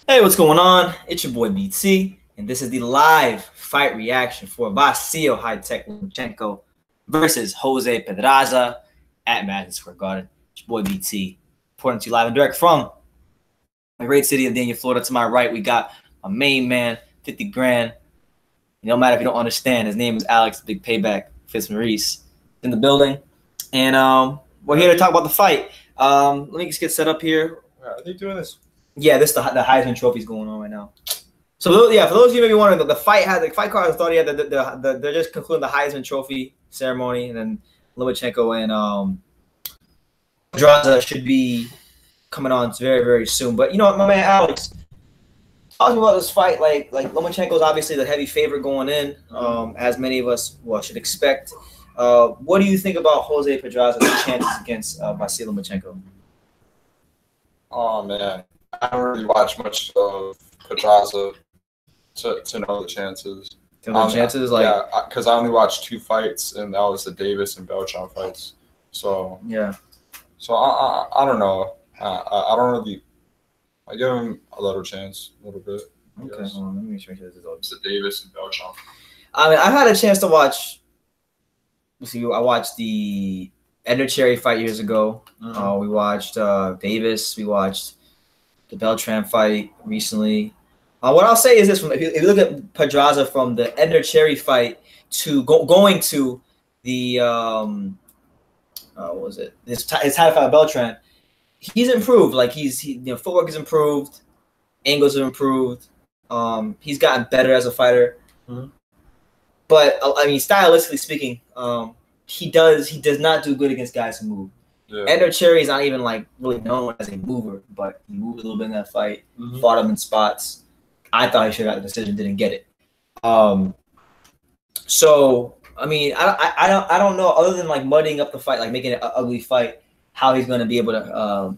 Hey, what's going on? It's your boy BT, and this is the live fight reaction for Vasyl Lomachenko versus Jose Pedraza at Madison Square Garden. It's your boy BT, reporting to you live and direct from the great city of Dania, Florida. To my right, we got my main man, 50 grand. No matter if you don't understand, his name is Alex Big Payback Fitzmaurice in the building. And we're here to talk about the fight. Let me just get set up here. Are they doing this? Yeah, this is the Heisman Trophy's going on right now. So yeah, for those of you maybe wondering, the fight card has started. They're just concluding the Heisman Trophy ceremony, and then Lomachenko and Pedraza should be coming on very, very soon. But you know, my man Alex, talking about this fight, like Lomachenko is obviously the heavy favorite going in, as many of us should expect. What do you think about Jose Pedraza's chances against Vasyl Lomachenko? Oh man, I haven't really watched much of Pedraza to know the chances. To know the chances, yeah, because I only watched 2 fights, and that was the Davis and Beltran fights. So yeah, so I don't know. I don't really. I give him a little chance, a little bit. Okay, hold on, let me make sure this is all. It's the Davis and Beltran. I mean, I've had a chance to watch. See, I watched the Edner Cherry fight years ago. We watched Davis. We watched the Beltran fight recently. What I'll say is this: if you look at Pedraza from the Edner Cherry fight to going to the what was it? His title fight with Beltran, he's improved. Like footwork is improved, angles have improved. He's gotten better as a fighter. But I mean, stylistically speaking, he does not do good against guys who move. Yeah. Edner Cherry is not even like really known as a mover, but he moved a little bit in that fight. Fought him in spots. I thought he should have got the decision, didn't get it. So I mean, I don't know, other than like muddying up the fight, like making it an ugly fight, how he's going to be able to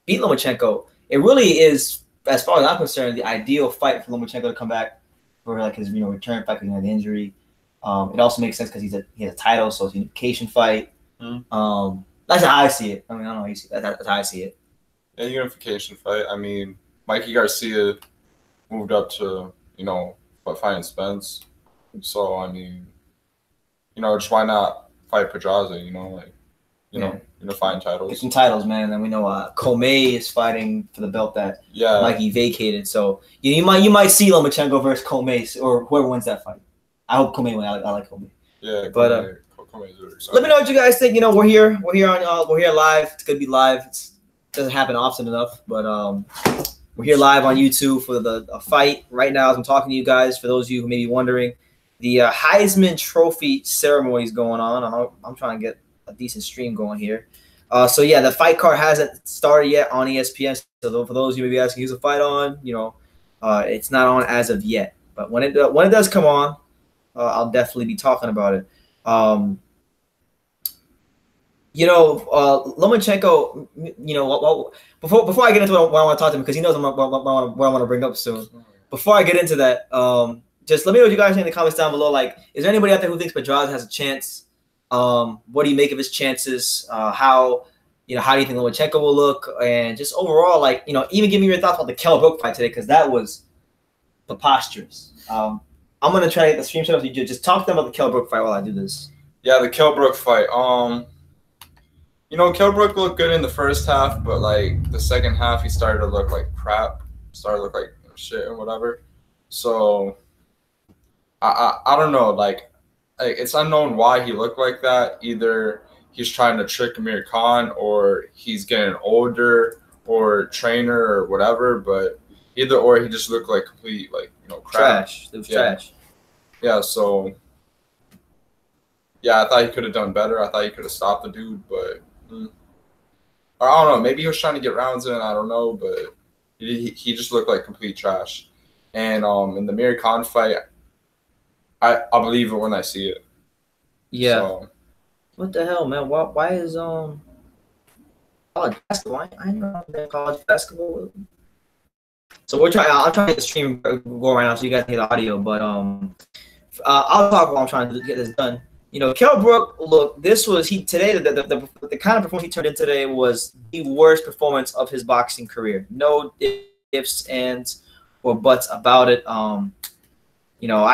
beat Lomachenko. It really is, as far as I'm concerned, the ideal fight for Lomachenko to come back for like his return fight because he had an injury. It also makes sense because he has a title, so it's a unification fight. That's how I see it. I mean, I don't know how you see it. That's how I see it. Yeah, unification fight. I mean, Mikey Garcia moved up to, fighting Spence. So, I mean, just why not fight Pedraza, unifying titles. Get some titles, man. And then we know Comey is fighting for the belt that Mikey vacated. So, you might see Lomachenko versus Comey or whoever wins that fight. I hope Comey wins. I like Comey. Yeah, but Comey's really exciting. Let me know what you guys think. We're here live. It's gonna be live. It doesn't happen often enough, but we're here live on YouTube for the fight right now as I'm talking to you guys. For those of you who may be wondering, the Heisman Trophy ceremony is going on. I'm trying to get a decent stream going here. So yeah, the fight card hasn't started yet on ESPN. So for those of you who may be asking, who's the fight on? It's not on as of yet. But when it does come on, I'll definitely be talking about it. Lomachenko, before I get into what I want to talk to him, because he knows what I want to bring up soon. Before I get into that, just let me know what you guys think in the comments down below. Like, is there anybody out there who thinks Pedraza has a chance? What do you make of his chances? How do you think Lomachenko will look? And just overall, like, even give me your thoughts about the Kell Brook fight today, because that was preposterous. I'm gonna try to get the stream set up. You just talk to them about the Kell Brook fight while I do this. Yeah, the Kell Brook fight. Kell Brook looked good in the first half, but like the second half, he started to look like crap. Started to look like shit and whatever. So I don't know. Like it's unknown why he looked like that. Either he's trying to trick Amir Khan, or he's getting older, or trainer, or whatever. But either or, he just looked like complete crap. Trash. It was trash. Yeah. So. Yeah, I thought he could have done better. I thought he could have stopped the dude, but or I don't know. Maybe he was trying to get rounds in. I don't know, but he just looked like complete trash. And in the Amir Khan fight, I believe it when I see it. Yeah. So, what the hell, man? Why is college basketball? I know college basketball. So I'll try to get the stream go right now so you guys can hear the audio, but I'll talk while I'm trying to get this done. Kell Brook, look, today the kind of performance he turned in today was the worst performance of his boxing career. No ifs, ands, or buts about it. You know,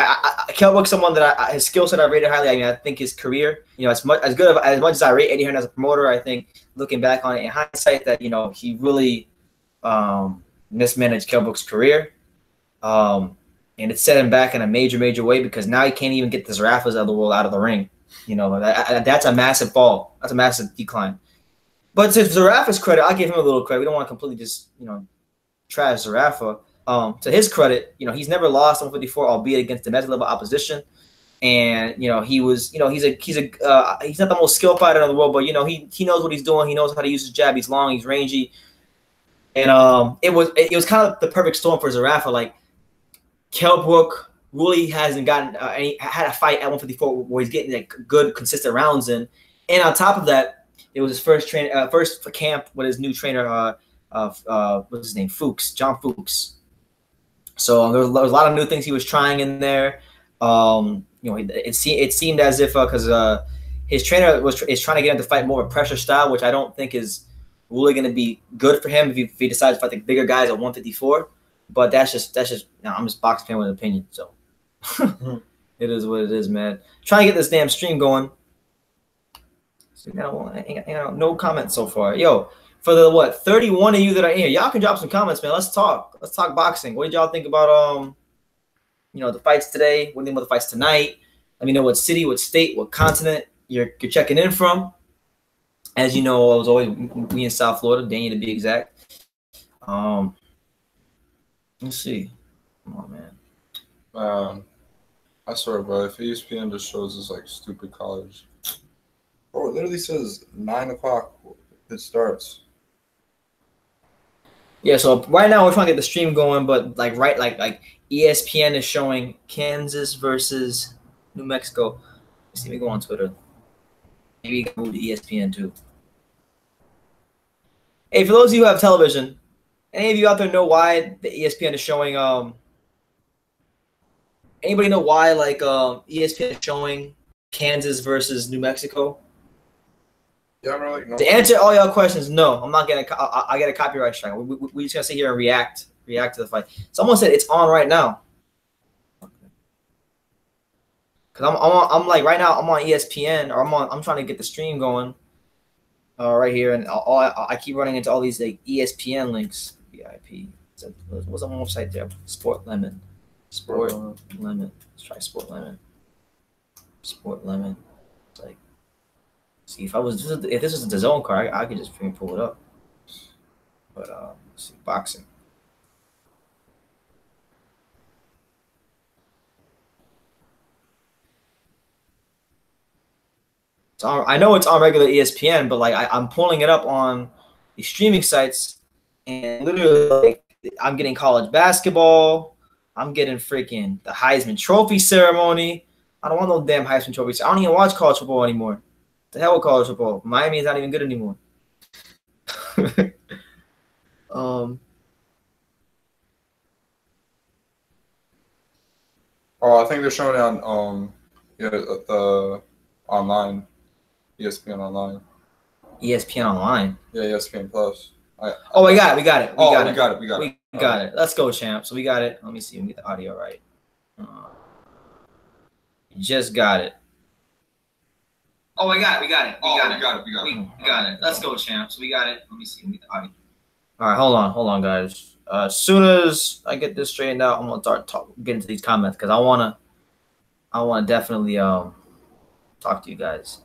Kell Brook's someone that his skill set I rated highly. I mean, I think his career, you know, as much as I rate Eddie Hearn as a promoter, I think looking back on it in hindsight that, you know, he really mismanaged Kell Brook's career. And it set him back in a major way because now he can't even get the Zarafas of the world out of the ring. You know, that's a massive fall. That's a massive decline. But to Zarafa's credit, I'll give him a little credit. We don't want to completely just, you know, trash Zarafa. To his credit, you know, he's never lost 154, albeit against domestic level opposition. And, you know, he was, you know, he's not the most skilled fighter in the world, but, you know, he knows what he's doing. He knows how to use his jab. He's long, he's rangy. And it was kind of the perfect storm for Zarafa. Like, Kell Brook really hasn't gotten had a fight at 154 where he's getting like good, consistent rounds in. And on top of that, it was his first camp with his new trainer, what's his name, John Fuchs. So there was a lot of new things he was trying in there. You know, it seemed as if because his trainer is trying to get him to fight more of a pressure style, which I don't think is really going to be good for him if he decides to fight the bigger guys at 154. But that's just you know, I'm just box fan with an opinion. So it is what it is, man. Trying to get this damn stream going. So, no comments so far. Yo, for the 31 of you that are in here, y'all can drop some comments, man. Let's talk. Let's talk boxing. What did y'all think about you know, the fights today? What do you think about the fights tonight? Let me know what city, what state, what continent you're checking in from. As you know, I was always we in South Florida, Dania to be exact. Let's see. Come on, man. I swear, bro, if ESPN just shows us like stupid college. Bro, it literally says 9 o'clock it starts. Yeah, so right now we're trying to get the stream going, but like ESPN is showing Kansas versus New Mexico. Let's see me go on Twitter. Maybe you can move to ESPN too. Hey, for those of you who have television, any of you out there know why the ESPN is showing anybody know why like ESPN is showing Kansas versus New Mexico? Yeah, I'm really, no. To answer all y'all questions, no, I'm not getting I get a copyright strike. We just gonna sit here and react to the fight. Someone said it's on right now. Cause I'm like right now I'm on ESPN or I'm trying to get the stream going right here, and I keep running into all these like ESPN links. VIP. What's on the website there? Sport Lemon. Lemon. Let's try Sport Lemon. Sport Lemon. It's like, see if this was the zone card, I could just freaking pull it up. But let's see, boxing. I know it's on regular ESPN, but like I'm pulling it up on the streaming sites. And literally, like, I'm getting college basketball. I'm getting freaking the Heisman Trophy ceremony. I don't want no damn Heisman Trophy. I don't even watch college football anymore. The hell with college football. Miami is not even good anymore. Oh, I think they're showing it on the online, ESPN online. ESPN online. Yeah, ESPN Plus. Oh, we got it. We got it. We got it. Let's go, champ. So we got it. Let me see. Let me get the audio right. Just got it. Oh, we got it. We got it. Let's go, champ. So we got it. Let me see. Let me get the audio. All right, hold on, guys. As soon as I get this straightened out, I'm gonna start getting to these comments because I wanna definitely talk to you guys.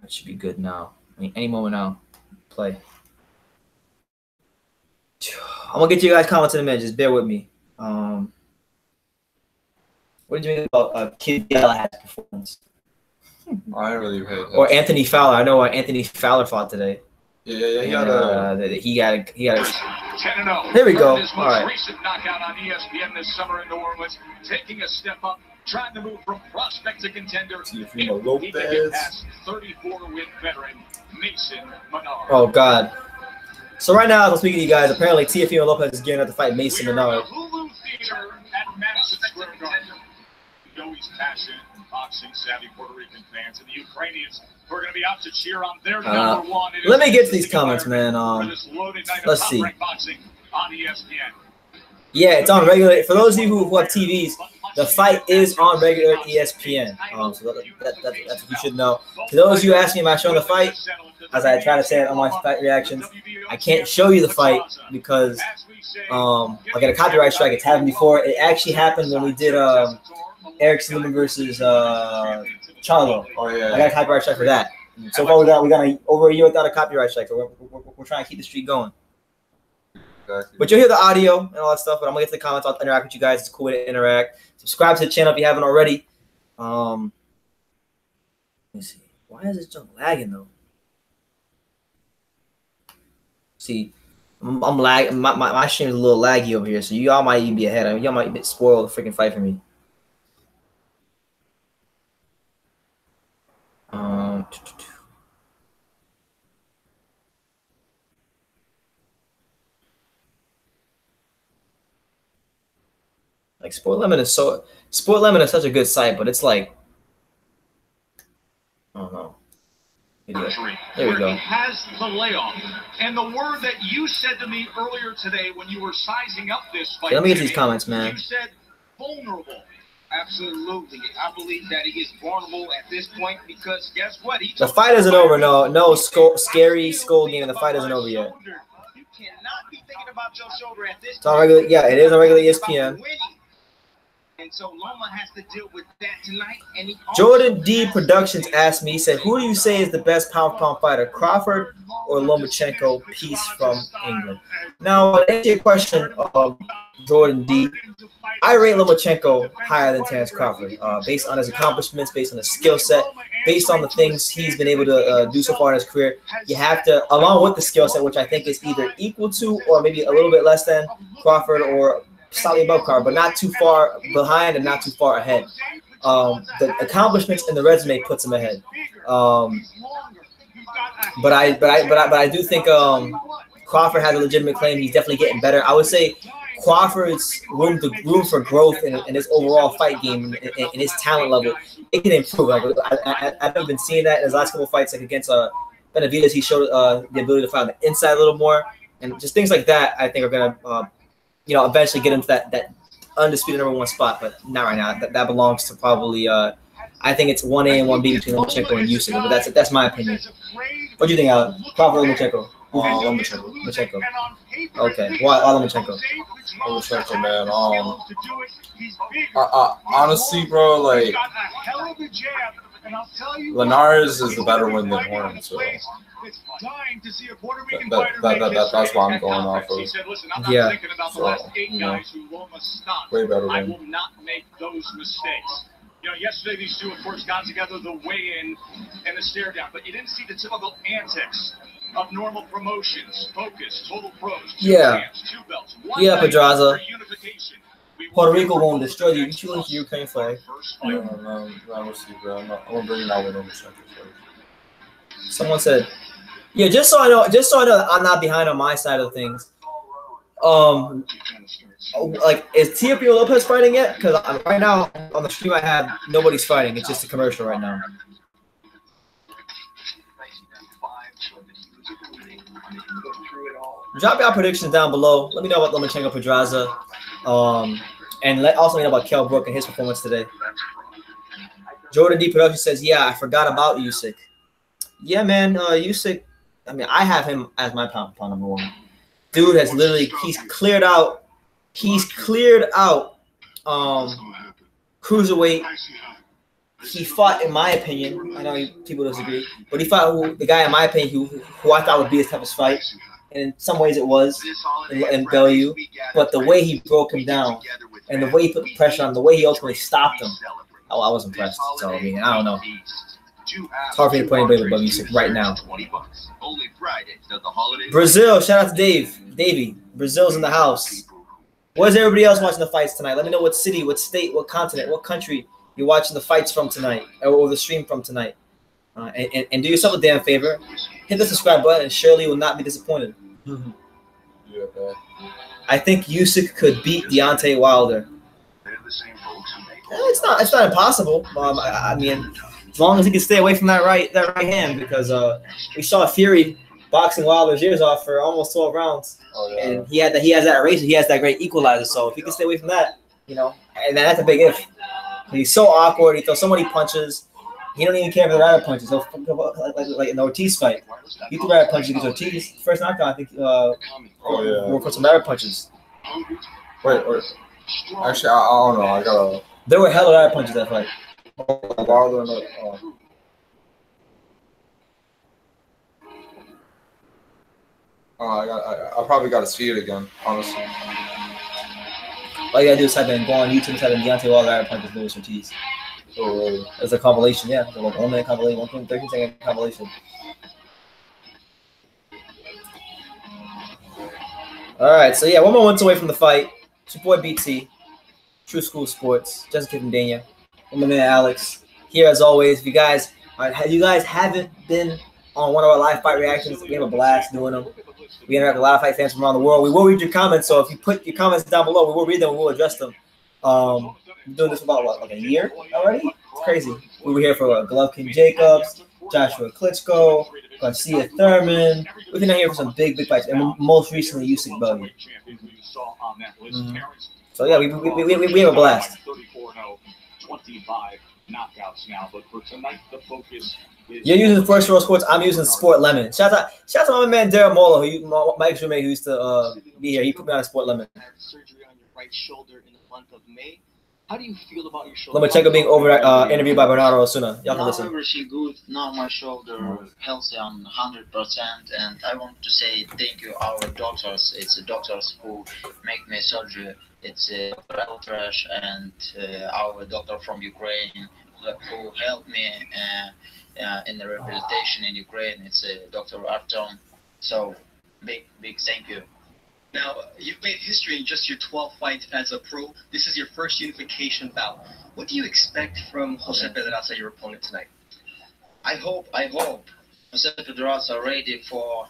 It should be good now. I mean, any moment now. Play. I'm gonna get you guys comments in a minute. Just bear with me. What did you think about Kid Galahad's performance? I really hate that. Or Anthony Fowler. I know Anthony Fowler fought today. Yeah. He got a 10-0. Here we go. His most All right. recent knockout on ESPN this summer in New Orleans, taking a step up, trying to move from prospect to contender. Teofimo He can get Lopez. past 34-win veteran Mason Menard. Oh God. So right now, as I'm speaking to you guys, apparently Teofimo Lopez is gearing up to fight Mason Menard. Hulu Theater at Madison Square Garden. You know he's passionate and boxing-savvy Puerto Rican fans, and the Ukrainians who are going to be out to cheer on their number one. Let me get to these comments, man. Let's see. On ESPN. Yeah, it's on regular. For those of you who have TVs, the fight is on regular ESPN. So that's what you should know. To those of you who ask me, am I showing the fight? As I try to say it on my fight reactions, I can't show you the fight because I get a copyright strike. It's happened before. It actually happened when we did Eric Silverman versus Charlo. Oh yeah. I got a copyright strike for that. So far we got over a year without a copyright strike. So we're trying to keep the streak going. Exactly. But you'll hear the audio and all that stuff. But I'm gonna get to the comments. I'll interact with you guys. It's a cool way to interact. Subscribe to the channel if you haven't already. Let me see. Why is this junk lagging though? See, I'm lagging. My stream is a little laggy over here, so y'all might even be ahead. Y'all might spoil the freaking fight for me. Like Sport Lemon is such a good site, but it's like I don't know. There we go. He has the layoff, and the word that you said to me earlier today when you were sizing up this fight. Let me get these comments, man. You said vulnerable. Absolutely, I believe that he is vulnerable at this point because guess what? The fight isn't over. No, scary skull game. The fight isn't over yet. You cannot be thinking about your shoulder at this It's on regular. Yeah, it is on regular ESPN. And so Loma has to deal with that tonight. And Jordan D Productions asked me, he said, who do you say is the best pound-for-pound fighter, Crawford or Lomachenko? Peace from England. Now, to answer your question, Jordan D, I rate Lomachenko higher than Terence Crawford, based on his accomplishments, based on his skill set, based on the things he's been able to do so far in his career. You have to, along with the skill set, which I think is either equal to or maybe a little bit less than Crawford or slightly above Crawford, but not too far behind and not too far ahead. The accomplishments in the resume puts him ahead. But I do think Crawford has a legitimate claim. He's definitely getting better. I would say Crawford's room for growth in his overall fight game, in his talent level, it can improve. Like I've been seeing that in his last couple of fights, like against Benavidez. He showed the ability to fight on the inside a little more, and just things like that. I think are gonna eventually get him to that undisputed #1 spot, but not right now. That belongs to probably I think it's 1A and 1B between Lomachenko and Usyk, but that's my opinion. What do you think, Alan? Crawford or Lomachenko? Lomachenko. Okay. Why Lomachenko? Lomachenko, man. Honestly, bro, like Linares is the better one than Horn, so that's why I'm going off of. Yeah. So, way better I than. will not make those mistakes. Yesterday these two, of course, got together the weigh-in and the stare-down, but you didn't see the typical antics of normal promotions. Focus, total pros, two champs, 2 belts, 1 Yeah, Pedraza. Unification. Puerto Rico won't destroy you. You choose the Ukraine flag. No, we'll see, bro. I'm gonna bring it out with Lomachenko first. Someone said, yeah, just so I know that I'm not behind on my side of things. Like, is Teofimo Lopez fighting yet? Because right now on the stream I have nobody's fighting. It's just a commercial right now. Drop your predictions down below. Let me know about Lomachenko Pedraza. And also let me know about Kell Brook and his performance today. Jordan D Production says, yeah, I forgot about Usyk. Yeah, man, Usyk, I mean, I have him as my pound #1. Dude has literally, he's cleared out cruiserweight. He fought, in my opinion, I know people disagree, but he fought the guy, in my opinion, who I thought would be his toughest fight. And in some ways it was in Bellew, but the way he broke him down and the way he put the pressure on, the way he ultimately stopped him, I was impressed. So, I mean, I don't know. It's hard for me to put anybody above Usyk right now. Brazil, shout out to Davey. Brazil's in the house. Where's everybody else watching the fights tonight? Let me know what city, what state, what continent, what country you're watching the fights from tonight, or the stream from tonight. And do yourself a damn favor. Hit the subscribe button, and surely you will not be disappointed. Yeah, man. I think Usyk could beat Deontay Wilder. It's not impossible. I mean, as long as he can stay away from that right hand, because we saw Fury boxing Wilder's ears off for almost 12 rounds, and he has that eraser, he has that great equalizer. So if he can stay away from that, and that's a big if. He's so awkward. He throws so many punches. He don't even care if the rabbit punches. He'll like in the Ortiz fight. He threw rabbit punches against Ortiz. First knockdown, I think. We'll put some rabbit punches. Wait. Actually, I don't know. There were hella rabbit punches that fight. I probably got to see it again, honestly. All you gotta do is type in, go on YouTube and type in Deontay Wilder rabbit punches Luis Ortiz. Oh, really? It's a compilation, yeah. It's a 1 minute compilation, 13-second compilation. All right, so yeah, 1 more month away from the fight. It's your boy BT, True School Sports, Jessica and Dania. I'm my man Alex. Here as always. If you guys haven't been on one of our live fight reactions, we have a blast doing them. We interact with a lot of fight fans from around the world. We will read your comments, so if you put your comments down below, we will read them and we'll address them. We're doing this for about, like a year already? It's crazy. We were here for Golovkin Jacobs, Joshua Klitschko, Garcia Thurman. We've been out here for some big fights, and most recently, Usyk Buggy. So, yeah, we have a blast. 25 knockouts now, but for tonight, the focus is. You're using First Row Sports. I'm using Sport Lemon. Shout out to my man Daryl Mola, my ex-roommate who used to be here. He put me on Sport Lemon. Surgery on your right shoulder in the month of May. How do you feel about your shoulder? Lomachenko being interviewed by Bernardo Osuna. Y'all can listen. Everything good. Now my shoulder healthy on 100%, and I want to say thank you our doctors. It's the doctors who make me surgery. It's Dr. Altrash and our doctor from Ukraine who helped me in the rehabilitation in Ukraine. It's Dr. Artem. So big thank you. Now, you've made history in just your 12th fight as a pro. This is your first unification bout. What do you expect from Jose Pedraza, your opponent, tonight? I hope Jose Pedraza ready for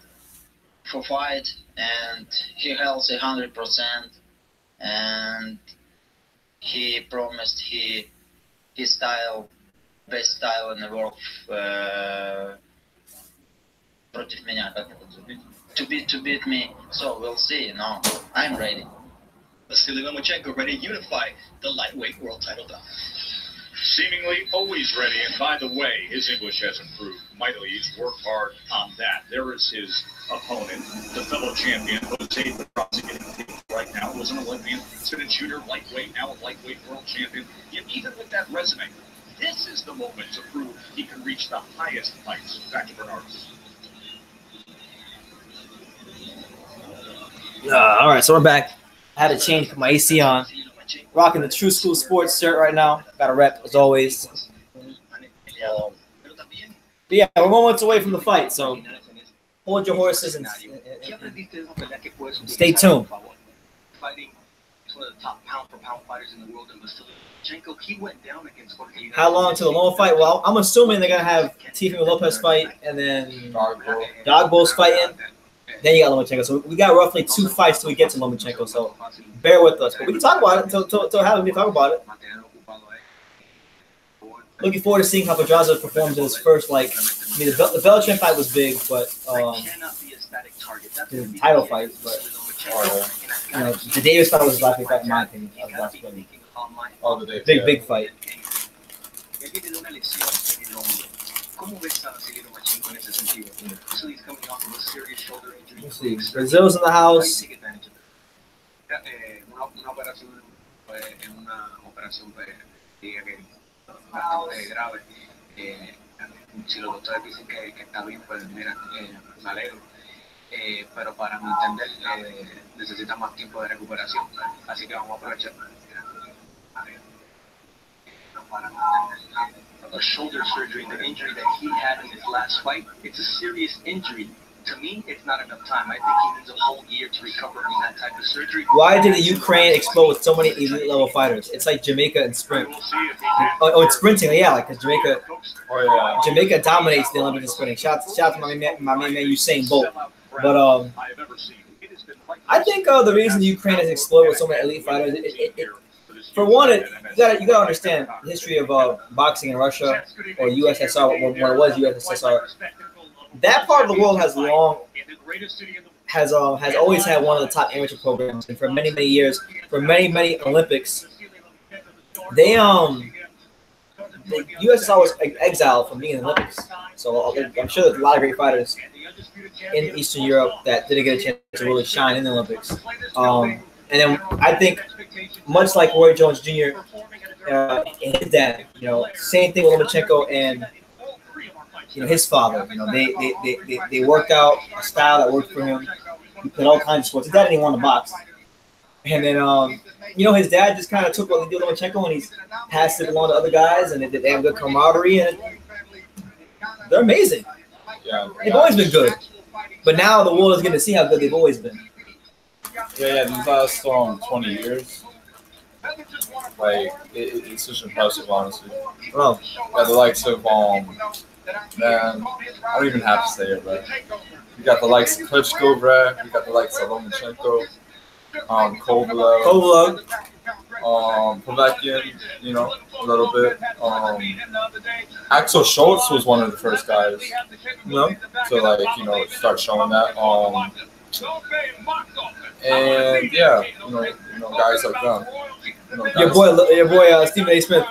fight, and he healthy 100%, and he promised his style, best style in the world, против меня, to beat me. So we'll see. No, I'm ready. Vasyl Lomachenko ready to unify the lightweight world title bout. Seemingly always ready, and by the way, his English has improved mightily. He's worked hard on that. There is his opponent, the fellow champion, Jose Pedraza, getting picked right now. Was an Olympian, has been a junior lightweight, now a lightweight world champion. Yet even with that resume, this is the moment to prove he can reach the highest heights. Back to Bernardo. All right, so we're back. I had to change, put my AC on. Rocking the True School Sports shirt right now. Got a rep, as always. But yeah, we're moments away from the fight, so hold your horses and stay tuned. Fighting one of the top pound-for-pound fighters in the world in Vasyl Lomachenko. He went down against Jorge. How long till the Loma fight? Well, I'm assuming they're going to have Teofimo Lopez fight and then Dogboe's fighting. Then you got Lomachenko. So we got roughly 2 fights till we get to Lomachenko. So bear with us. But we can talk about it until having me talk about it. Looking forward to seeing how Pedraza performs in his first, the Beltran fight was big, but the title fight, but the Davis fight was his last big fight in my opinion. Big fight. Let's see. Brazil's in the house. Si los doctores dicen que está bien, pues mira, me alegro. Pero para mi entender, necesita más tiempo de recuperación. Así que vamos a aprovechar. A shoulder surgery, the injury that he had in his last fight, it's a serious injury. To me, it's not enough time. I think he needs a whole year to recover from that type of surgery. Why did the Ukraine explode with so many elite level fighters? It's like Jamaica and sprint. Oh, it's sprinting, yeah, because Jamaica dominates the Olympics in sprinting. Shout out to my man Usain Bolt. But I think the reason Ukraine has exploded with so many elite fighters, for one, you gotta understand the history of boxing in Russia or USSR when it was USSR. That part of the world has always had one of the top amateur programs, and for many years, for many Olympics, the USSR was exiled from being in the Olympics. So I'm sure there's a lot of great fighters in Eastern Europe that didn't get a chance to really shine in the Olympics. And then I think, much like Roy Jones Jr. And his dad, same thing with Lomachenko and his father. They worked out a style that worked for him. He played all kinds of sports. His dad didn't want to box, and then his dad just kind of took what he did with Lomachenko and he's passed it along to other guys, and they have good camaraderie, and they're amazing. Yeah, they've always been good, but now the world is getting to see how good they've always been. Yeah, these last 20 years, like it's just impressive, honestly. Oh, yeah, the likes of man, I don't even have to say it, but you got the likes of Klitschko, bruh. You got the likes of Lomachenko, Kovalev, Povetkin, a little bit. Axel Schultz was one of the first guys, to start showing that. And yeah, guys like them. Your boy, Stephen A. Smith.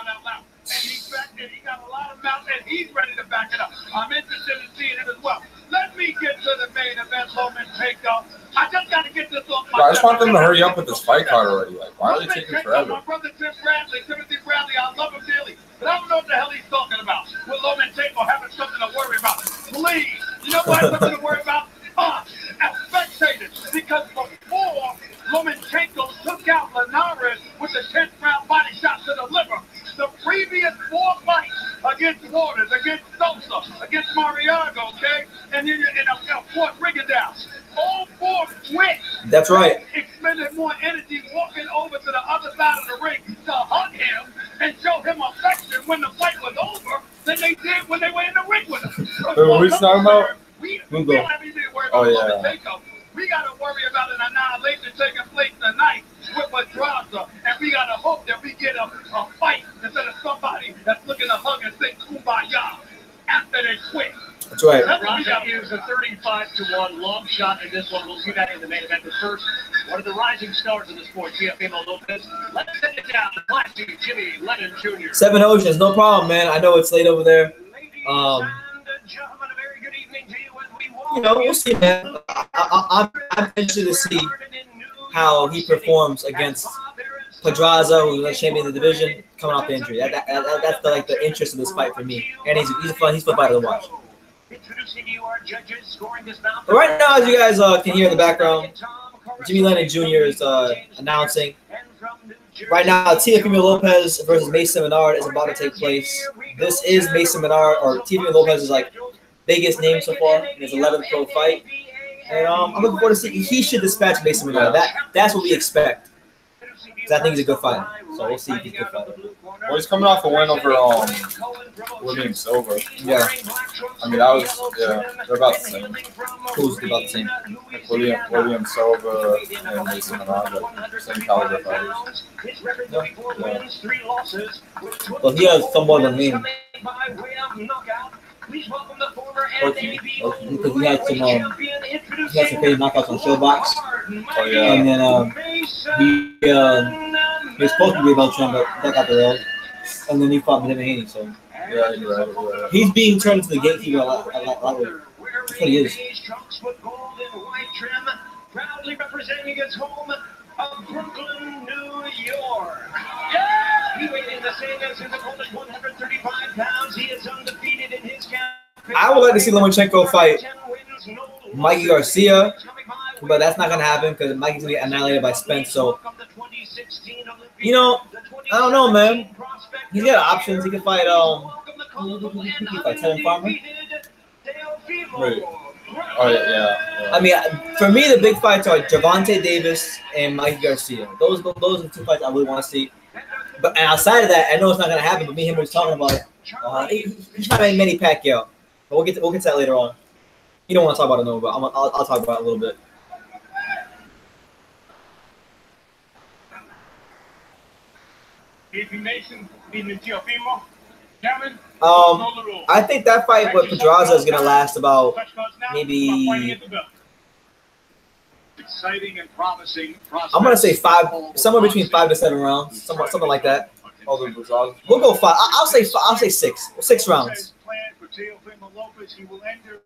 He's ready to back it up. I'm interested in seeing it as well. Let me get to the main event, Lomachenko. I just got to get this off my I just want them to hurry up with this fight card already. Like, why are they taking forever? My brother Timothy Bradley, I love him dearly, but I don't know what the hell he's talking about. With Lomachenko having something to worry about. Please, you know what? Something to worry about? As spectators, because before Lomachenko took out Donaire with the 10th round body shot to the liver, the previous 4 fights against Waters, against Sosa, against Mariago, okay, and then of course Rigondeaux, all 4 quit. That's right. Expended more energy walking over to the other side of the ring to hug him and show him affection when the fight was over than they did when they were in the ring with him. Who are we talking about? We don't have anything to worry about Lomachenko. We got to worry about an annihilation taking place tonight with Pedraza, and we got to hope that we get a fight instead of somebody that's looking to hug and say kumbaya after they quit. That's right. Pedraza is a 35-1 long shot in this one. We'll see that in the main event. But first, one of the rising stars of the sport, Teofimo Lopez. Let's send it down to Classy Jimmy Lennon Jr. 7 Oceans, no problem, man. I know it's late over there. We'll see, man. I'm interested to see how he performs against Pedraza, who's the champion of the division, coming off the injury. That's the interest of this fight for me. And he's a fun fighter to watch. But right now, as you guys can hear in the background, Jimmy Lennon Jr. is announcing. Right now, Teofimo Lopez versus Mason Menard is about to take place. This is Mason Menard, or Teofimo Lopez is biggest name so far in his 11th pro fight. And I'm looking forward to see. He should dispatch Mason Menard. That's what we expect. Because I think he's a good fighter. So we'll see if he's a good fighter. Well, he's coming off a win over William Silva. Yeah. I mean, they're about the same. Who's about the same? Like William Silva and Mason Menard, same caliber fighters. Yeah. Well, he has somewhat of a name. Because he had some crazy knockouts on Showbox. Oh yeah. And then he was supposed to be about Trump, but that got derailed. And then he fought Devin Haney. So yeah, you're right. He's being turned into the gatekeeper a lot. That's what he is. Proudly representing his home of Brooklyn, New York. He weighed in the same as his opponent, 135 pounds. He is undefeated in his campaign. I would like to see Lomachenko fight Mikey Garcia, but that's not going to happen because Mikey's going to get annihilated by Spence. So, I don't know, man. He's got options. He can fight, Tevin Farmer. Wait. Oh, yeah. I mean, for me, the big fights are Gervonta Davis and Mikey Garcia. Those are the 2 fights I really want to see. But outside of that, I know it's not going to happen, but me and him were talking about it. He's not Manny Pacquiao. But we'll get to that later on. You don't want to talk about it, no, but I'll talk about it a little bit. Mason beating Teofimo. Kevin, I think that fight with Pedraza is gonna last about maybe. Exciting and promising. I'm gonna say 5, somewhere between 5 to 7 rounds, something like that. We'll go 5. I'll say 5. I'll say 6. 6 rounds. Teofimo Lopez, he will enter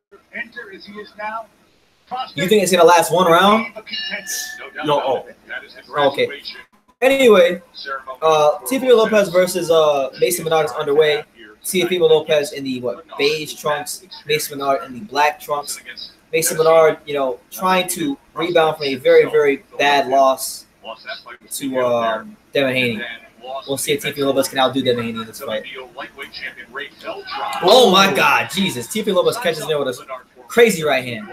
as he is now. You think it's gonna last 1 round? No. Okay. Anyway, Teofimo Lopez versus Mason Menard is underway. Teofimo Lopez in the beige trunks, Mason Menard in the black trunks. Mason Menard, trying to rebound from a very, very bad loss to Devin Haney. We'll see if Teofimo Lopez can outdo Devin Haney in this fight. Oh my God, Jesus! Teofimo Lopez catches him with a crazy right hand.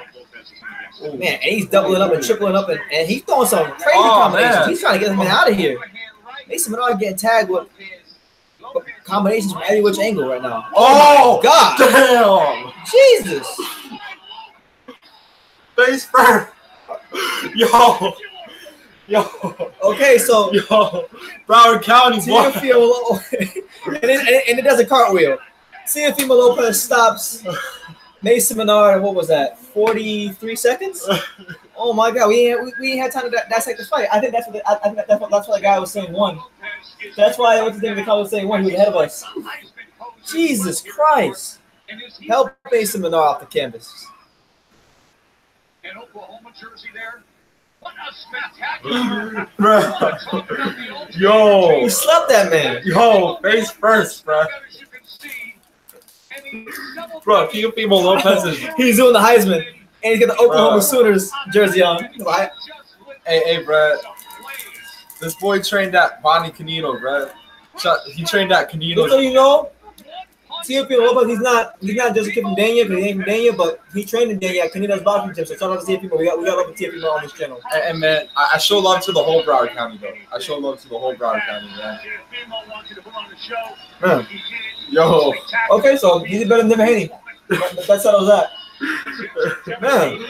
Man, and he's doubling up and tripling up, and he's throwing some crazy combinations. Man. He's trying to get him out of here. Mason Menard getting tagged with combinations from every which angle right now. Oh God! Damn! Jesus! Face first. Yo. Okay, so Broward County, boy. and it does a cartwheel. Teofimo Lopez stops Mason Menard. What was that? 43 seconds. Oh my God, we ain't had time to dissect the fight. I think that's what the guy was saying won. That's why what's his name? The guy was saying won. He was ahead of us. Jesus Christ! Help Mason Menard off the canvas. An Oklahoma jersey there. What a spectacular! Yo, who slept that man? Yo, face first, bro. Bro, Teofimo Lopez is he's doing the Heisman, and he's got the Oklahoma Sooners jersey on. Hey, bro. This boy trained at Bonnie Canino, bro. He trained at Canino. So you know, Teofimo Lopez, he's not just a kid from Dania, because he ain't from Dania, but he trained in Dania at Canino's boxing gym. So shout out to Teofimo. We got love to Teofimo on this channel. And man, I show love to the whole Broward County, though. I show love to the whole Broward County, man. Man. Yo. Okay, so he's better than Devin Haney. That settles that. Man.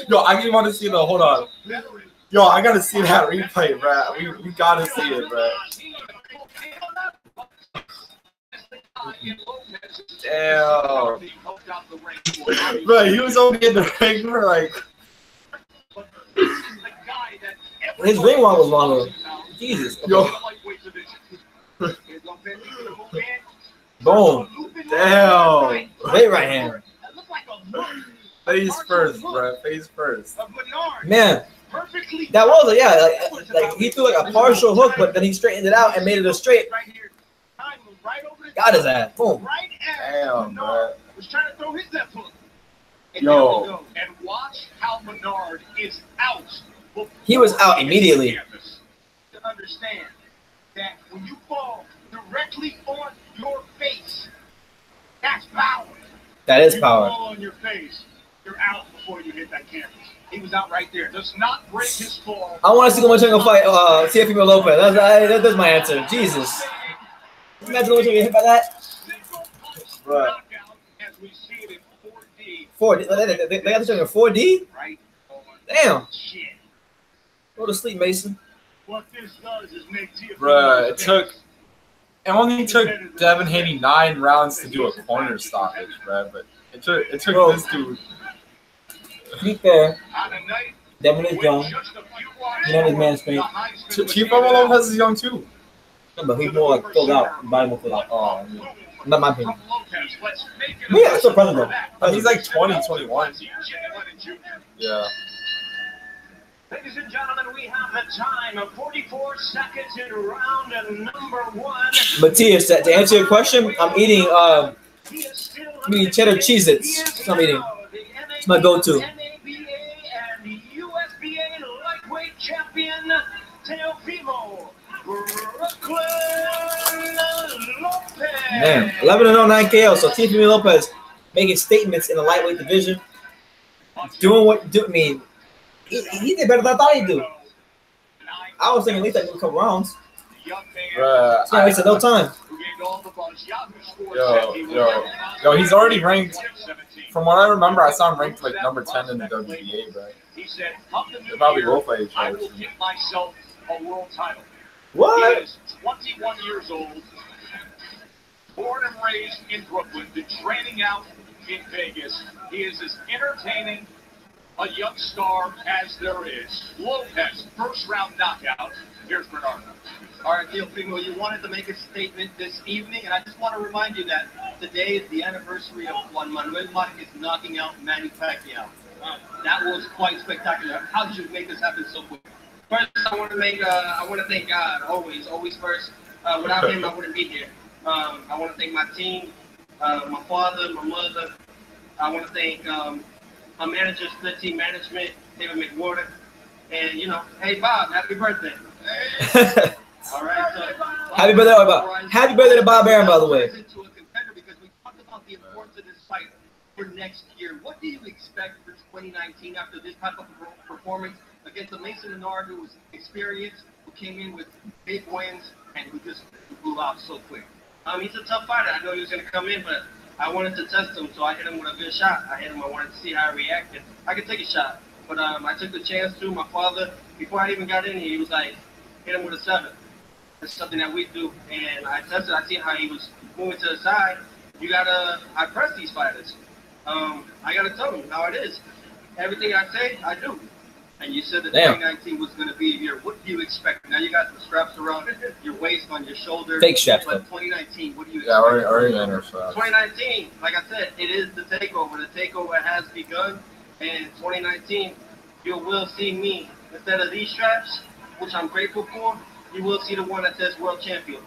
Yo, I just want to see the. Hold on. Yo, I gotta see that replay, bro. We gotta see it, bro. Damn. Bro, he was only in the ring for like. His ring walk was longer. Jesus. Yo. Boom. Damn. Great right hand. Face first, bro. Face first. Man. That was like he threw like a partial hook, but then he straightened it out and made it a straight. Got his ass. Boom. Damn, bro. Was trying to throw his left hook. Yo. And watch how Menard is out. He was out immediately. To understand that when you fall directly on your face, that's power. That is power. You fall on your face, you're out before you hit that canvas. He was out right there. Does not break his fall. I want to see Lomachenko fight Teofimo Lopez. That's my answer. Jesus. Imagine Lomachenko get hit by that. Right. 4D. They got to show 4D? Right. Damn. Go to sleep, Mason. What this does is make Bruh, it only took Devin Haney 9 rounds to do a corner stoppage, bruh. But it took this dude. To be fair, Devin is young. You know his man's strength. Teofimo Lopez is young too. Yeah, but he's more like filled out. Body more filled out. Oh, not my opinion. But yeah, still present though. He's like 20, 21. Yeah. Ladies and gentlemen, we have the time of 44 seconds in round number 1. Matthias, to answer your question, I'm eating cheddar Cheez-Its. That's what I'm eating. It's my go-to. Lightweight champion Teofimo Lopez. Man, 11-0, 9 KO. So Teofimo Lopez making statements in the lightweight division. Doing what I mean, he did better than I thought he'd do. I was thinking at least like a couple rounds. Bruh, It's not wasting no time. Yo, he's already ranked. From what I remember, I saw him ranked like number 10 in the WBA, bro. He said, "Come the new Probably year, both fight each I other. will give myself a world title." What? He is 21 years old, born and raised in Brooklyn, been training out in Vegas. He is as entertaining a young star as there is. Lopez, first-round knockout. Here's Bernardo. All right, Teofimo, you wanted to make a statement this evening, and I just want to remind you that today is the anniversary of when Manuel Marquez knocking out Manny Pacquiao. That was quite spectacular. How did you make this happen so quick? First, I want to thank God, always first. Without him, I wouldn't be here. I want to thank my team, my father, my mother. I want to thank my manager, split team management, David McWhorter, and hey Bob, happy birthday. All right, so Happy birthday, Bob. Happy birthday to Bob Aaron, by the way. Into a contender because we talked about the importance of this fight for next year. What do you expect for 2019 after this type of performance against a Mason Menard who was experienced, who came in with big wins, and who just blew out so quick? He's a tough fighter. I know he was going to come in, but I wanted to test him, so I hit him with a good shot. I wanted to see how he reacted. I could take a shot, but I took the chance to. My father, before I even got in here, he was like, hit him with a 7. That's something that we do, and I tested. I see how he was moving to the side. I press these fighters. I gotta tell them how it is. Everything I say, I do. And you said that 2019 was going to be a year. What do you expect? Now you got the straps around your waist, on your shoulder. Fake straps. But 2019, what do you expect? Yeah, already in our straps. 2019, like I said, it is the takeover. The takeover has begun. And 2019, you will see me, instead of these straps, which I'm grateful for, you will see the one that says World Champion.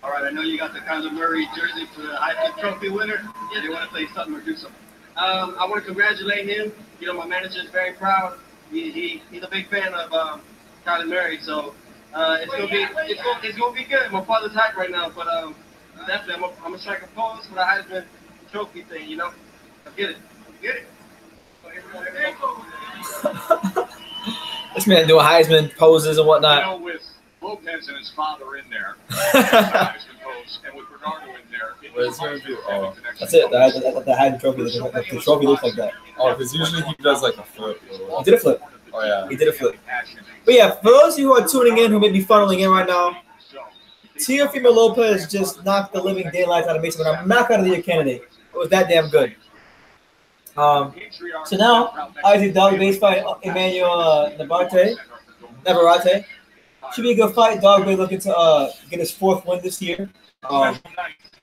All right, I know you got the Kyler Murray jersey for the Heisman Trophy winner. Yeah, they want to play something or do something. I want to congratulate him. My manager is very proud. He's a big fan of Kyler Murray, so it's gonna be good. My father's hyped right now, but definitely I'm gonna strike a pose for the Heisman Trophy thing. I get it. This man doing Heisman poses and whatnot. With Lopez and his father in there, Heisman pose, and with Bernardo in there. It's gonna do. Oh, that's it. The Heisman trophy. The trophy looks like that. Oh, because usually he does like a flip. He did a flip. Oh yeah. He did a flip. But yeah, for those of you who are tuning in, who may be funneling in right now, Teofimo Lopez just knocked the living daylights out of Mason Menard. Knockout of the year candidate. It was that damn good. So now, obviously, Dogboe's fight Emanuel Navarrete. Should be a good fight. Dogboe looking to get his 4th win this year.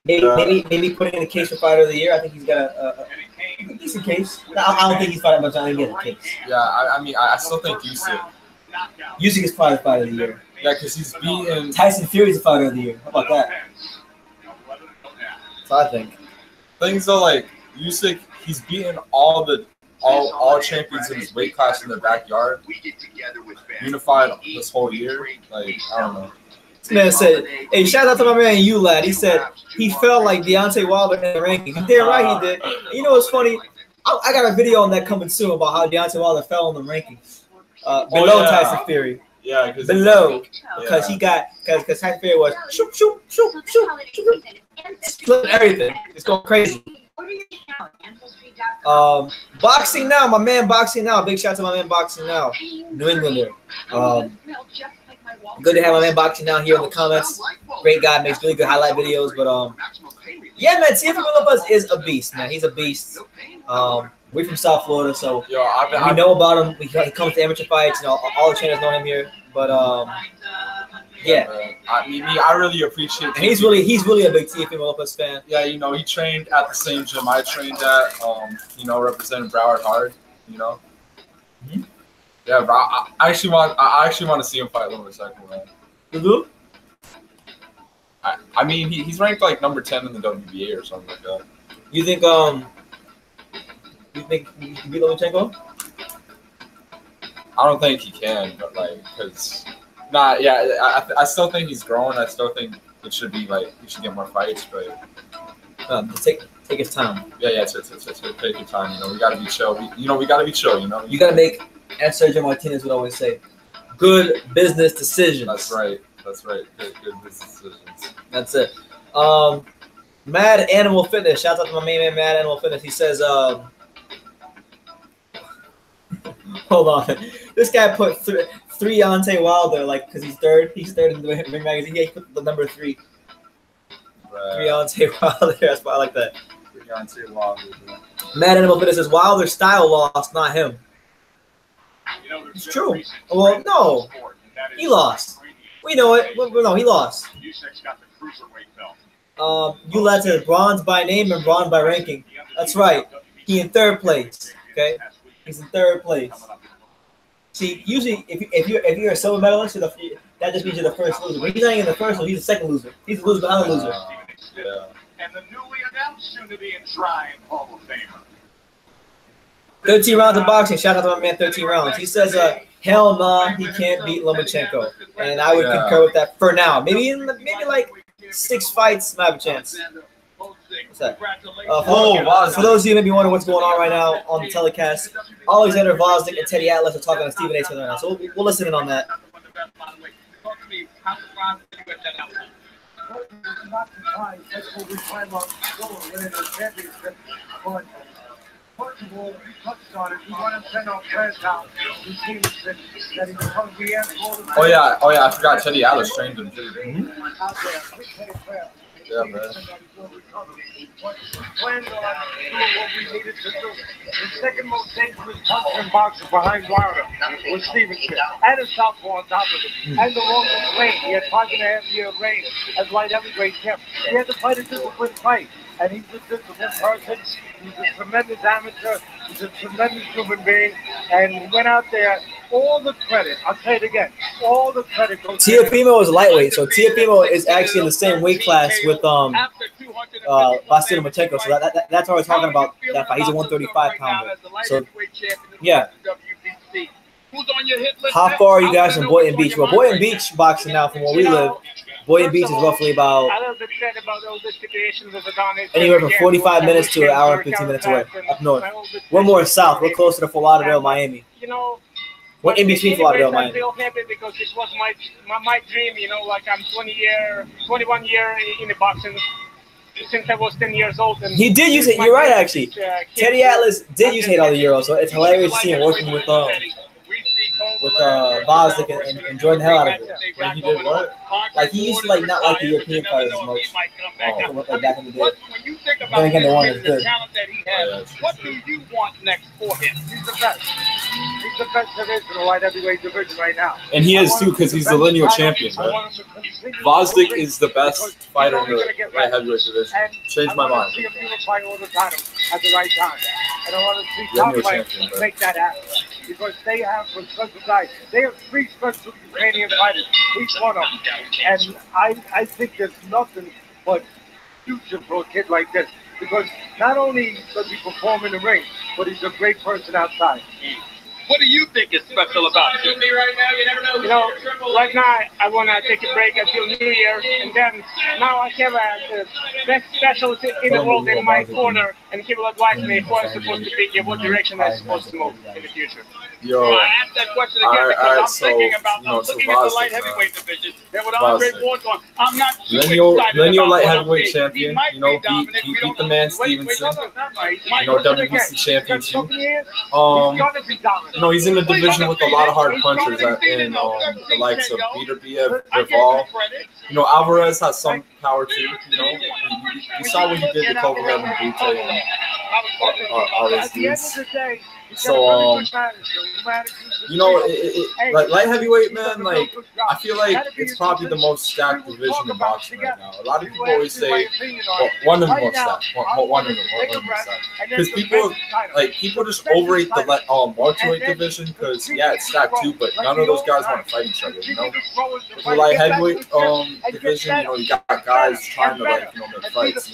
Maybe putting in a case for fighter of the year. I think he's got a decent case. I don't think he's fighting much. I think he has a case. Yeah, I mean, I still think Usyk. Usyk is probably fighter of the year. Yeah, because he's beaten. Tyson Fury's a fighter of the year. How about that? So I think. Things though, like Usyk, he's beaten all champions in his weight class in their backyard. Unified this whole year. Like, I don't know. This man said, hey, shout out to my man Lad. He said he felt like Deontay Wilder in the rankings. And damn right he did. And you know what's funny? I got a video on that coming soon about how Deontay Wilder fell in the rankings. Below Tyson Fury. Yeah, below. Because because Tyson Fury was shoot, split everything. It's going crazy. Boxing Now, my man Boxing Now. Big shout out to my man Boxing Now. New Englander. Good to have my man Boxing Now here in the comments. Great guy, makes really good highlight videos. But yeah, man, Teofimo Lopez is a beast, man. He's a beast. We're from South Florida, so we know about him. He comes to amateur fights. All the trainers know him here. But yeah, I really appreciate. And he's really a big Teofimo Lopez fan. Yeah, he trained at the same gym I trained at. Representing Broward hard. Mm-hmm. Yeah, but I actually want to see him fight Lomachenko, man. You do? I mean, he's ranked like number 10 in the WBA or something like that. You think he can beat Lomachenko? I don't think he can, but I still think he's growing. I still think it should be he should get more fights, but take his time. Yeah, take your time. We gotta be chill. We gotta be chill. You gotta make, as Sergio Martinez would always say, good business decisions. That's right. Good business decisions. That's it. Mad Animal Fitness. Shout out to my main man, Mad Animal Fitness. He says, Hold on. This guy put three Deontay Wilder, like, because he's third. He's third in the Ring Magazine. He put the number 3. Three Deontay Wilder. That's why I like that. Deontay Wilder. Mad Animal Fitness says Wilder's style lost, not him. You know, It's true. Well, no. He lost. We know it. Well, no, he lost. Usyk's got the cruiserweight belt. Ulat says bronze by name and bronze by ranking. That's right. He in 3rd place. Okay, he's in 3rd place. See, usually if you're a silver medalist, that just means you're the first loser. But he's not even the first one. He's the second loser. He's the loser behind the loser. Yeah. And the newly announced, soon to be enshrined Hall of Famer. 13 rounds of boxing. Shout out to my man, 13 rounds. He says, hell nah, he can't beat Lomachenko. And I would concur with that for now. Maybe like 6 fights, might have a chance. What's that? For those of you maybe wondering what's going on right now on the telecast, Alexander Vosnik and Teddy Atlas are talking to Stephen A. right now. So we'll listen in on that. First of all, you touched on it. You want to send our prayers out. Oh yeah, I forgot Teddy Atlas trained him too. Yeah, man. Planned on doing what we needed to do. The second most dangerous puncher in boxing behind Wilder was Stevenson. And a southpaw on top of it. And the longest reign. He had 5.5-year reign as light heavyweight champ. He had to fight a disciplined fight. And he's a disciplined person. He's a tremendous amateur. He's a tremendous human being. And he went out there. All the credit, I'll say it again, all the credit goes to Teofimo is lightweight, so Teofimo is actually in the same weight class with Vasyl Lomachenko. So that's why we're talking about that fight. He's a 135-pounder. So, yeah. How far are you guys from Boynton Beach? Well, Boynton Beach boxing now from where we live. Boynton Beach is roughly about anywhere from 45 minutes to an hour and 15 minutes away, up north. We're more south. We're closer to Fort Lauderdale, Miami. We're in between Fort Lauderdale, Miami. I feel happy because this was my dream, like I'm 21 year in the boxing since I was 10 years old. And he did use it. You're right, actually. Teddy Atlas did use it all the Euros, so it's hilarious to see him working with Vosnik and enjoying the hell out of it. When he did what? Like he used to not like the European fighters as much. Like back in the day. Then again, the one is good. What do you want next for him? He's the best. He's the best there is in the light heavyweight division right now. And he is too, because he's the lineal champion, man. Vosnik is the best fighter in the light heavyweight division. Changed my mind. I want to see him unify all the time at the right time. And I want to see top fighters make that happen. Because they have for special guys. They have 3 special Ukrainian fighters, each one of them. And I think there's nothing but future for a kid like this. Because not only does he perform in the ring, but he's a great person outside. What do you think is special about you? Right now I want to take a break until New Year, and then now I have the best specialist in the world in my corner, and he will advise me what I'm supposed to be in what direction I'm supposed to move in the future. Yo, I asked that question again because I'm thinking about looking at the light heavyweight division. Then with Andre Wardlaw, I'm not too excited lineal light about heavyweight champion. Beat the man Stevenson. WBC champion too. He's in the division with a lot of hard punchers in the likes of Beterbiev, Bivol. Alvarez has some power too. You saw what he did to Kovalev and Butte and all those dudes. So, like light heavyweight, man, I feel like it's probably the most stacked division in boxing right now. A lot of people always say, one of the most stacked, one of the most stacked. Because people just overrate the welterweight division because, yeah, it's stacked too, but none of those guys want to fight each other, With the light heavyweight division, you got guys trying to, make fights,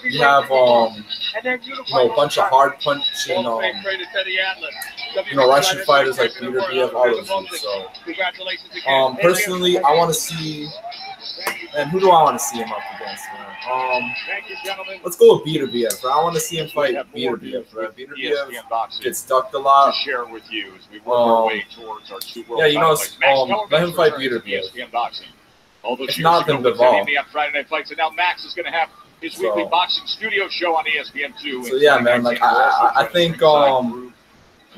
You have, a bunch of hard punching, Russian fighters like Beterbiev, all those dudes. So, personally, I want to see, and who do I want to see him up against, man? Let's go with Beterbiev. I want to see him fight Beterbiev. Beterbiev gets ducked a lot. Let him fight Beterbiev. If not, then Bivol. Friday Night Fights, and now Max is going to have his weekly boxing studio show on ESPN2. So yeah, man, I think for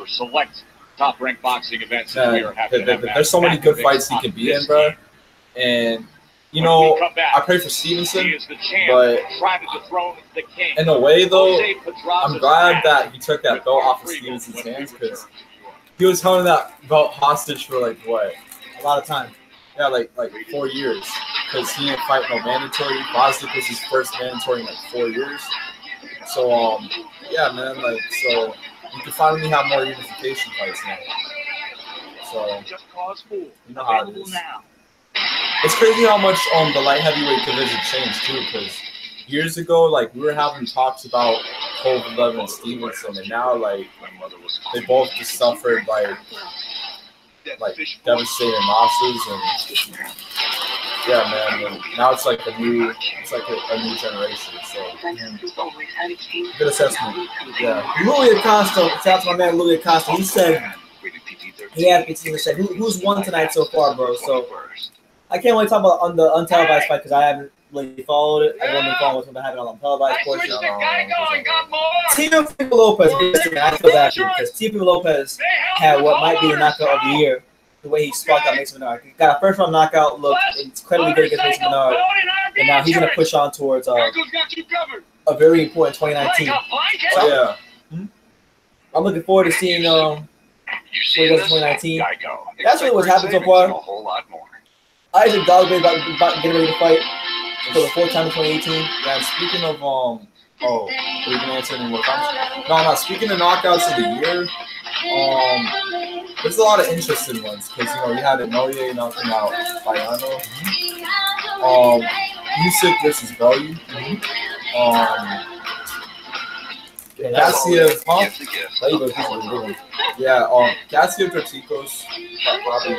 select top-ranked boxing events. We are happy to have there's so many good fights he could be in, bro. And you know, I pray for Stevenson, but in a way, though, I'm glad that he took that belt off of Stevenson's hands because he was holding that belt hostage for like what? A lot of time. Yeah, like 4 years because he didn't fight no mandatory. Bostic was his first mandatory in like 4 years. So yeah, man, like so you can finally have more unification fights now. So you know how it is. It's crazy how much the light heavyweight division changed too, because years ago, like we were having talks about Kovalev and Stevenson, and now like they both just suffered like devastating losses, and yeah, man. And now it's like a new generation. So good assessment. Yeah, Louis Acosta. Shout out to my man Louis Acosta. He said he had said who's won tonight so far, bro. So I can't really talk about on the untelevised fight because I haven't really followed it. I've only been following what's happening on the televised portion. Teofimo Lopez, I feel that because Teofimo Lopez had what might be the knockout of the year. The way he sparked out Mason Menard. He got a first round knockout, looked incredibly good against Mason Menard, and now he's going to push on towards a very important 2019. So, yeah. I'm looking forward to seeing what he does in 2019. That's really what's happened so far. Isaac Dogboe about to get ready to fight for the fourth time in 2018. Yeah, and speaking of we're gonna answer any more comments. No, speaking of knockouts of the year, there's a lot of interesting ones because you know we had Emanuel knocking out Bayano. Usyk versus Bellew. Gassiev, Gassiev Torticos, probably.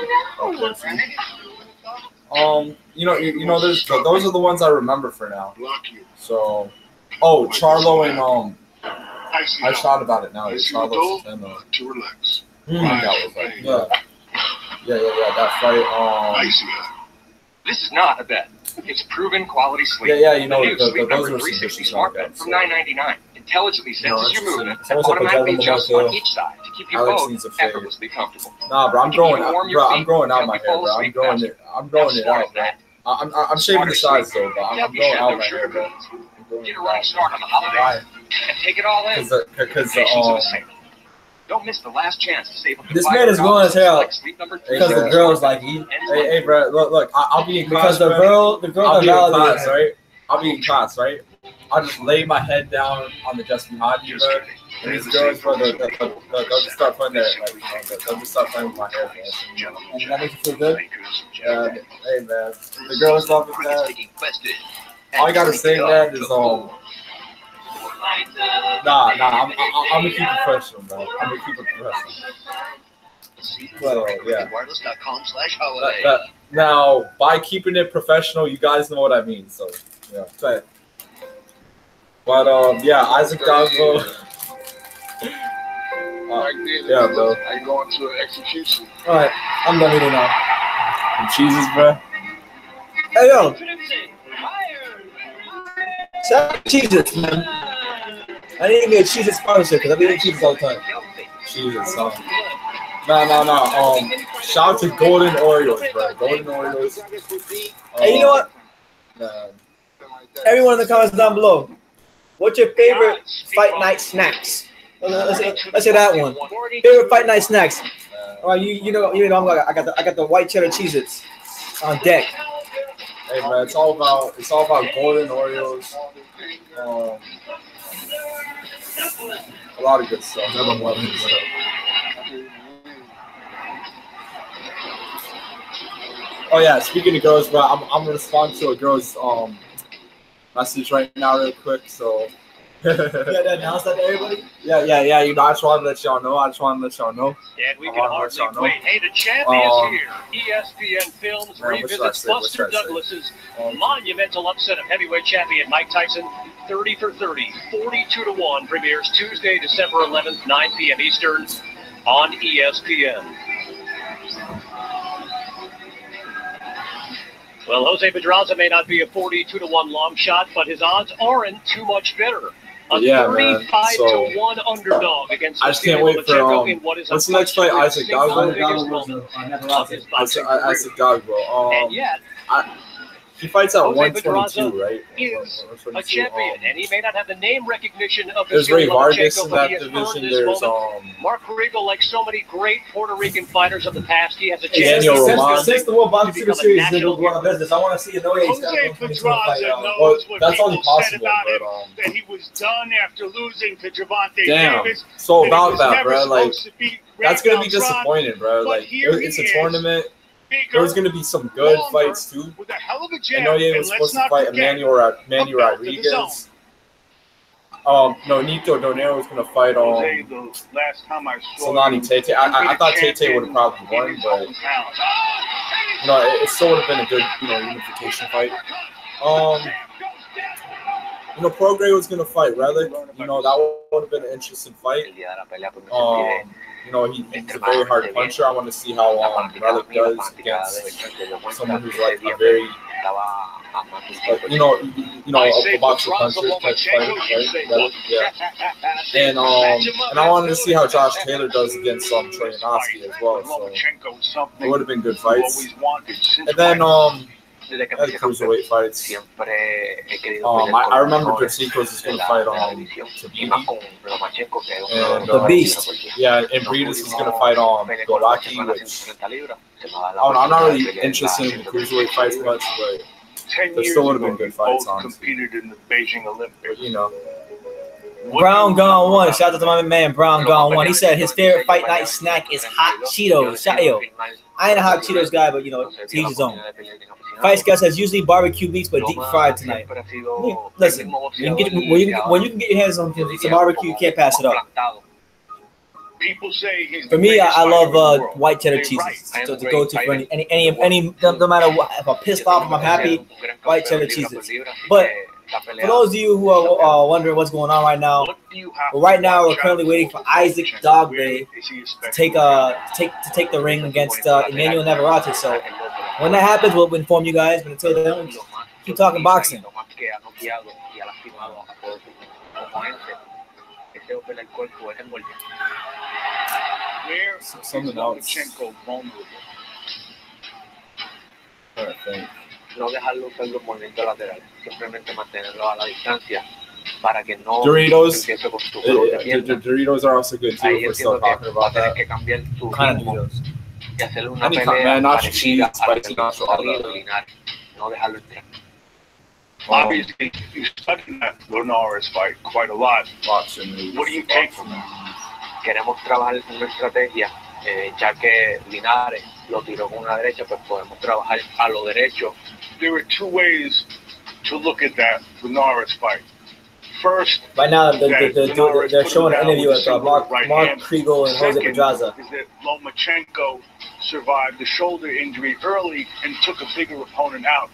You know, those are the ones I remember for now. So, Charlo and I thought about it now. Charlo and that was like, yeah, that fight. This is not a bet. It's proven quality sleep. Yeah, you know, Sleep those Number are 360 some Smart Bet from $9.99. Intelligently senses your movement and Almost like automatically Pedraza adjusts on each side to keep you Alex both needs a fade. effortlessly comfortable. Nah, bro, I'm growing out my hair, bro. I'm growing it out, bro. I'm shaving the sides though, but I'm growing out my hair, bro. Get a running start on the holidays and take it all in. Because don't miss the last chance to save up to This man is growing his hair out because the girls like he. Hey, bro, look, I'll be in class, because the girl I'll be in validated class, right? I'll be in class, right? I'll just lay my head down on the Justin Hodge, bro. And these girls, bro, they'll just start putting their, they'll just start playing with my hair, bro. And that makes you feel good? Yeah, hey, man. The girls love it, man. All I gotta say, man, is, nah, I'm gonna keep it professional, bro. I'm gonna keep it professional. Well, yeah. Now, by keeping it professional, you guys know what I mean, so, yeah. But, yeah, Isaac Dogboe. Yeah, bro. I go into execution. All right, I'm done eating now. Some cheeses, bro. Hey, yo. Shout out to Cheez-Its, man. I need to get a Cheez-Its sponsorship because I've been eating Cheez-Its all the time. Cheez-Its, No. Shout out to Golden Oreos, bro. Golden Oreos. Hey, you know what? Everyone in the comments down below, what's your favorite fight night snacks? Let's say that one. Favorite fight night snacks. All right, you know, I got the white cheddar Cheez-Its on deck. Hey, man, it's all about Golden Oreos. A lot of good stuff. Oh yeah, speaking of girls, bro, I'm gonna respond to a girl's message right now, real quick. So. You got to announce that to everybody? Yeah. You know, I just want to let y'all know. And we can hardly wait. Hey, the champ is here. ESPN Films revisits Buster Douglas's monumental upset of heavyweight champion Mike Tyson. 30 for 30, 42-1 premieres Tuesday, December 11th, 9 p.m. Eastern on ESPN. Well, Jose Pedraza may not be a 42-1 long shot, but his odds aren't too much better. A Yeah, man. 35-1 underdog against I just can't wait for in what is what's the next fight? Isaac Dogboe. Isaac Dogboe. And yet, He fights at Jose 122, Pedraza right? is a champion, and he may not have the name recognition of There's Vasyl Ray Vargas Lomachenko, in but that he has division. earned this There's moment. Mark Riegel, like so many great Puerto Rican fighters of the past, he has a Daniel chance. Roman. Since the World Boxing become a Series is national going on business, I want to see Inoue Jose Pedraza Well, that's only possible, about but him, that he was done after losing to Gervonta damn. Davis. So that he about was that, never bro. Like supposed to beat that's gonna be Rafael Trot, disappointing, bro. but Like here it's he a is, tournament. bigger, There's gonna be some good longer, fights too. with a hell of a jab, Inoue and was let's supposed to not fight forget, Emanuel a belt to the Rodriguez. Nonito Donaire was gonna fight Jose, the last time I saw Solani you, Tete. I thought Tete would have probably won, but it still would have been a good unification fight. Prograis was gonna fight Relic. That would have been an interesting fight. He's a very hard puncher. I want to see how Relic does against someone who's like a very, a boxer puncher type fighter, right? Relic, yeah. And I wanted to see how Josh Taylor does against Troy Yanofsky as well. So it would have been good fights. And then the cruiserweight fights. I remember Dracicos is going to fight Tabini. And The Beast. Yeah, and Breedis is going to fight Golaki, which I'm not really interested in the cruiserweight fights much, but 10 there years still would have ago, been good they fights, both honestly. competed in the Beijing Olympics. Brown Gone One. Shout out to my man Brown Gone One. He said his favorite fight night snack is hot Cheetos. Yo, I ain't a hot Cheetos guy, but to each his own. Fight guest has usually barbecue meats, but deep fried tonight. Listen, when you can get your hands on some barbecue, you can't pass it up. People say he's For me, I love white cheddar cheeses. So to go to for any no matter what, if I'm pissed off, if I'm happy, white cheddar cheeses. But for those of you who are wondering what's going on right now, we're currently waiting for Isaac Dogboe to take the ring against Emanuel Navarrete. So when that happens, we'll inform you guys. But until then, keep talking boxing. Where Something else. Lomachenko vulnerable? No dejarlo usar los movimientos laterales, simplemente mantenerlo a la distancia para que no Doritos. empiece a construir The Doritos are also good too. Ahí If we're entiendo still que talking va a about tener that. que cambiar su Kind of ritmo Doritos. y hacerle una Any kind, pelea man, nacho parecida cheese, a la spicy que nacho, hizo all David that. Linares, no dejarlo entrar. Obviously, you studied that Donaire fight quite a lot. Boxing. What do you take from that? Queremos trabajar una estrategia, ya que Linares lo tiró con una derecha, pues podemos trabajar a lo derecho. There are two ways to look at that Donaire fight. First, Right now, they're showing an interview with Mark Kriegel and Jose Pedraza. is that Lomachenko survived the shoulder injury early and took a bigger opponent out,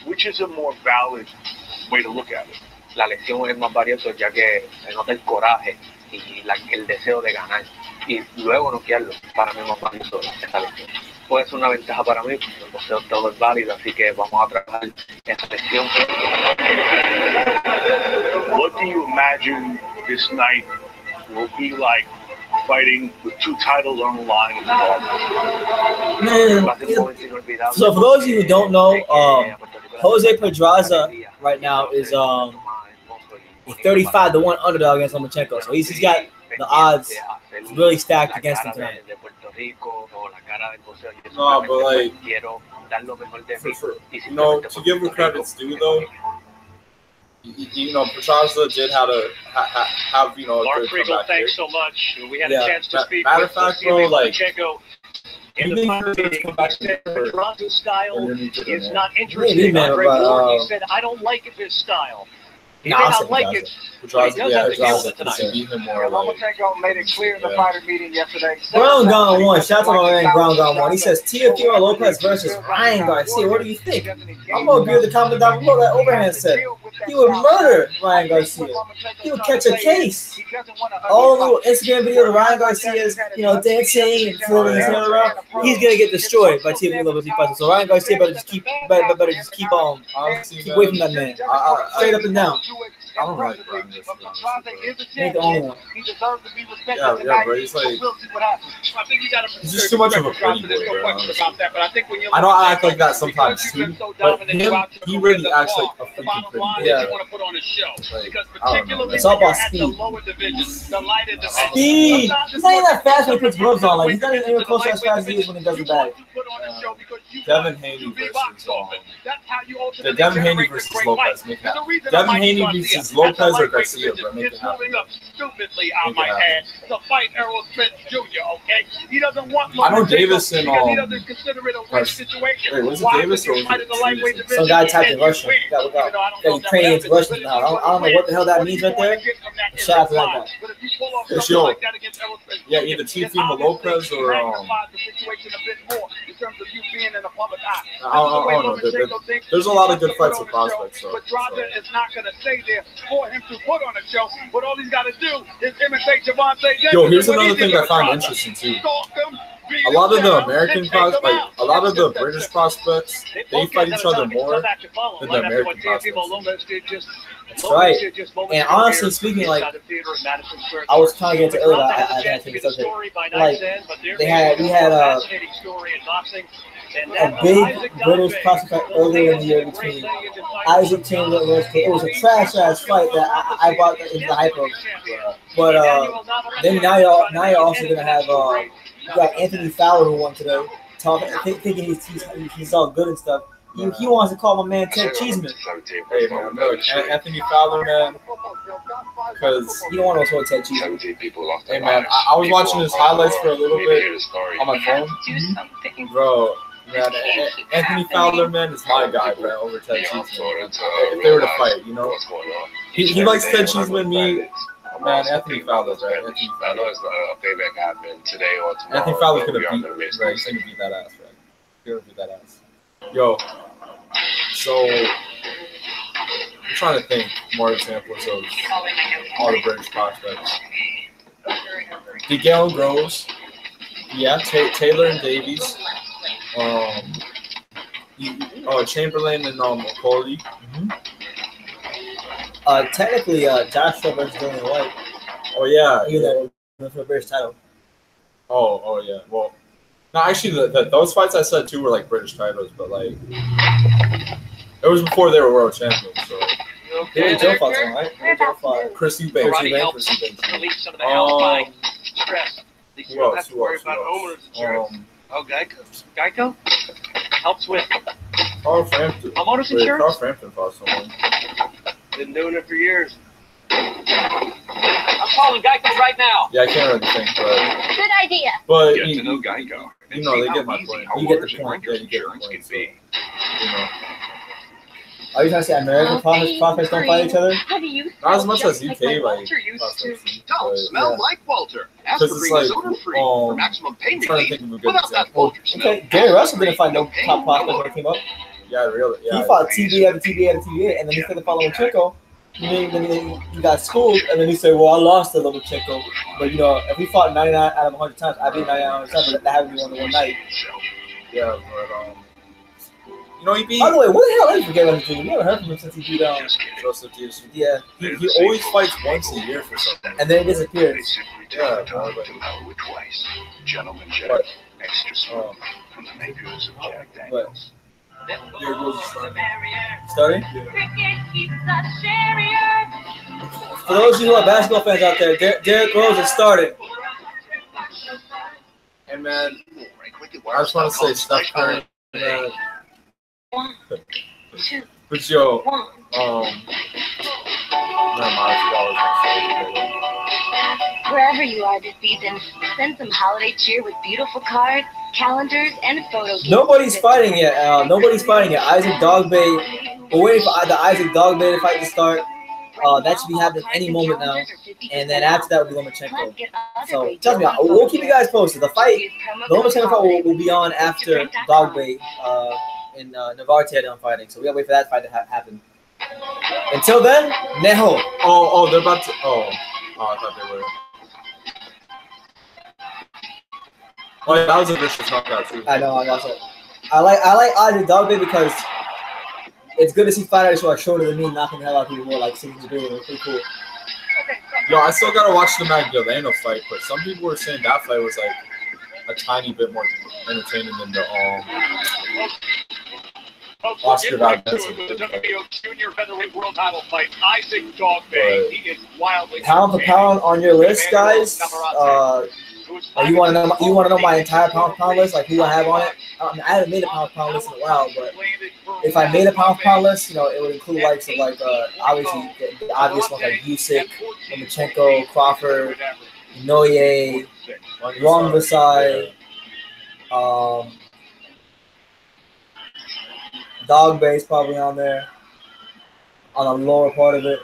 which is a more valid way to look at it. La lesión es más valiosa ya que se nota el coraje y el deseo de ganar. Y luego noquearlo, para mí es más valioso esta lesión. Puede ser una ventaja para mí, porque el boxeo todo es válido, así que vamos a trabajar esta lesión. What do you imagine this night will be like fighting with two titles on the line in the Man, so for those of you who don't know, Jose Pedraza right now is a 35-1 underdog against Lomachenko. So he's got the odds really stacked against him tonight. No, but like, to give him credit's due though, Pedraza did have a Mark good Riegel, comeback thanks here. so much. We had Yeah. a chance to speak Matter with of fact, bro, Teofimo like, Lomachenko in you the think fight he's meeting. come back He said for- Pedraza's style underneath it, is man. not Maybe, interesting. man, Greg but, Ward, he said, I don't like this style. He may I'll not say like Pedraza. it, but he does have to deal with it to tonight. beat him more. Like, Lomachenko made it clear in the fighter meeting yesterday. Brown Gone One. Shout out to my man Brown Gone One. He says Teofimo Lopez versus Ryan Garcia. What do you think? I'm gonna agree with the comment down below that Overhand said. He would murder Ryan Garcia. He would catch a case. All the little Instagram videos of Ryan Garcia's, dancing and flirting his hair around. He's gonna get destroyed by Teofimo Lopez. So Ryan Garcia better just keep away from that man. Straight up and down. I don't like Brian Garcia. He ain't the only one. He deserves to be respected Yeah, tonight. bro. He's like, We'll see what happens. I think you got to. he's just too much of a pretty boy, There's no bro. question about that. But I think when you I know I act like that sometimes too, but him, he really acts like a freaking pretty boy. Yeah. You want to put on a show Like, because I don't know, particularly man. It's all about at the speed. lower divisions, the lighter divisions. Speed. sometimes He's not even that fast when he puts it's gloves on. Like, he's important not even to close the as fast as he is when he does the bag. You put on a show because you Devin want Haney to be versus, box office. That's how you ultimately The Devin Haney generate versus this great Lopez, fight. make There's that. a reason Devin I like Haney Garcia. versus That's Lopez the or lightweight Garcia, division. bro. Make It's it happen. moving up stupidly, I Make it might happen. add, to fight Errol Spence Jr., okay? He doesn't want I know Lomachenko Davis and, because he doesn't consider it a win Rush. situation. Wait, was it Why? Davis or Because you was fight it in the lightweight Stevenson? division Some guy typed in and you Russian. win. Yeah, look out. You know, I don't Yeah, know if that Ukrainians, would happen, Russians but now. if you I don't know what the hell that win, means what right are you there. going to get from that in Shout out to this that fight? guy. But if you pull off Yes, something yo. like that against Errol Spence Yeah, Jr., either it Teofimo obviously Lopez or magnifies the situation a bit more in terms of you being in the public eye. I don't know. There's a lot of good fights with prospects, so. Pedraza is not going to stay there for him to put on a show. But all he's got to do is imitate Javante Davis. Yo, here's What he another did thing I with find Pedraza. interesting too. Stalk him, beat A lot him of the down, American and take him prospects, out. a lot of That's the just British simple. prospects, they fight each other more than the American prospects. That's right. And honestly speaking, like, I was trying to get into earlier, but I didn't think it's okay. Like, we had a big British prospect earlier in the year between Isaac Chamberlain and Lewis. It was a trash ass fight that I bought into the hype of. But then now you're also gonna have you got Anthony Fowler who won today, thinking he's all good and stuff. He wants to call my man Ted Cheeseman. Hey man, look, Anthony Fowler, man, because You don't want to hold Ted Cheeseman. hey man, I was watching his highlights for a little bit on my phone, bro. Man, Anthony Fowler, man, is my guy, man, over Ted Cheeseman. If they were to fight, you know, he likes Ted Cheeseman, me. Man, Anthony Fowler, man. Anthony I know Fowler. it's a thing that can happen today or tomorrow. Anthony Fowler's but gonna we are beat, gonna miss right? He's gonna beat that ass, right? He's gonna beat that ass. Yo, so I'm trying to think more examples of all the British prospects. Miguel Groves, yeah, Taylor and Davies, Chamberlain and Coley. Technically, Joshua versus Dylan White. Oh yeah, Even though for the British title. Oh yeah. Well, no, actually, those fights I said too were like British titles, but like it was before they were world champions. So Billy Joe fought someone, right? Billy Joe fought Chris Eubanks. Karate helps release some of the alpine stress. Who else? Oh, Geico helps with Carl Frampton. homeowners Wait, insurance. Carl Frampton fought someone. Been doing it for years. I'm calling Geico right now. Yeah, I can't really think, but Good idea. Get to know you Geico. and know, see they how get my easy point. You get the homeowners and point. renters Yeah, you get the insurance point, can so, be. you know, Are you trying to say American prospects don't fight each other? Have you not as much as like UK like Walter used to? prospects. Don't but, smell yeah. like Walter. Ask Because for it's green like, soda free for maximum pain I'm trying to relief think of a good without that example. Walter smell. Okay, Gary Russell didn't fight no top prospect when it came up. Yeah, really. Yeah, He fought TBA after TBA after TBA, and then he started following Lomachenko. Then he got schooled, and then he said, "Well, I lost to Lomachenko, but you know, if he fought 99 out of 100 times, I beat 99 out of 100 times, but that happened to be one night." yeah, but you know, he beat By the way, what the hell is for Gary Russell? We never heard from him since he beat Joseph Diaz. Yeah, He always fights once a year for something. and then he disappeared. Yeah, Twice. Gentleman Jack. But, Extra smooth from the makers of Jack But Daniels. here goes the start. starting. Cricket keeps us sharing. For those of you who are basketball fans out there, Derrick Rose has started. And man, I just want to say Steph Curry. Man, One, two, but yo, one. Wherever you are this season, send some holiday cheer with beautiful cards, calendars, and photos. Nobody's fighting yet. Nobody's fighting yet. Isaac Dogboe. We're waiting for the Isaac Dogboe fight to start. That should be happening any moment now. And then after that will be Lomachenko. So trust me, we'll keep you guys posted. The fight, the Lomachenko fight will be on after Dogboe and Navarrete are fighting. So we gotta wait for that fight to happen. Until then, Neho. Oh, they're about to. Oh, I thought they were. Oh, yeah, that was a vicious knockout too. I know, that's it. I like Isaac Dogboe because it's good to see fighters who are shorter than me knocking the hell out of people more like 6'3". It's pretty cool. Yo, I still gotta watch the Magdaleno fight, but some people were saying that fight was like a tiny bit more entertaining than the Oscar the WBO Junior Featherweight World Title fight. Isaac Dogboe, he is wildly pound for pound on your list, guys. You want to know my entire pound for pound list, like who I have on it? I haven't made a pound for pound list in a while, but if I made a pound for pound list, you know, it would include likes of like obviously the obvious ones like Usyk, Lomachenko, Crawford, Noye, Long Vasyl, Dogboe is probably on there on the lower part of it.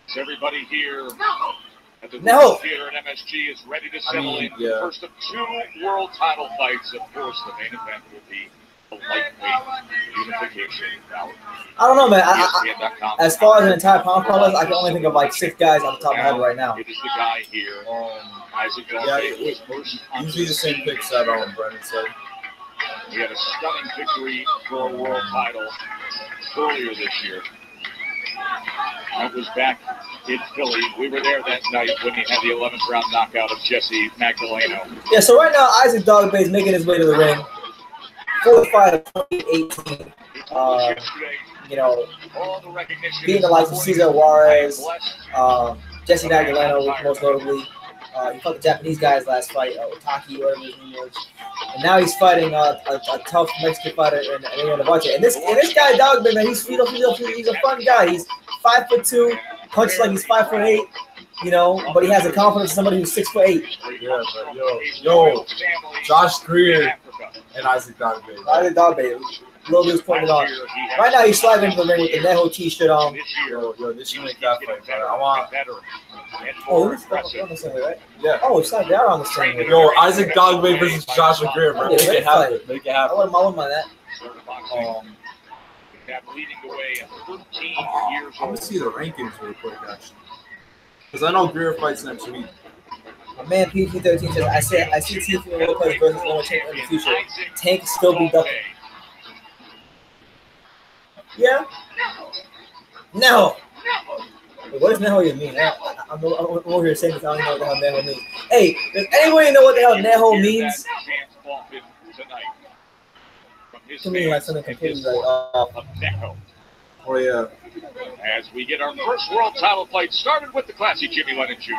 Is everybody here at the Theater at MSG is ready to settle in the first of 2 world title fights. Of course, the main event will be the lightweight Unification bout. I don't know, man. As far as an entire pound for pound list, I can only think of like 6 guys off the top of my head right now. It is the guy here, Isaac Dogboe. Usually the same picks that Brennan said. He had a stunning victory for a world title earlier this year. That was back in Philly. We were there that night when he had the 11th round knockout of Jesse Magdaleno. Yeah, so right now Isaac Dogboe is making his way to the ring. 4th fight of 2018. You know, beating the likes of Cesar Juarez, Jesse Magdaleno, most notably. He fought the Japanese guys last fight, Otaki, whatever his name was. And now he's fighting a tough Mexican fighter in Emanuel. And this guy Dogboe, man, he's a fun guy. He's 5'2", punches like he's 5'8", you know, but he has the confidence of somebody who's 6'8". Yeah, but yo, Josh Greer and Isaac Dogboe. Isaac Dogboe. Lil Dude's pointed on. Right now he's sliding into the ring with the Neho t-shirt on. Yo, this should make that fight better. I want. Oh, we're on the same way, right? Yeah. Oh, it's not. They are on the same way. Yo, Isaac Dogboe versus Josh Greer, bro. Make it happen. Make it happen. I wouldn't mind that. I'm gonna see the rankings real quick, actually, because I know Greer fights next week. My man PG-13 says, I see Teofimo Lopez versus Lomachenko in the future. Tank still be ducking. Yeah? No. Wait, what does Neho even mean? I'm over here saying this. I don't even know what the hell Neho means. Hey, does anybody know what the hell Neho means? To me, like something completely like Oh yeah. As we get our first world title fight started with the classy Jimmy Lennon Jr.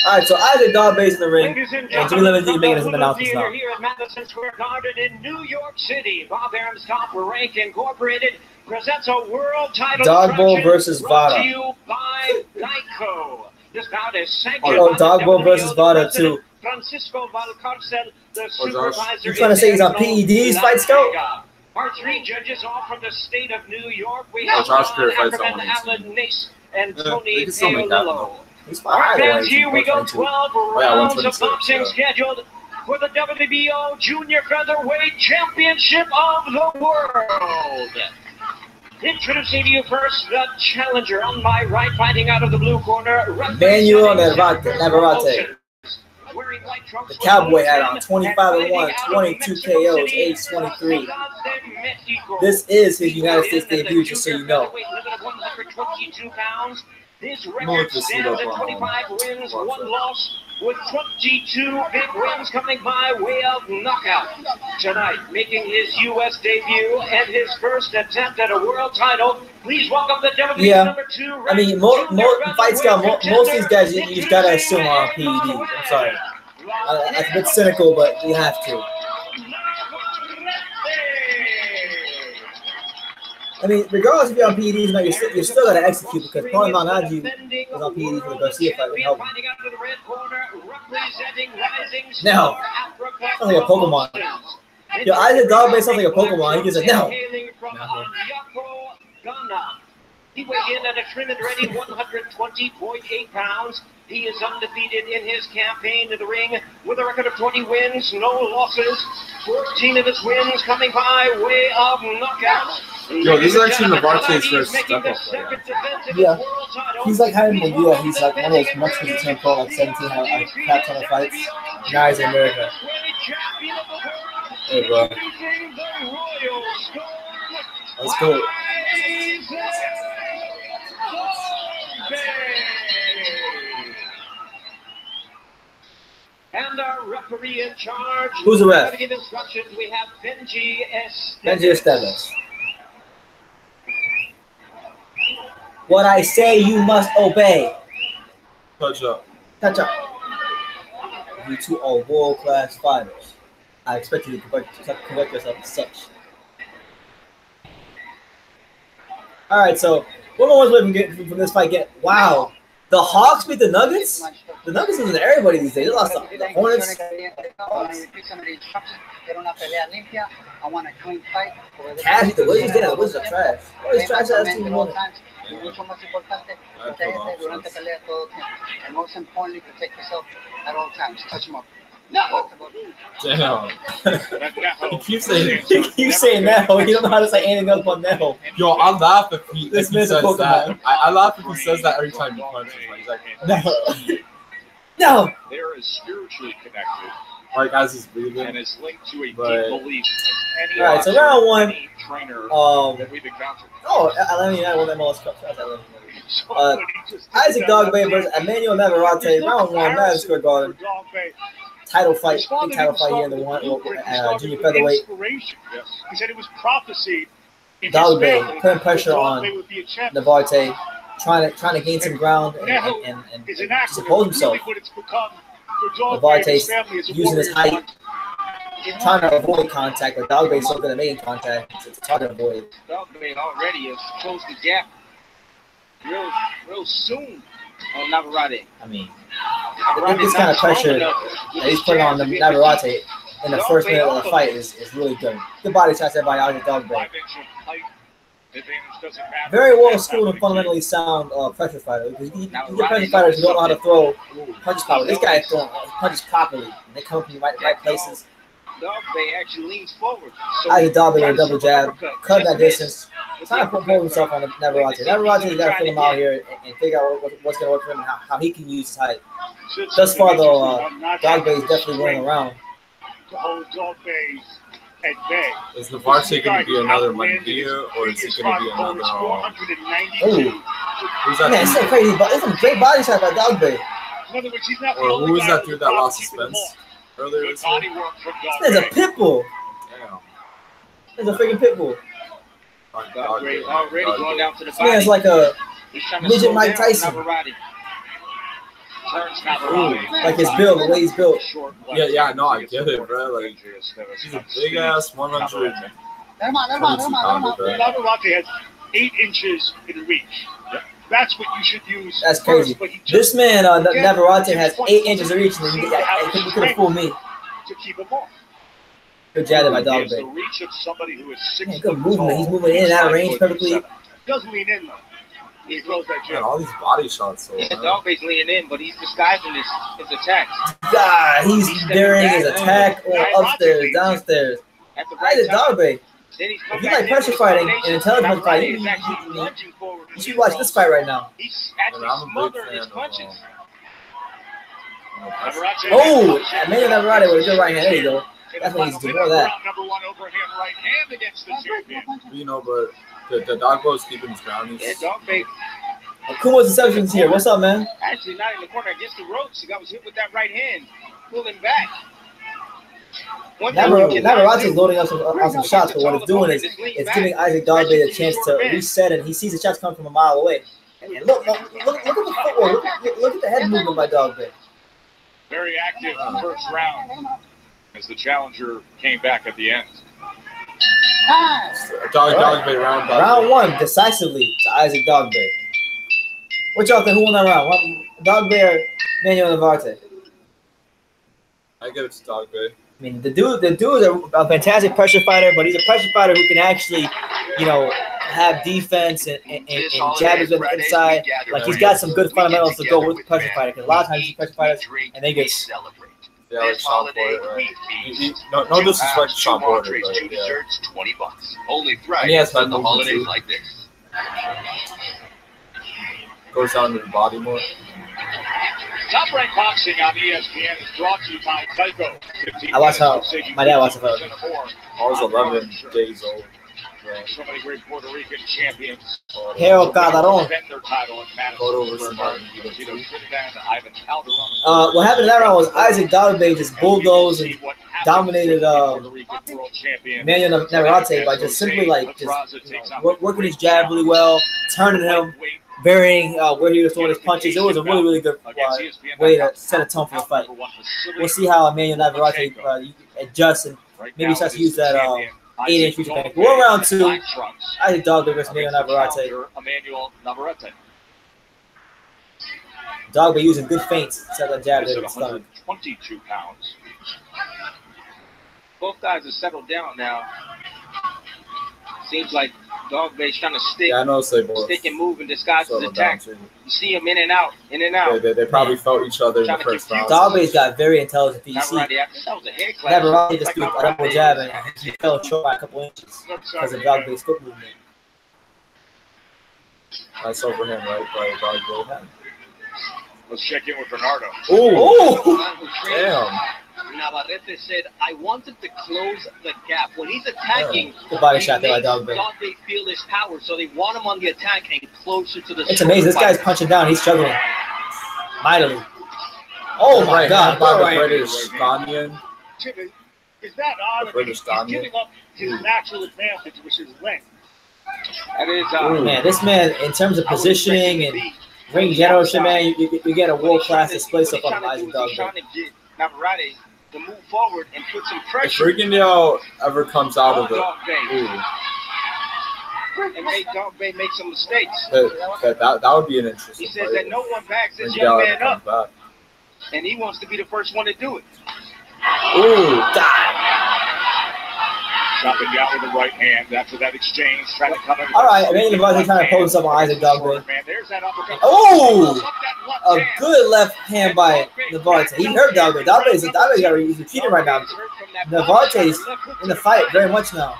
All right, so Isaac Dogboe's in the ring, and Jimmy Lennon is making some announcements now. Here at Madison Square Garden in New York City, Bob Arum's Top Rank Incorporated presents a world title. Dogboe versus Vada. To you by Geico. This bout is sanctioned. Oh, Dogboe versus Vada too. Francisco Valcarcel, the supervisor. You trying to say he's on PEDs, Fight Scout? Our 3 judges, all from the state of New York. We Oh, have Josh Greer fights Ackerman, on Alan Nace, and Tony they can still make that, Paolillo. He's All right, fine. fans, here we go. 12 rounds of boxing yeah. scheduled for the WBO Junior Featherweight Championship of the World. Introducing to you first the challenger on my right, fighting out of the blue corner, Emanuel Navarrete. The Cowboy had on 25-1, 22 KOs, age 23. This is his United States debut, just so you know. His record stands at 25 wins, 1 loss, with 22 big wins coming by way of knockout. Tonight, making his U.S. debut and his first attempt at a world title, please welcome the WBO number 2. I mean, Fight Scout, most of these guys, you just gotta assume are on PEDs. I'm sorry. That's a bit cynical, but you have to. I mean, regardless if you're on PEDs or not, you're still going to execute because Paulie Malignaggi was on PEDs for the Garcia fight. Help him. No. Sounds like a Pokemon. Yo, Isaac Dogboe sounds like a Pokemon. He just said, no. He weighed in at a trim and ready 120.8 pounds. He is undefeated in his campaign to the ring with a record of 20 wins, no losses. 14 of his wins coming by way of knockout. Yo, this is actually Navarrete's first step-up. Yeah, he's like having an idea. He's like one of those Mexicans who turned pro like 17, had a crap ton of fights. Now he's in America. Hey, bro. Let's go. And our referee in charge. Who's the ref? To give instructions, we have Benji Esteves. Benji Esteves. What I say, you must obey. Touch up. Touch up. You two are world-class fighters. I expect you to conduct yourself as such. All right, so what was waiting from this fight? Wow, the Hawks beat the Nuggets. The Nuggets is everybody these days. They lost the Hornets. Cash, the Wizards did. The Wizards are trash. What is trash ass team winning? And most importantly, protect yourself at all times. Touch them up. No. Damn. He keeps saying no. He don't know how to say anything else but no. Yo, I laugh if he This says man's a Pokemon. that. I laugh if he says that every time he punches. Like, he's like, No. No. They are as spiritually connected like as he's breathing. and is linked to a deep But- belief in any All right, so round one. any trainer that we've encountered. Let me won that MLS Cup. Isaac Dogboe versus Emanuel Navarrete. Round one, Madison Square Garden. Title fight, big title fight here in the junior featherweight. He said it was prophesied. Dogboe putting pressure on Navarrete, trying to gain some ground and suppose himself. Navarrete using his height, trying to avoid contact, but Dogboe is so good at making contact. It's hard to avoid. Dogboe already has closed the gap real soon on Navarrete. I mean, this kind of pressure that he's putting on Navarrete in the first minute of the fight is really good. Good body shots there by Isaac Dogboe. Very well schooled and fundamentally sound pressure fighter. These are pressure fighters who don't know how to throw punches properly. This guy is throwing punches properly. And they come from the right places. Dogboe actually leans forward. Isaac Dogboe with a double jab, cut that distance. Trying to compose himself on Navarrete. Navarete's got to fill him out here and figure out what's going to work for him and how he can use his height. Thus far, though, Dogboe is definitely winning around. To hold Dogboe at bay. Is Navarrete going to be another Mandia or is he going to be another? Ooh. Who's that? Man, it's so crazy. But it's some great body shots by Dogboe. Or who is that dude that lost suspense earlier this year? There's a pit bull. Damn. There's a freaking pit bull. Already going down to the This man's like a midget Mike Tyson. Ooh, like his build, the way he's built. Yeah, no, I get it, bro. Like, he's a big ass 100. Navarrete has 8 inches in reach. That's what you should use. That's crazy. This man, Navarrete, has 8 inches of reach, and he could have fooled me. To keep him off. Good job by Dogboe. The reach of somebody who is 6 Man, good movement. He's moving in and out of range perfectly. Does lean in though. He throws that jab. Man, all these body shots. So, Dogboe's leaning in, but he's disguising his attacks. God, he's during his attack or upstairs, downstairs. Isaac Dogboe. If you like pressure fighting and intelligence fighting, you should watch this fight right now. I'm a big fan of Oh, Emanuel Navarrete with a good right hand. There you go. That's what he's doing. More of that. You know, but the Dogboe's keeping his ground. Yeah, Dogboe. Kuma's Deceptions here. What's up, man? Actually, not in the corner against the ropes. He was hit with that right hand, pulling back. Navarrete's loading up some shots, but what it's doing is it's giving Isaac Dogboe a chance to reset, and he sees the shots come from a mile away. And look at the footwork. Look at the head movement by Dogboe. Very active first round as the challenger came back at the end. Dogboe round. Round one, decisively to Isaac Dogboe. What y'all think? Who won that round? Dogboe or Emanuel Navarrete? I give it to Dogboe. I mean, the dude is a fantastic pressure fighter, but he's a pressure fighter who can actually, have defense and jab his way to the inside. Like, he's got some good fundamentals to go with the pressure fighter. Because a lot of times you see pressure fighters and they get. Yeah, like Sean Porter, right? No disrespect to Sean Porter, but yeah. $20. Only Thrive And he has on the movement, holidays too. like this. Goes down to the body more. Top Rank Boxing on ESPN is brought to you by Tyco. I watched how my dad watched it. I was 11 days old. So many great Puerto Rican champions. Hell, Calderon. Defend their title in Madison Square Garden. Trinidad, Ivan Calderon. What happened in that round was Isaac Dogboe just bulldozed and dominated Emanuel Navarrete by just simply working his jab really well, turning him, varying where he was throwing his punches. It was a really good way to set a tone for the fight. We'll see how Emanuel Navarrete adjusts and maybe starts to use that 8-inch future bank. We're round 2. Isaac Dogboe versus Emanuel Navarrete. Dogboe using good feints, set that jab there in the stomach. 22 pounds. Both guys are settled down now. Seems like Dogboe's trying to stick and move and disguise his attack. You see him in and out. They probably felt each other in the first round. Dogboe's got very intelligent feet. You see, Navarrete just threw a double jab and he fell short by a couple inches because of Dogboe's foot movement. That's over him, right? By Dogboe. Let's check in with Bernardo. Oh, damn. Navarrete said, I wanted to close the gap. When he's attacking, good body shot there by Dogboe. They feel his power, so they want him on the attack and closer to the. It's amazing. This guy's punching down. He's struggling mightily. Oh my God! By the British Ghanaian. Is that odd? British Ghanaian. He's giving up his natural advantage, which is length. That is, man, this man, in terms of positioning and ring generalship, man, you get a world-class display so far from Isaac Dogboe. Trying to get Navarrete to move forward and put some pressure. If Rigondeaux ever comes out of it, and make Dogboe make some mistakes. That would be an interesting. He says that no one backs this young man up, and he wants to be the first one to do it. Ooh, God. Chopping down with the right hand after that exchange, trying to come in. All right, Emanuel Navarrete trying to pose himself on Isaac Dogboe. Oh, a good left hand by Navarrete. He hurt Dogboe. Dogboe's retreating right now. Navarrete's in the fight very much now.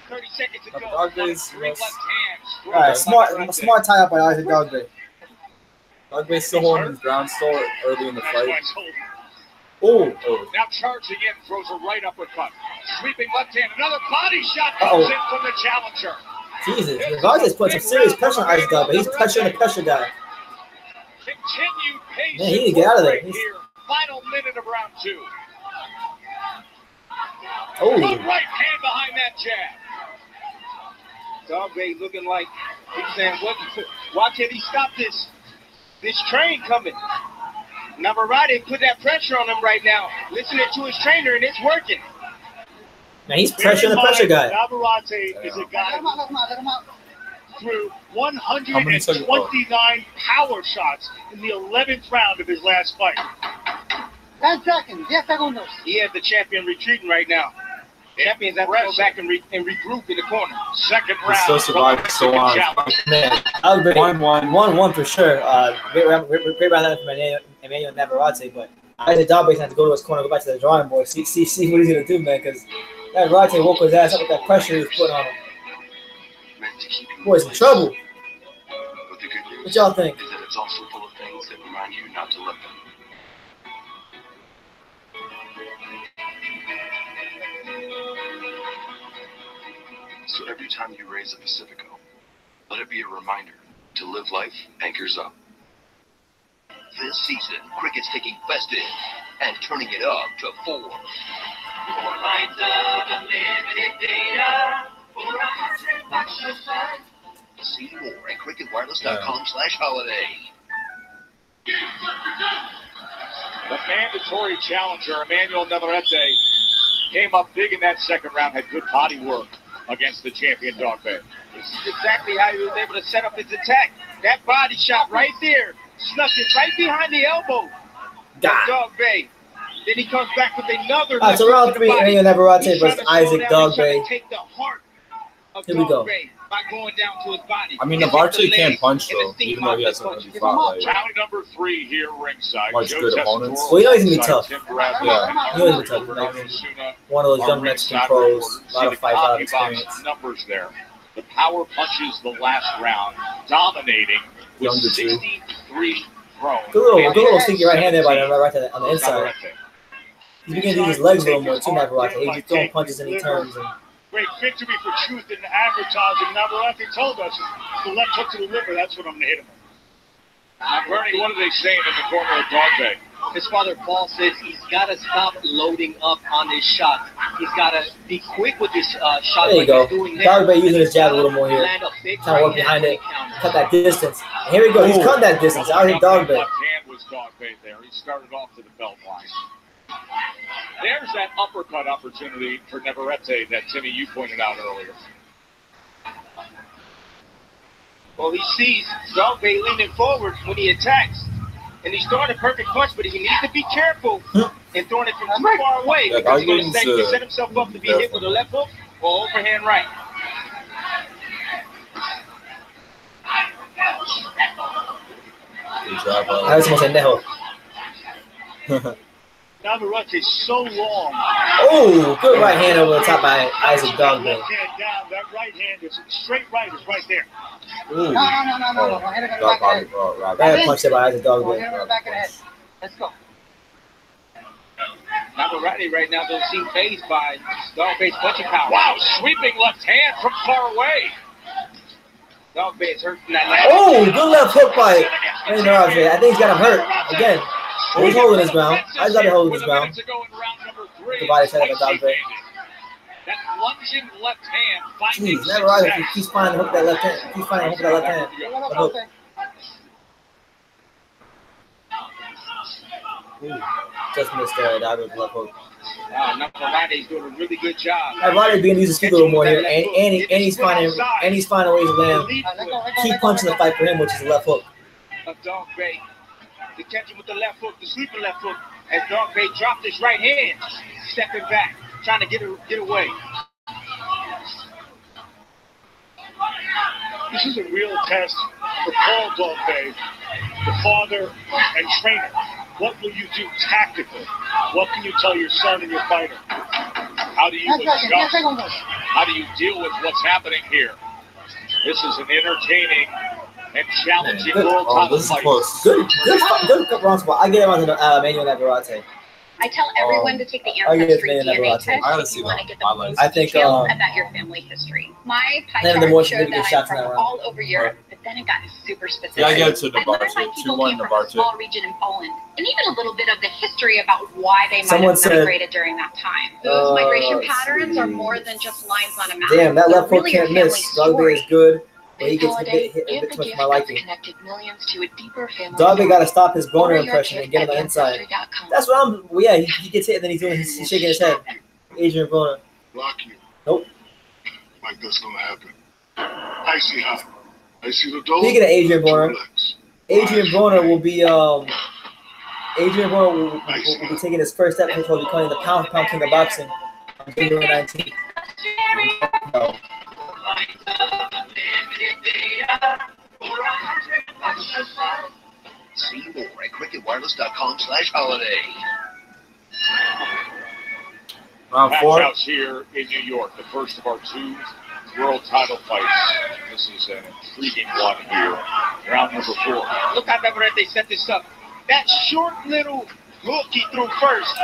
30 seconds to go. All right, smart tie up by Isaac Dogboe. Dogboe's still holding his ground still early in the fight. Oh. Now charging in, throws a right uppercut. Sweeping left hand, another body shot comes in from the challenger. Jesus, Navarrete's putting some serious pressure on Isaac Dogboe. He's pressuring the pressure guy. Continued pace. Man, he need to get out of there. Final minute of round 2. Oh. Good right hand behind that jab. Dogboe looking like he's saying, why can't he stop this train coming? Navarrete put that pressure on him right now. Listening to his trainer, and it's working. Man, he's pressuring the pressure guy. Navarrete is a guy through 129 power shots in the 11th round of his last fight. 10 seconds. 10 segundos. He has the champion retreating right now. Champions have to go back and regroup in the corner. Second round. He still survived so long. Man, I was 1-1 for sure. Great round from Emanuel Navarrete, but Isaac Dogboe has to go to his corner, go back to the drawing board, see what he's gonna do, man. Because Navarrete woke his ass up with that pressure he was putting on him. Boy's in trouble. What y'all think? Is that it's also full of things that remind you not to let them. So every time you raise a Pacifico, let it be a reminder to live life anchors up. This season, cricket's taking best in and turning it up to 4. 4 lines of unlimited data for $100 a month. See more at cricketwireless.com/holiday. The mandatory challenger, Emanuel Navarrete, came up big in that second round, had good body work against the champion Dogboe. This is exactly how he was able to set up his attack. That body shot right there, snuck it right behind the elbow. Dogboe. Then he comes back with another. All right, so round 3, Emanuel Navarrete versus Isaac Dogboe. Take the heart of Here we go. By going down to his body. I mean, Navarrete can't punch though, even though he has a good spotlight. Round number 3 here ringside. Much good opponents. Well, you know he's gonna be tough. Yeah. You know he's gonna be tough. One of those young Mexican pros, a lot of fights, a lot of experience. Numbers there. The power punches the last round, dominating with 63 throws. Good little sneaky right hand there by Navarrete on the inside. He's beginning to use his legs a little more too, Navarrete. He's throwing punches and he turns. And great victory for truth in advertising. Navarrete told us the left hook to the liver, that's what I'm going to hit him with. Bernie, what are they saying in the corner of Dogboe? His father Paul says he's got to stop loading up on his shots. He's got to be quick with his shots. There you go. Dogboe using his jab a little more here. Trying to work behind it, cut that distance. And here we go. He's cut that distance. Out here, Dogboe. Left hand was Dogboe there. He started off to the belt line. There's that uppercut opportunity for Navarrete that, Timmy, you pointed out earlier. Well, he sees Dogboe leaning forward when he attacks. And he's throwing a perfect punch, but he needs to be careful in throwing it from too far away. Because he's going to set himself up to be hit with a left hook or overhand right. I was going to say no. Navarrete is so long. Oh, good right hand over the top by Isaac Dogboe. Left hand down. That right hand is straight right is right there. No. Hit him in the back of the head. Bad punch there by Isaac Dogboe. Hit him in the back of the head. Let's go. Navarrete right now don't seem phased by Dogboe's punching power. Wow, sweeping left hand from far away. Dogboe is hurt from that last. Oh, good left hook by Navarrete. I think he's got him hurt again. He's holding his ground. I just holding his ground. Divided head of Dogboe. That lunging left hand. Jeez, Navarrete keeps finding to hook that left hand. Keeps finding to hook that left hand. Just missed there. Dogboe's left hook. Navarrete's doing a really good job. Navarrete being used to speak a little more here, and he's finding ways to land. Keep punching the fight for him, which is the left hook. Of Dogboe to catch him with the left hook, the sleeping left hook, as Dogboe dropped his right hand, stepping back, trying to get away. This is a real test for Paul Dogboe, the father and trainer. What will you do tactically? What can you tell your son and your fighter? How do you adjust? How do you deal with what's happening here? This is an entertaining and challenging world title fight. Good round spot. I get him on the Emanuel Navarrete. I tell everyone to take the ancestry DNA test if you want to get the most details about your family history. My pie chart showed that I'm from all over Europe, but then it got super specific. Yeah, I get it to Navarrete. I learned my people came from a small region in Poland, and even a little bit of the history about why they might have migrated during that time. Those migration patterns are more than just lines on a map. Damn, that left hook can't miss. Dogboe is good. But he gets hit a bit too much for my liking. Dogboe got to stop his boner impression and get on the inside. That's what I'm. Well, yeah, he gets hit and then he's shaking his head. Adrian Broner. Block you. Nope. Like that's gonna happen. I see how. I see the door. Speaking of Adrian Broner, Adrian Broner will be will be taking his first step towards becoming the pound king of boxing on January 19th. See more at cricketwireless.com/holiday. Round 4. Match here in New York, the first of our 2 world title fights. This is an intriguing one here. Round number 4. Look how Navarrete set this up. That short little hook he threw first,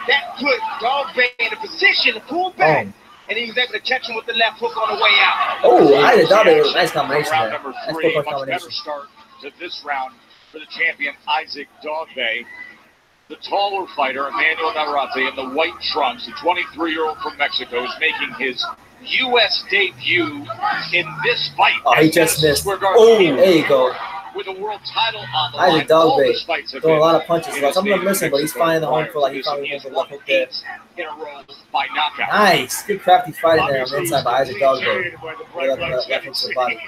that put Dogboe in a position to pull back. And he was able to catch him with the left hook on the way out. Oh, I thought it was a nice combination there. Round number 3, much better start to this round for the champion, Isaac Dogboe. The taller fighter, Emanuel Navarrete, in the white trunks, the 23-year-old from Mexico, is making his U.S. debut in this fight. Oh, he just missed. Oh, there you go. With a world title on the Isaac Dogboe throwing a lot of punches. Some of them missing, but he's finding the home for like he probably went for the left hook there. In a row by knockout. Nice, good crafty fighting there on the inside by Isaac Dogboe. Left hook to the body.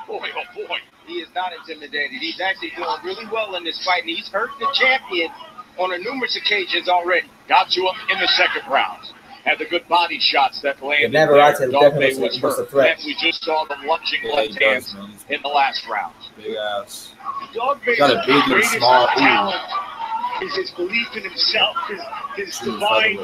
Boy, oh boy, he is not intimidated. He's actually doing really well in this fight, and he's hurt the champion on numerous occasions already. Got to him in the second round. Had the good body shots that landed. Navarrete Dogboe was hurt. And we just saw the lunging left hands in the last round. Big ass. Dogboe's got a big and small talent is his belief in himself, his divine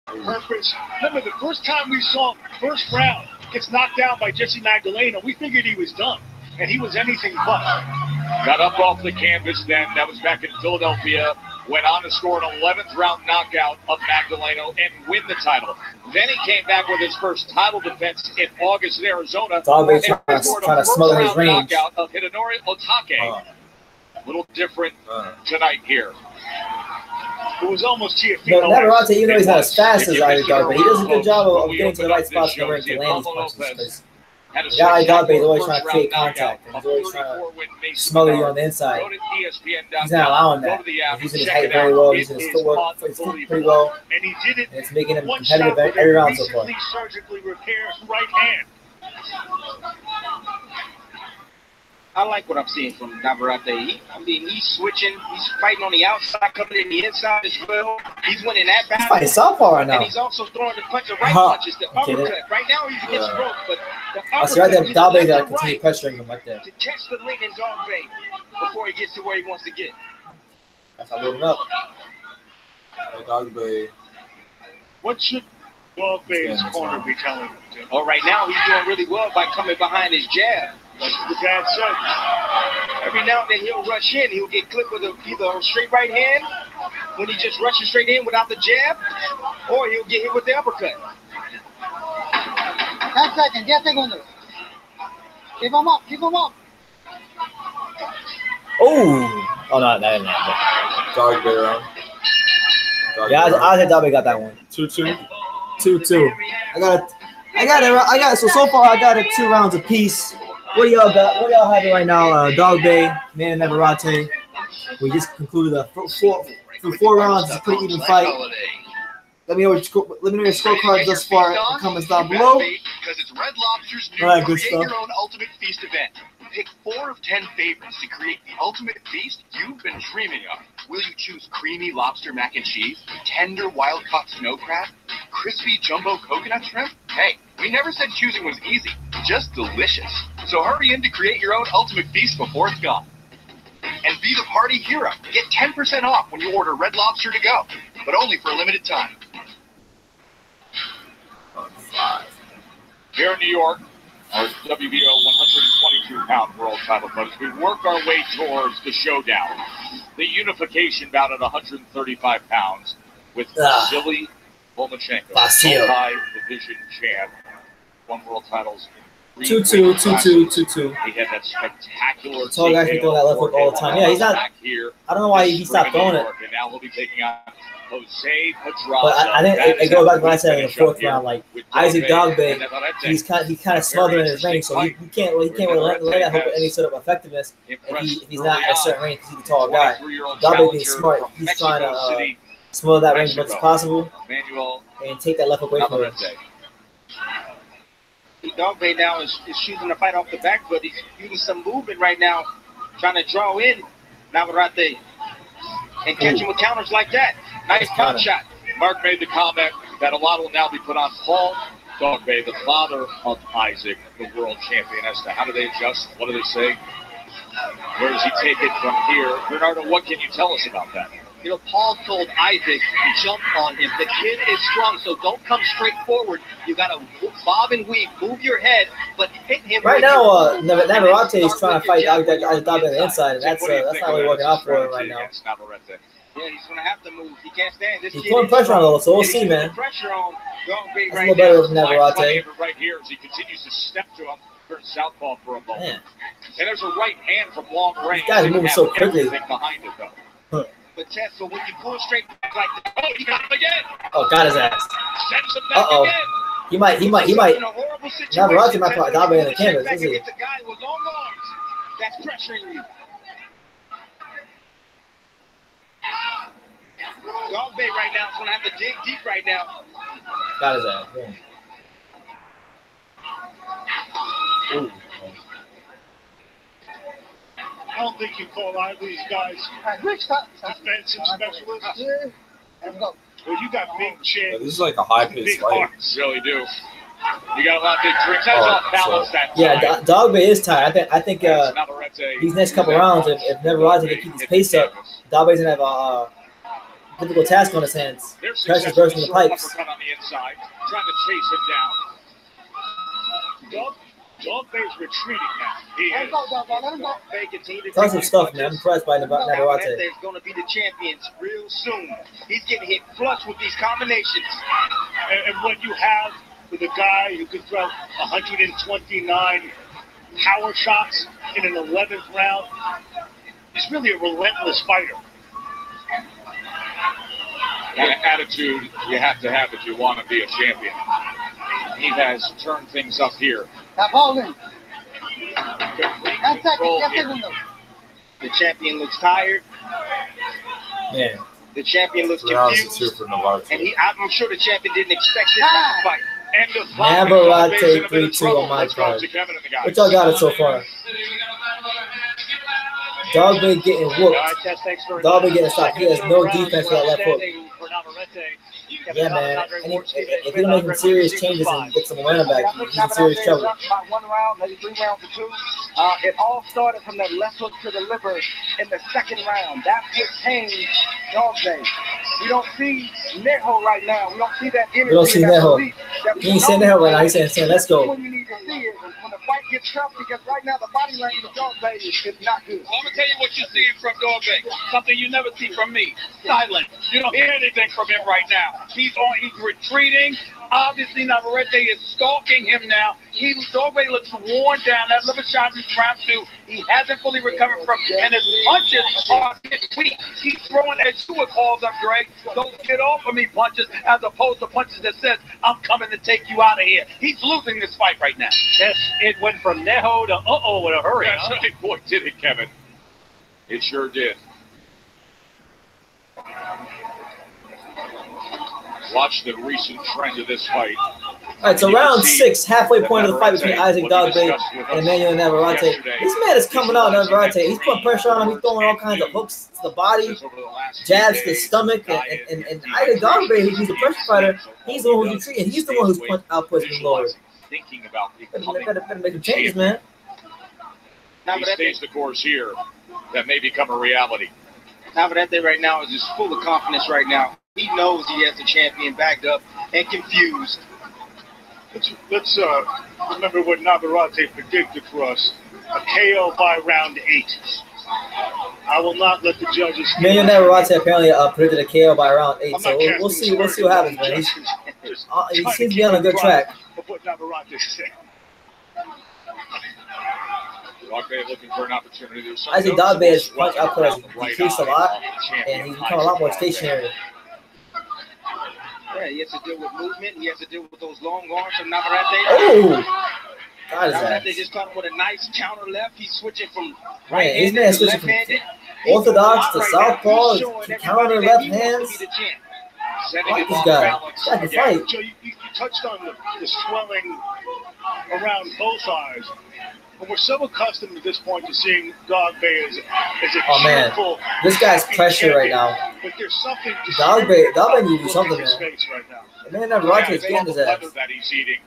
purpose. Remember, the first time we saw him, first round, gets knocked down by Jesse Magdalena, we figured he was done. And he was anything but. Got up off the canvas then. That was back in Philadelphia went on to score an 11th round knockout of Magdaleno and win the title. Then he came back with his first title defense in August in Arizona. Dogboe trying to smother his range. Knockout of Hidenori Otake. A little different tonight here. It was almost Teofimo. Navarrete, even though he's not as fast as Dogboe, he does a good job of getting to the right spots in the ring to land his punches. A guy like Dogboe is always trying to create contact. And he's always trying to smother you on the inside. He's not allowing that. He's using his height very well. He's using his footwork pretty well. And it's making him competitive every round so far. Surgically repairs right hand. I like what I'm seeing from Navarrete. He's switching. He's fighting on the outside, coming in the inside as well. He's winning that battle. He's fighting southpaw right now. And he's also throwing the punch, the right punches, the uppercut. Right now he's against rope, but the uppercut. Right there, Dogboe got to continue pressuring him right there. To catch the lead in Dogboe before he gets to where he wants to get. That's how loading up. Dogboe. What should Dogboe's corner be telling him? Oh, right now he's doing really well by coming behind his jab. Like the dad said, every now and then he'll rush in. He'll get clipped with either a straight right hand when he just rushes straight in without the jab, or he'll get hit with the uppercut. 10 seconds, 10 segundos. Keep him up, keep him up. Oh, no, that didn't happen. Dogboe. Yeah, I think Dogboe got that one. 2-2. 2-2. I got it. So far I got it 2 rounds apiece. What do y'all got? What do y'all having right now? Dogboe, man, Navarrete. We just concluded the 4 rounds. It's a pretty even fight. Let me know your scorecards thus far in the comments down below. Because it's Red Lobster's new All right, good Create stuff. Your Own Ultimate Feast event. Pick 4 of 10 favorites to create the ultimate feast you've been dreaming of. Will you choose creamy lobster mac and cheese, tender wild-caught snow crab, crispy jumbo coconut shrimp? Hey, we never said choosing was easy, just delicious. So hurry in to create your own ultimate feast before it's gone. And be the party hero. Get 10% off when you order Red Lobster to go, but only for a limited time. Here in New York, our WBO 122-pound world title fight. We work our way towards the showdown, the unification bout at 135 pounds with Vasyl Lomachenko, multi-division champ, won world titles. 2-2. He had that spectacular. Tall guy can throw that left hook all the time. Yeah, he's not. I don't know why he stopped throwing it. And now he'll be taking on Jose Pedraza. But I think it goes back to what I said in the 4th round. Like Isaac Dogboe, he's kind of smothering his range, so he can't really let that hook with any sort of effectiveness if he's not at a certain range. He's a tall guy. Dogboe being smart, he's trying to smother that range as much as possible and take that left hook away from him. Dogboe now is shooting the fight off the back, but he's using some movement right now, trying to draw in Navarrete and catch him with counters like that. Nice pop shot. Mark made the comment that a lot will now be put on Paul Dogboe, the father of Isaac, the world champion, as to how do they adjust? What do they say? Where does he take it from here? Bernardo, what can you tell us about that? You know, Paul told Isaac to jump on him. The kid is strong, so don't come straight forward. You got to bob and weave, move your head, but hit him. Right now, Navarrete is trying to fight Dogboe on the inside, and that's not really working out for him right now. Yeah, he's going to have to move. He can't stand this. He's putting pressure on a little, so we'll see, man. Pressure on Dogboe right now. Better than Navarrete. Right here as he continues to step to him. Southpaw for a moment. And there's a right hand from long range. These guys are moving so quickly. Behind it, though. But Tess, so when you pull straight back like that, oh, he got him again. Oh, got his ass. Sends him back again. He might. Navarrete might put Dogboe in the canvas, isn't he? It's a guy with long arms that's pressuring you. Dogboe right now is going to have to dig deep right now. Got his ass. Yeah. Ooh. I don't think you call either of these guys defensive specialists. Well, you got big chins. This is like a high-paced fight. You really do. You got a lot of big drinks. That's all balanced that time. Yeah, Dogboe is tired. I think these next couple rounds, if Navarrete can keep his pace up, Dogboe's going to have a difficult task on his hands. Pressure's bursting the pipes. On the inside, trying to chase him down. Dogboe's retreating now. He is. Tons of stuff, man. I'm impressed by Navarrete. Is going to be the champions real soon. He's getting hit flush with these combinations. And when you have with a guy who could throw 129 power shots in an 11th round, he's really a relentless fighter. An attitude you have to have if you want to be a champion. He has turned things up here. The champion looks tired. Yeah. The champion looks confused. And I'm sure the champion didn't expect this type of fight. Navarrete 3-2 on my card. What y'all got it so far? Dogboe getting whooped. Dogboe getting stopped. He has no defense for that left hook. Yeah, man. And if you don't make some serious changes and get some momentum back, he's in serious trouble. About 1 round, maybe 3 rounds or 2. It all started from that left hook to the liver in the 2nd round. That's what changed Dogboe. We don't see Neho right now. We don't see that energy. We don't see Neho. He ain't saying Neho right now. He's saying, let's go. When you need to see it, when the fight gets tough, because right now the body language of Dogboe is not good. Well, I'm going to tell you what you're seeing from Dogboe. Something you never see from me. Silent. You don't hear anything from him right now. He's retreating. Obviously, Navarrete is stalking him now. Dogboe looks worn down. That liver shot is trapped too. He hasn't fully recovered from it, and his punches are weak. He's throwing, as you would call them, Greg, those get off of me punches, as opposed to punches that says, I'm coming to take you out of here. He's losing this fight right now. Yes, it went from Neho to uh-oh in a hurry. That's right. Boy, did it, Kevin. It sure did. Watch the recent trend of this fight. All right, so round 6, halfway point of the fight between Isaac Dogboe and Emanuel Navarrete. This man is coming out, Navarrete. He's putting pressure on him. He's throwing all kinds of hooks to the body, jabs to the stomach, and Isaac Dogboe, who's a pressure fighter, he's the one who's retreating. He's the one who's outpushing lower. Better make some changes, man. He stays the course here. That may become a reality. Navarrete right now is just full of confidence right now. He knows he has the champion backed up and confused. Let's remember what Navarrete predicted for us. A KO by round 8. I will not let the judges. Emanuel Navarrete apparently predicted a KO by round 8. So we'll see what happens, man. He seems to be on a good track. What Navarrete said. Dogboe looking for an opportunity. Isaac Dogboe's punch output has decreased a lot, and he's become a lot more stationary. Yeah, he has to deal with movement. He has to deal with those long arms from Navarrete. Oh! Navarrete just caught him with a nice counter left. He's switching from right-handed to left-handed. Orthodox to southpaw, to counter left hands. I like this guy. This guy can fight. Joe, you touched on the swelling around both eyes. But we're so accustomed at this point to seeing Dogboe as a cheerful, this guy's pressure right now. But there's something. Dogboe needs to do something, man. Right now. And then Navarrete is getting his ass. That he's eating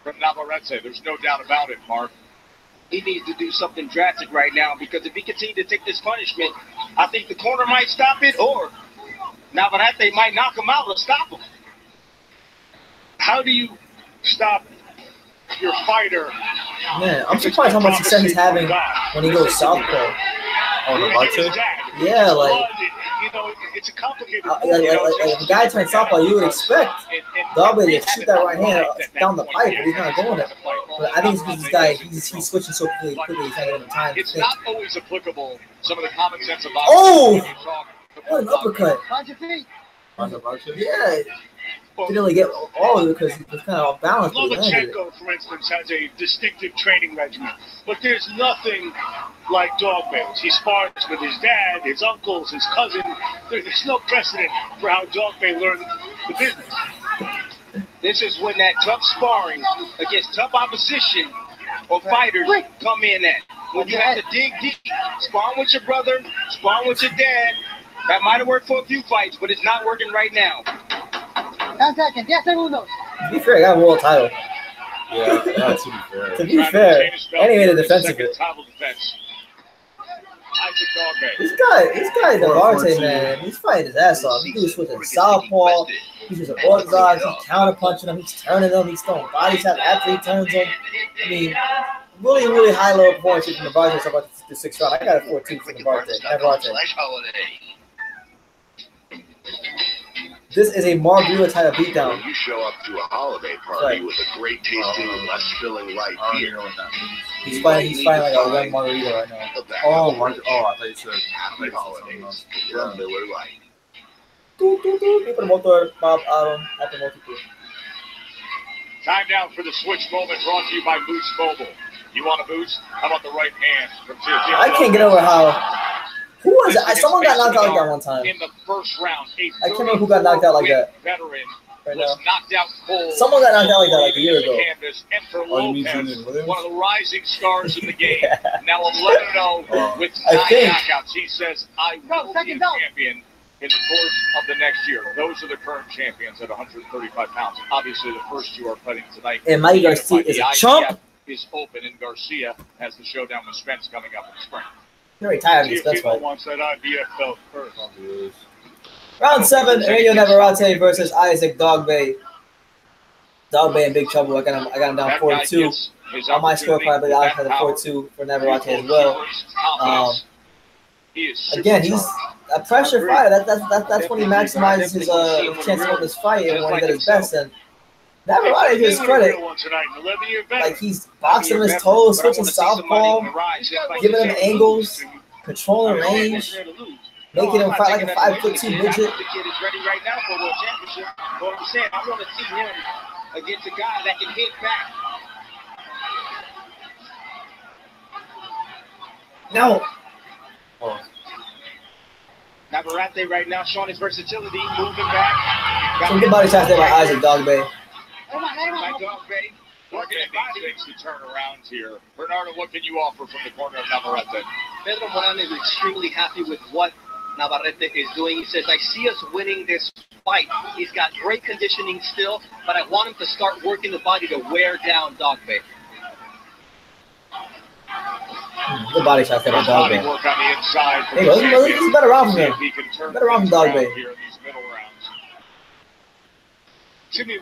from Navarrete. There's no doubt about it, Mark. He needs to do something drastic right now, because if he continues to take this punishment, I think the corner might stop it, or Navarrete might knock him out or stop him. How do you stop your fighter? Man, I'm surprised how much success he's having when he goes southpaw. Oh, Navarrete? Yeah, like, it's a complicated. If a guy turns southpaw, you would expect Dogboe to shoot that right hand down the pipe, but he's not doing it. But I think it's because this guy, he's switching so quickly, he's not getting time to It's think. not always applicable. Some of the common sense about. Oh! What an uppercut. Yeah. Yeah. Didn't really get all of it because he was kind of off balance. Lomachenko, for instance, has a distinctive training regimen, but there's nothing like Dogboe's. He spars with his dad, his uncles, his cousin. There's no precedent for how Dogboe learned the business. This is when that tough sparring against tough opposition or fighters come in at. When you have to dig deep, sparring with your brother, sparring with your dad. That might have worked for a few fights, but it's not working right now. 10 seconds. 10 segundos. To be fair, I got a world title. Yeah, to be fair. To be fair, and he made a defensive bit. This guy, Navarrete, man, he's fighting his ass off. He was switching southpaw. He's just an orthodox. He's counter punching him. He's turning him. He's throwing body shots after he turns him. I mean, really, really high level points from Navarrete about the 6th round. I got a 4-2 for Navarrete. This is a Margarita type of beatdown. You show up to a holiday party with a great tasting, less filling light beer. He's fighting like a young Margarita right now. Oh, I thought you said Happy holidays from Miller Lite. People motor, Bob, Aaron, happy multiple. Time down for the switch moment brought to you by Boost Mobile. You want a boost? How about the right hand from Teofimo? I can't get over how. Who was it? Someone got knocked out like that one time. In the first round, I can't remember who got knocked out like that. Veteran right now. Knocked out cold. Someone got knocked out like that like a year ago. And for Lopez, one of the rising stars in the game. Now 11-0 with 9 knockouts. He says, I will be a champion in the course of the next year. Those are the current champions at 135 pounds. Obviously, the first two are fighting tonight. And Mikey Garcia is a chump. Is open, and Garcia has the showdown with Spence coming up in the spring. You're retired in Spence fight. Wants that IBF belt first. Round 7, Emanuel Navarrete versus Isaac Dogboe. Dogboe in big trouble. I got him down 4-2 on my scorecard, but I had a 4-2 for Navarrete as well. Again, he's a pressure fighter. That's when he maximizes his chance to win this fight and when he does his best. And Navarrete, to his credit, like he's boxing his toes, switching southpaw, giving him angles, controlling range, making him fight like a 5'2" midget. The kid is ready right now for a world championship. But I'm saying, I want to see him against a guy that can hit back. No. Navarrete right now showing his versatility, moving back. Some good body shots there by Isaac Dogboe. Takes the turn around here. Bernardo, what can you offer from the corner of Navarrete? Pedro Moran is extremely happy with what Navarrete is doing. He says, I see us winning this fight. He's got great conditioning still, but I want him to start working the body to wear down Dogboe. Good body shots there by Dogboe. Work on the inside. Hey, this is better round from him. Better round from Dogboe. Here in these middle rounds. Jimmy,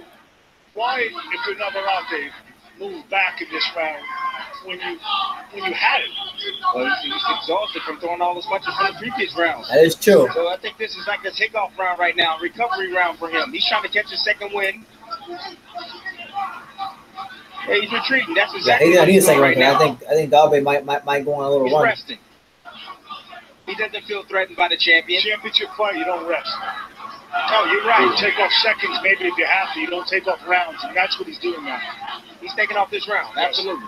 why, if you're Navarrete, move back in this round when you had it? Well, he's exhausted from throwing all his punches from the previous rounds. That is true. So I think this is like a takeoff round right now, recovery round for him. He's trying to catch a second win. Hey, he's retreating. That's exactly what he's doing right now. I think Dogboe might go on a little he's run. Resting. He doesn't feel threatened by the champion. Championship fight, you don't rest. No, you're right. You take off seconds, maybe if you have to. You don't take off rounds, and that's what he's doing now. He's taking off this round, absolutely.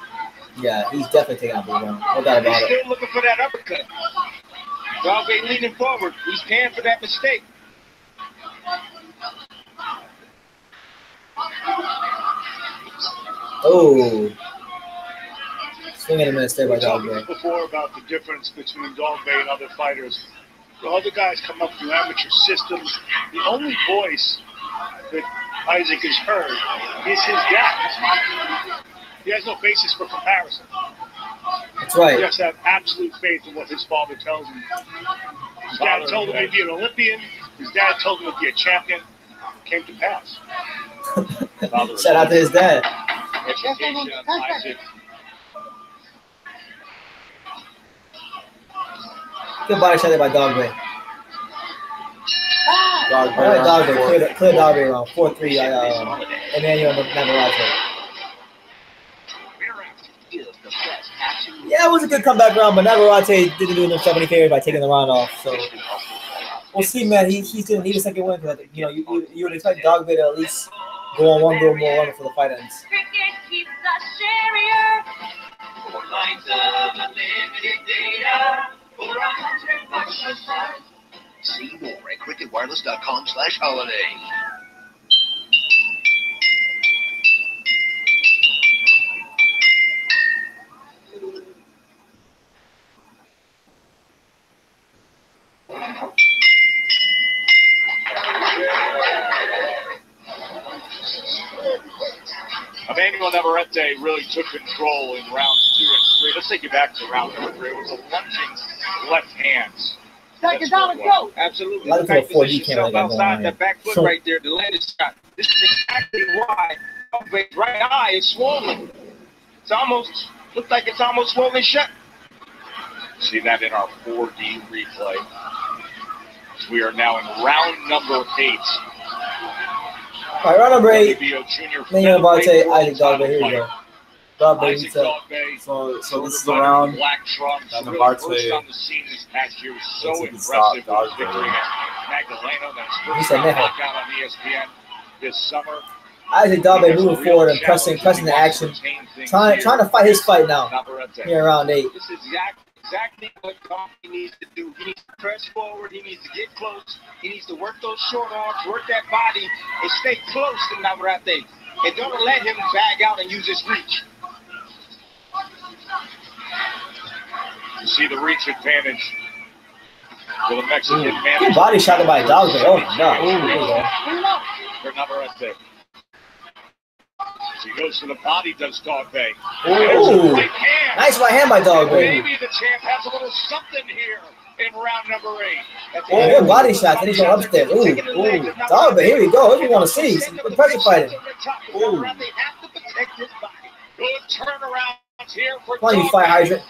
Yeah, he's definitely taking off this round. No doubt about it. He's still looking for that uppercut. Dogboe leaning forward. He's paying for that mistake. Oh. Swinging a minute there by Dogboe. Before about the difference between Dogboe and other fighters. The other guys come up through amateur systems. The only voice that Isaac has heard is his dad. He has no basis for comparison. That's right. He has to have absolute faith in what his father tells him. His dad told him he'd be an Olympian. His dad told him he'd be a champion. Came to pass. Shout out to his dad. Education of Isaac. Good body shot there by Dogboe. Dogboe. Clear Dogboe around 4-3. Emanuel Navarrete. Yeah, it was a good comeback round, but Navarrete didn't do himself any favors by taking the round off. So we'll see, man. He's going to need a second win because you would expect Dogboe to at least go on one little more run before the fight ends. See more at cricketwireless.com/holiday. Emanuel Navarrete really took control in rounds 2 and 3. Let's take you back to round number 3. It was a lunging left hands. Seconds out, go. Absolutely. A lot of people 4D camera outside that back foot right there, the landing shot. This is exactly why Dogboe's right eye is swollen. It's almost Looks like it's almost swollen shut. See that in our 4D replay. We are now in round number 8. All right, round number 8. Navarrete, Isaac Dogboe. Here we go. Dogboe beats up. So this is the round that Navarrete so impressive victory Magdaleno. He said Neho. On ESPN this summer. Isaac Dogboe moving forward and pressing the action, trying to fight his fight now. Here in round 8. This is exactly what he needs to do. He needs to press forward. He needs to get close. He needs to work those short arms, work that body, and stay close to Navarrete. And don't let him bag out and use his reach. You see the reach advantage for the Mexican man. Good body shot by Dogboe. Oh my God. For Navarrete. He goes to the body, does Dogboe. Ooh. Right hand. Nice right hand by Dogboe. Maybe the champ has a little something here in round number 8. Oh, good body shot. Then he's going upstairs. Ooh, ooh. Dogboe, here we go. What do you want to see? Good pressure fighting. Ooh. Good turnarounds here for Come on, you fire hydrant.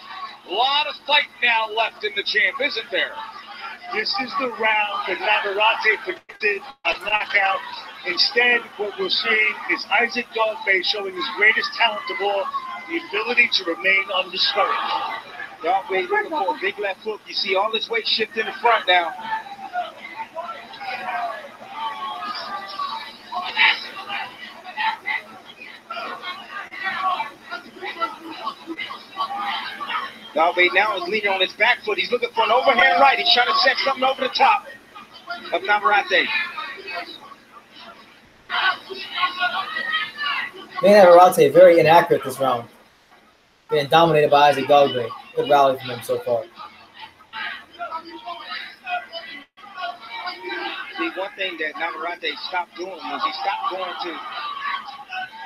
A lot of fight now left in the champ, isn't there? This is the round that Navarrete predicted a knockout. Instead, what we're seeing is Isaac Dogboe showing his greatest talent of all, the ability to remain undiscouraged. Dogboe looking for a big left hook. You see all his weight shift in the front now. Dogboe now is leaning on his back foot. He's looking for an overhand right. He's trying to set something over the top of Navarrete. Navarrete very inaccurate this round. Being dominated by Isaac Dogboe. Good rally from him so far. See, one thing that Navarrete stopped doing was he stopped going to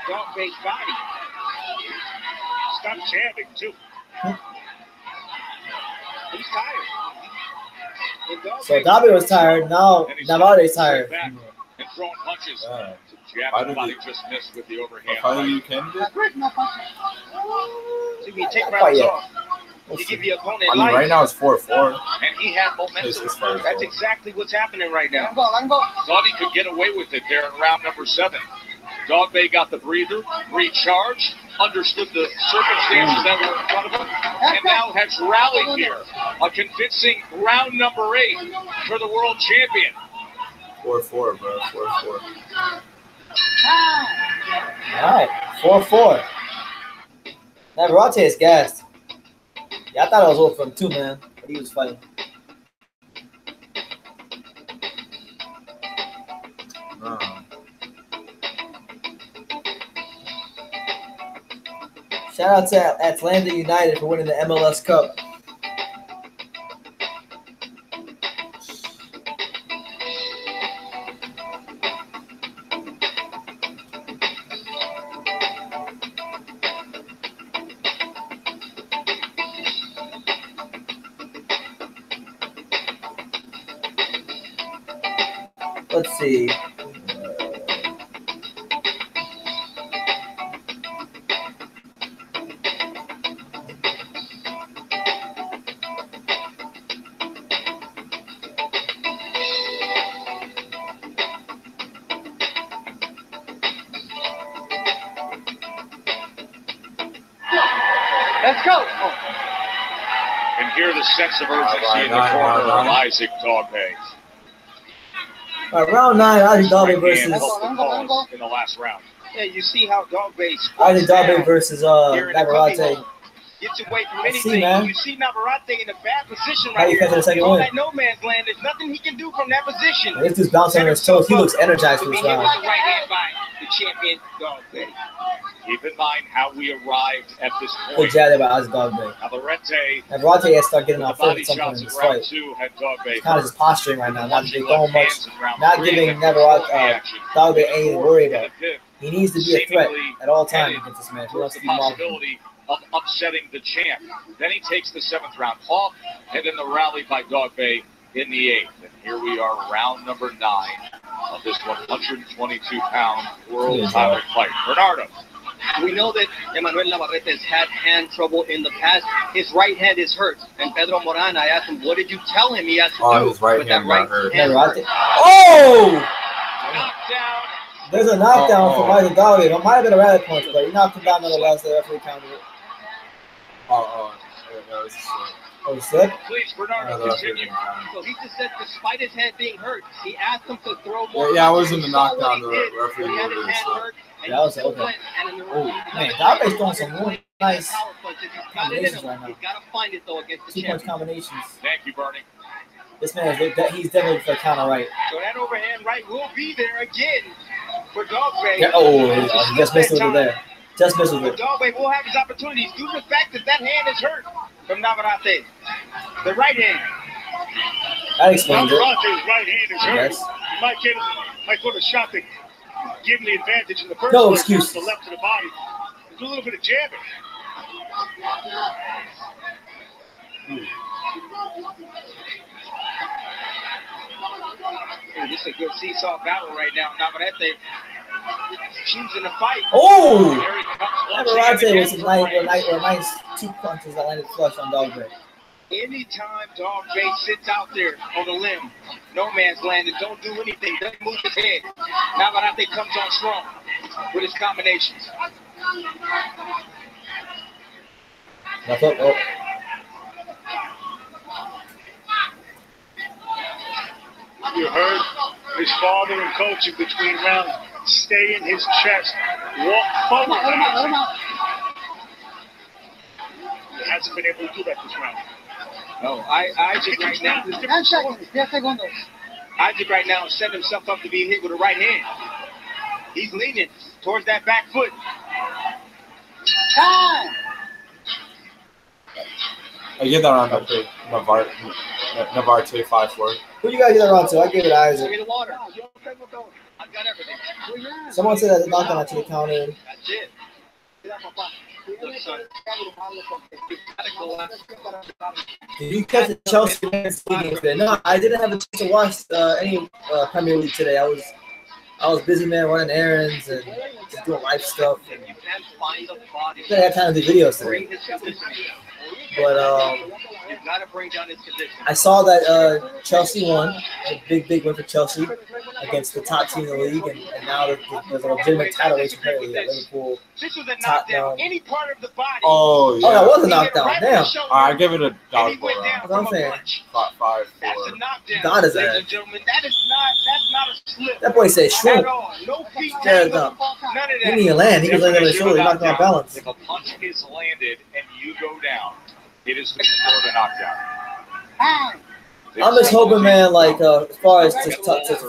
Dogboe's body. Stop jamming, too. He's tired. So Dogboe was tired. Now Navarrete's tired. And throwing punches. Why did body just missed with the overhand. You can do? So you take rounds off. You give your opponent life. Right now it's 4-4. And he had momentum. That's exactly what's happening right now. Thought he could get away with it there in round number 7. Dogboe got the breather, recharged, understood the circumstances that were in front of him, and now has rallied here. A convincing round number 8 for the world champion. 4-4, bro. 4-4. All right, 4-4. Navarrete is gassed. Yeah, I thought it was over for him too, man. But he was fighting. Shout out to Atlanta United for winning the MLS Cup. Let's see. Let's go. And hear the sense of urgency in the corner of Isaac Dogboe. Round 9, Isaac Dogboe versus in the last round. Yeah, you see how Dogboe Isaac Dogboe versus Navarrete. Gets away from anything. You see Navarrete in a bad position How right you catch the second here. win? That no man's land. There's nothing he can do from that position. This dude's bouncing on his toes. He looks energized for this round. Right hand by the champion Dogboe. Keep in mind how we arrived at this point. Good job there by Isaac Dogboe. Navarrete has to start getting off foot at some point in this fight. He's kind of just posturing right now, not throwing much, not giving Dogboe anything to worry about. He needs to be a threat at all times against this man. He wants to be possibility of upsetting the champ. Then he takes the 7th round off, and then the rally by Dogboe in the 8th. And here we are, round number 9 of this 122-pound world title fight. Bernardo. We know that Emanuel Navarrete has had hand trouble in the past. His right hand is hurt. And Pedro Moran, I asked him, what did you tell him he has to do? His right hand got hurt. Oh! There's a knockdown for Vasyl Lomachenko. It might have been a rabbit punch, but he knocked him down nonetheless. The referee counted it. Oh, sick? Please, Bernardo, continue. So he just said, despite his head being hurt, he asked him to throw more. Yeah, I was in the knockdown. The referee ordered it. That was okay. Oh, man, Dogboe's throwing some really nice combinations right now. He's got to find it, though, against the two-punch combinations. Thank you, Bernie. This man, he's definitely for counter right. So that overhand right will be there again for Dogboe. Yeah, he just missed it over there. Just missed it. Dogboe will have his opportunities due to the fact that that hand is hurt from Navarrete. The right hand. That explains it. Navarete's right hand is hurt. Yes. He might put a shot to give him the advantage in the first no place. Excuse. The left to the body. Do a little bit of jabbing. This is a good seesaw battle right now. Navarrete choosing to fight. Oh! Navarrete with some nice two punches that landed flush on Dogboe. Anytime Dogboe sits out there on the limb, no man's land, and don't do anything, doesn't move his head. Navarrete comes on strong with his combinations. You heard his father and coach in between rounds. Stay in his chest. Walk forward. He hasn't been able to do that this round. No, Isaac right now. Isaac right now set himself up to be hit with the right hand. He's leaning towards that back foot. Time. I give that round up to Navarrete 5-4. Who you guys give that round to? I give it Isaac. Give me the water. I've got everything. Someone said that the knockdown actually counted. That's it. Look, son. Did you catch the Chelsea game today? No, I didn't have a chance to watch any Premier League today. I was busy, man, running errands and just doing life stuff. And I had time to do videos today. But I saw that Chelsea won. A big win for Chelsea against the top team in the league, and now there's a legitimate title race apparently at Liverpool. Tottenham. Oh, yeah. Oh, that was a knockdown. Damn. All right, I give it a Dogboe round. That's what I'm saying. 5-4. God is that. That's not a slip. That boy said shrimp. No feet. He didn't even land. He was laying on his shoulder. He knocked him off balance. If a punch is landed and you go down, it is considered a knockdown. I'm just hoping, man, like, as far as to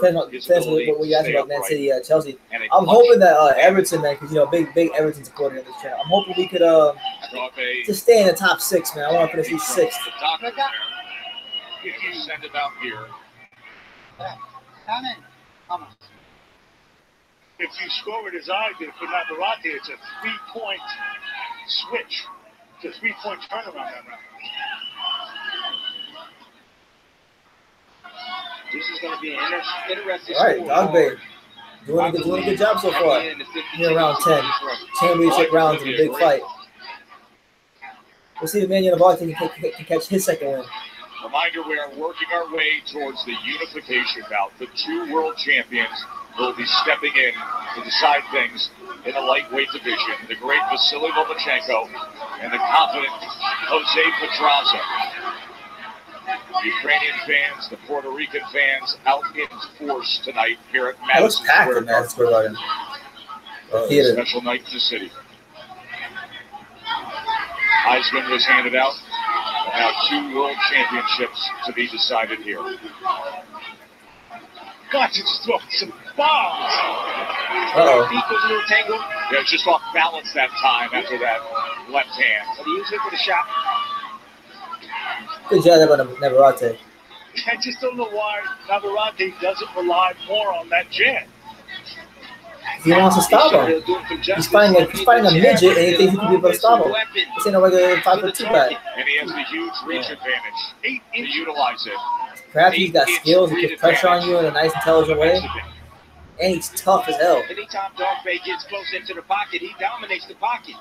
finish what you asked about Man City, Chelsea, I'm hoping that Everton, man, because, big Everton supporter in this channel, I'm hoping we could just stay in the top 6, man. I want to finish 6th. If you send it out here, if you score it as I did for Navarrete, it's a 3-point switch. It's a 3-point turnaround that round. This is going to be an interesting All right, Dogboe doing a good job so far. Here round 10, championship rounds in a big fight. We'll see if Emanuel Navarrete can catch his second win. Reminder, we are working our way towards the Unification bout. The 2 world champions will be stepping in to decide things in the lightweight division. The great Vasyl Lomachenko and the confident Jose Pedraza. Ukrainian fans, the Puerto Rican fans out in force tonight here at Madison Square Garden. Special night in the city. Heisman was handed out. Now 2 world championships to be decided here. God, just throwing some bombs. Yeah, just off balance that time after that left hand. But he used it for the shot. Good job about Navarrete. I just don't know why Navarrete doesn't rely more on that jab. He wants to stop him. He's fighting a midget, and he thinks he can be able to stop him. This ain't no regular 5'2" guy. And he has the huge reach advantage to utilize it. Perhaps he's got skills. He puts pressure on you in a nice, intelligent way. And he's tough as hell. Anytime Dogboe gets close into the pocket, he dominates the pocket.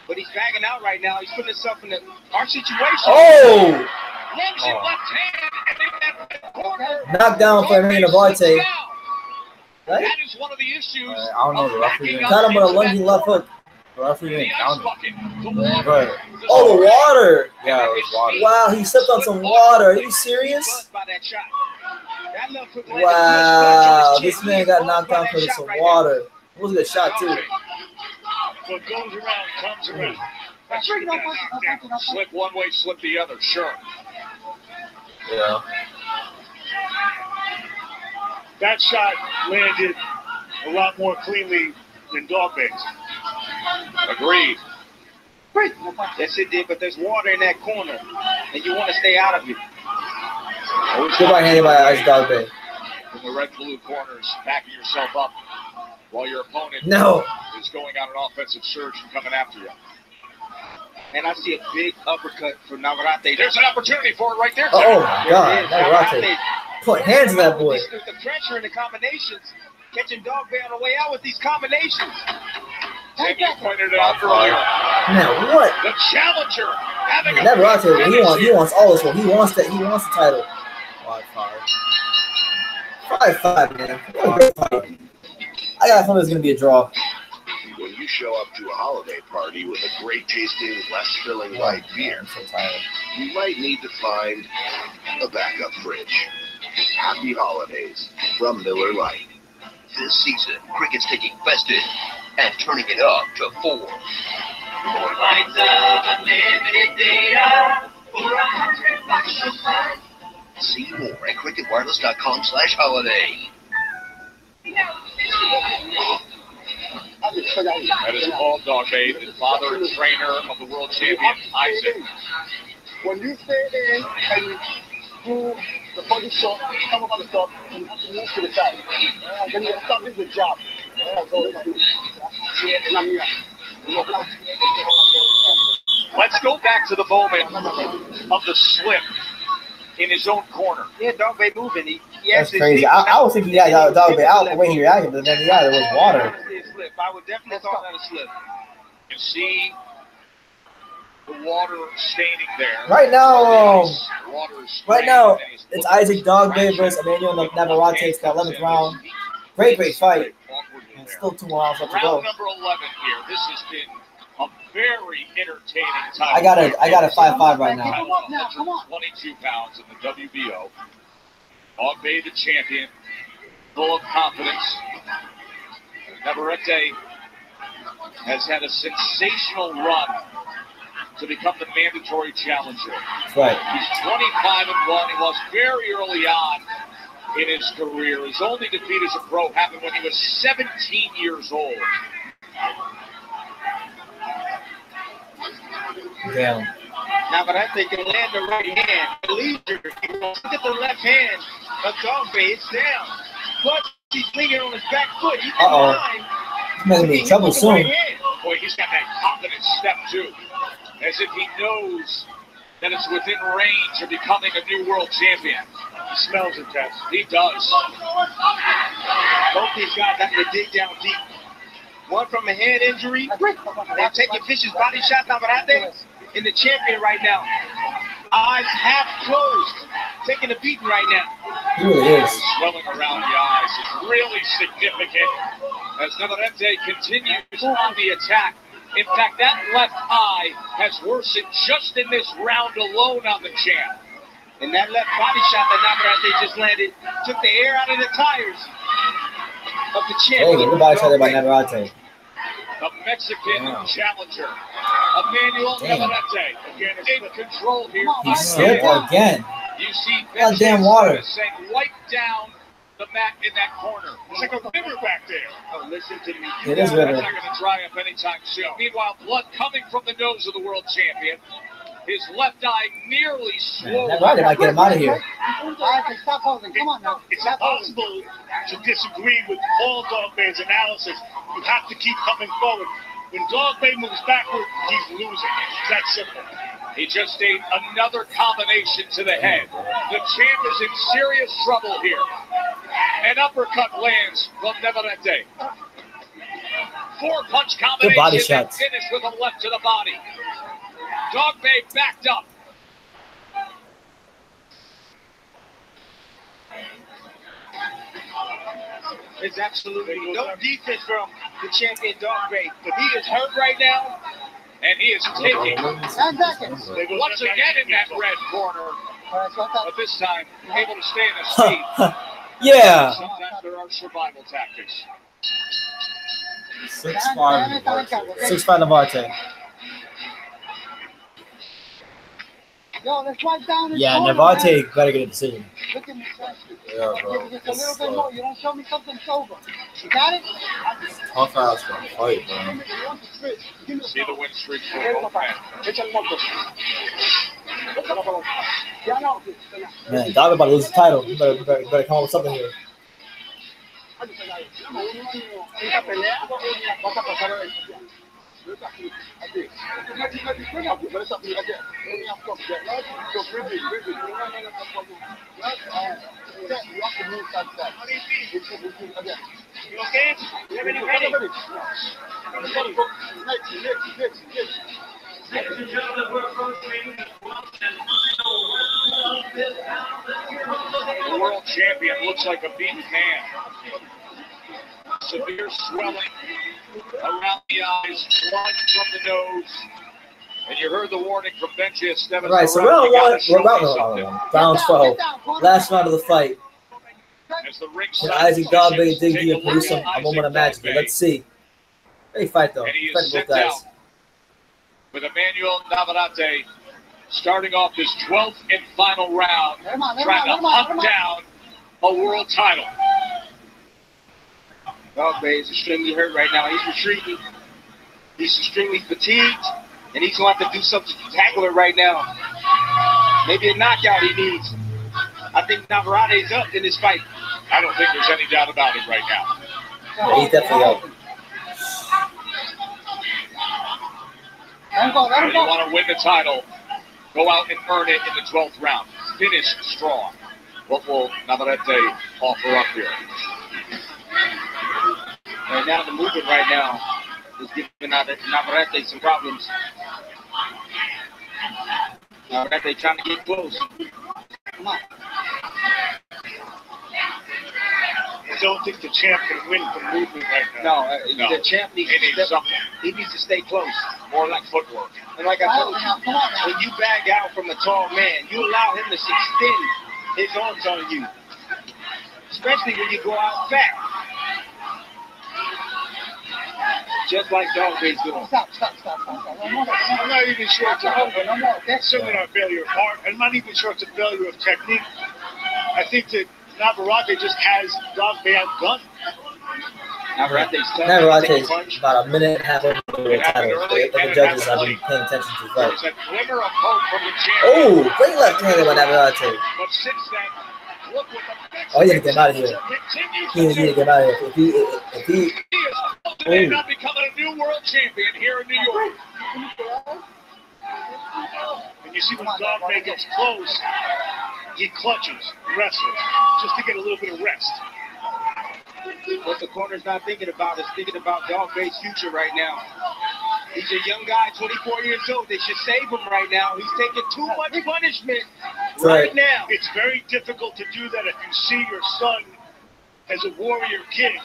But he's bagging out right now. He's putting himself in a hard situation. Oh! Lungs in left hand, and in that corner. Knocked down for Navarrete. Right? That is one of the issues. I don't know. The referee Caught him with a lunging left hook. The referee didn't count it. But oh, the water. Yeah, it was water. Wow, he slipped on some water. Are you serious? Wow, this man got knocked down for some water. It was a good shot, too. What goes around comes around. Slip one way, slip the other, sure. Yeah. That shot landed a lot more cleanly than Dogboe's. Agreed. Yes, it did, but there's water in that corner, and you want to stay out of it. Good right handed by Ice Dogboe. In the red-blue corners, backing yourself up while your opponent is going on an offensive surge and coming after you. And I see a big uppercut for Navarrete. There's an opportunity for it right there. Oh, my God. Navarrete. Put hands in that boy. With the pressure and the combinations, catching Dogboe on the way out with these combinations. And you pointed it out earlier. Now what? The challenger having a Navarrete. He wants all this one. He wants the title. 5-5, man. What a great fight. I got a feeling it's gonna be a draw. When you show up to a holiday party with a great tasting, less filling light beer, I'm so tired. you might need to find a backup fridge. Happy holidays from Miller Lite. This season, cricket's taking festive and turning it up to 4. 4 nights of unlimited data for $100 See more at cricketwireless.com/holiday. That is Paul Dogboe, the father and trainer of the world champion, Isaac. When you stay in and you do the body shot, come over the top, and move to the side. Then you establish the jab. Let's go back to the moment of the slip in his own corner. Yeah, Dogboe moving. That's crazy. I was thinking, Dogboe out the way he reacted, but then, there was water. I would definitely call that a slip. You see the water staining there. Right now, it's Isaac Dogboe versus Emanuel Navarrete. It's the 11th round. Great fight. And still 2 rounds left to go. Round number 11 here. This has been a very entertaining time. I got a 5-5 right now. 22 pounds in the WBO. Dogboe the champion, full of confidence. Navarrete has had a sensational run to become the mandatory challenger. Right. He's 25-1. He lost very early on in his career. His only defeat as a pro happened when he was 17 years old. Damn. Navarrete can land the right hand. Leader, look at the left hand of Dogboe. It's down. Plus, he's leaning on his back foot. He's making me in trouble soon. Boy, he's got that confident step, too. As if he knows that it's within range of becoming a new world champion. He smells it, Tess. He does. Both these guys having to dig down deep. One from a head injury. They're taking vicious body shots. Navarrete in the champion right now. Eyes half closed. Taking a beating right now. He really is. Swelling around the eyes is really significant as Navarrete continues on the attack. In fact, that left eye has worsened just in this round alone on the champ. And that left body shot that Navarrete just landed took the air out of the tires of the champ. Hey, good body shot there by Navarrete. The Mexican challenger, Emanuel Navarrete, again in control here. He slipped again. You see goddamn water. saying, wipe down the mat in that corner. It's like a river back there. Oh, listen to me. It is river. That's not going to dry up anytime soon. Meanwhile, blood coming from the nose of the world champion. His left eye nearly swollen. Navarrete might get him out of here. Stop holding. Come on now. It's impossible to disagree with Paul Dogboe's analysis. You have to keep coming forward. When Dogboe moves backward, he's losing. It's that simple. He just ate another combination to the head. The champ is in serious trouble here. An uppercut lands from Navarrete. 4-punch combination. Good body shots. Finish with a left to the body. Dogboe backed up. It's absolutely no defense from the champion Dogboe. But he is hurt right now. And he is taking once again in that red corner. But this time, able to stay in his feet. Yeah. Sometimes there are survival tactics. 6'5". 6'5" Navarrete. Yo, let's write down this Yeah, corner, Navarrete man. better get a decision. Look at me, son. Yeah, bro. Just a little bit more. You don't show me something sober. You got it? Tough ass for a fight, bro. See the win streak for both men. Man, Dogboe about to lose the title. You better come up with something here. The world champion looks like a beaten man. Severe swelling around the eyes, blood from the nose. And you heard the warning from Benji Esteban. All right, so round 12. Last round of the fight. Can Isaac Dogboe dig deep and produce a moment of magic? Let's see. Great fight, though. And he Fight is both sent guys. out with Emanuel Navarrete starting off his 12th and final round, trying to hunt down a world title. Dogboe is extremely hurt right now. He's retreating. He's extremely fatigued, and he's going to have to do something spectacular right now. Maybe a knockout he needs. I think Navarrete is up in this fight. I don't think there's any doubt about it right now. Yeah, he's definitely up. If you want to win the title, go out and earn it in the 12th round. Finish strong. What will Navarrete offer up here? Right now, the movement right now is giving Navarrete some problems. Navarrete trying to get close. Come on. I don't think the champ can win from movement right now. No, the champ needs he needs to stay close. More like footwork. And like I told you, when you bag out from a tall man, you allow him to extend his arms on you. Especially when you go out fast. Just like Dogboe's doing. Stop. I'm not even sure it's that's certainly not a failure of heart. I'm not even sure it's a failure of technique. I think that Navarrete just has Dogboe outgunned. Navarrete is about a minute and a half over the title. The judges have been paying attention to the fight. There's a glimmer of hope from the champion. Oh, great left-hander by Navarrete. But since then, look what the Oh, he need to get him out of here. He need to get him out of here. If he ultimately not becoming a new world champion here in New York. And you see when Dogboe gets close, he clutches, wrestles, just to get a little bit of rest. What the corner's not thinking about is thinking about Dogboe's future right now. He's a young guy, 24 years old. They should save him right now. He's taking too much punishment right now. It's very difficult to do that if you see your son as a warrior king.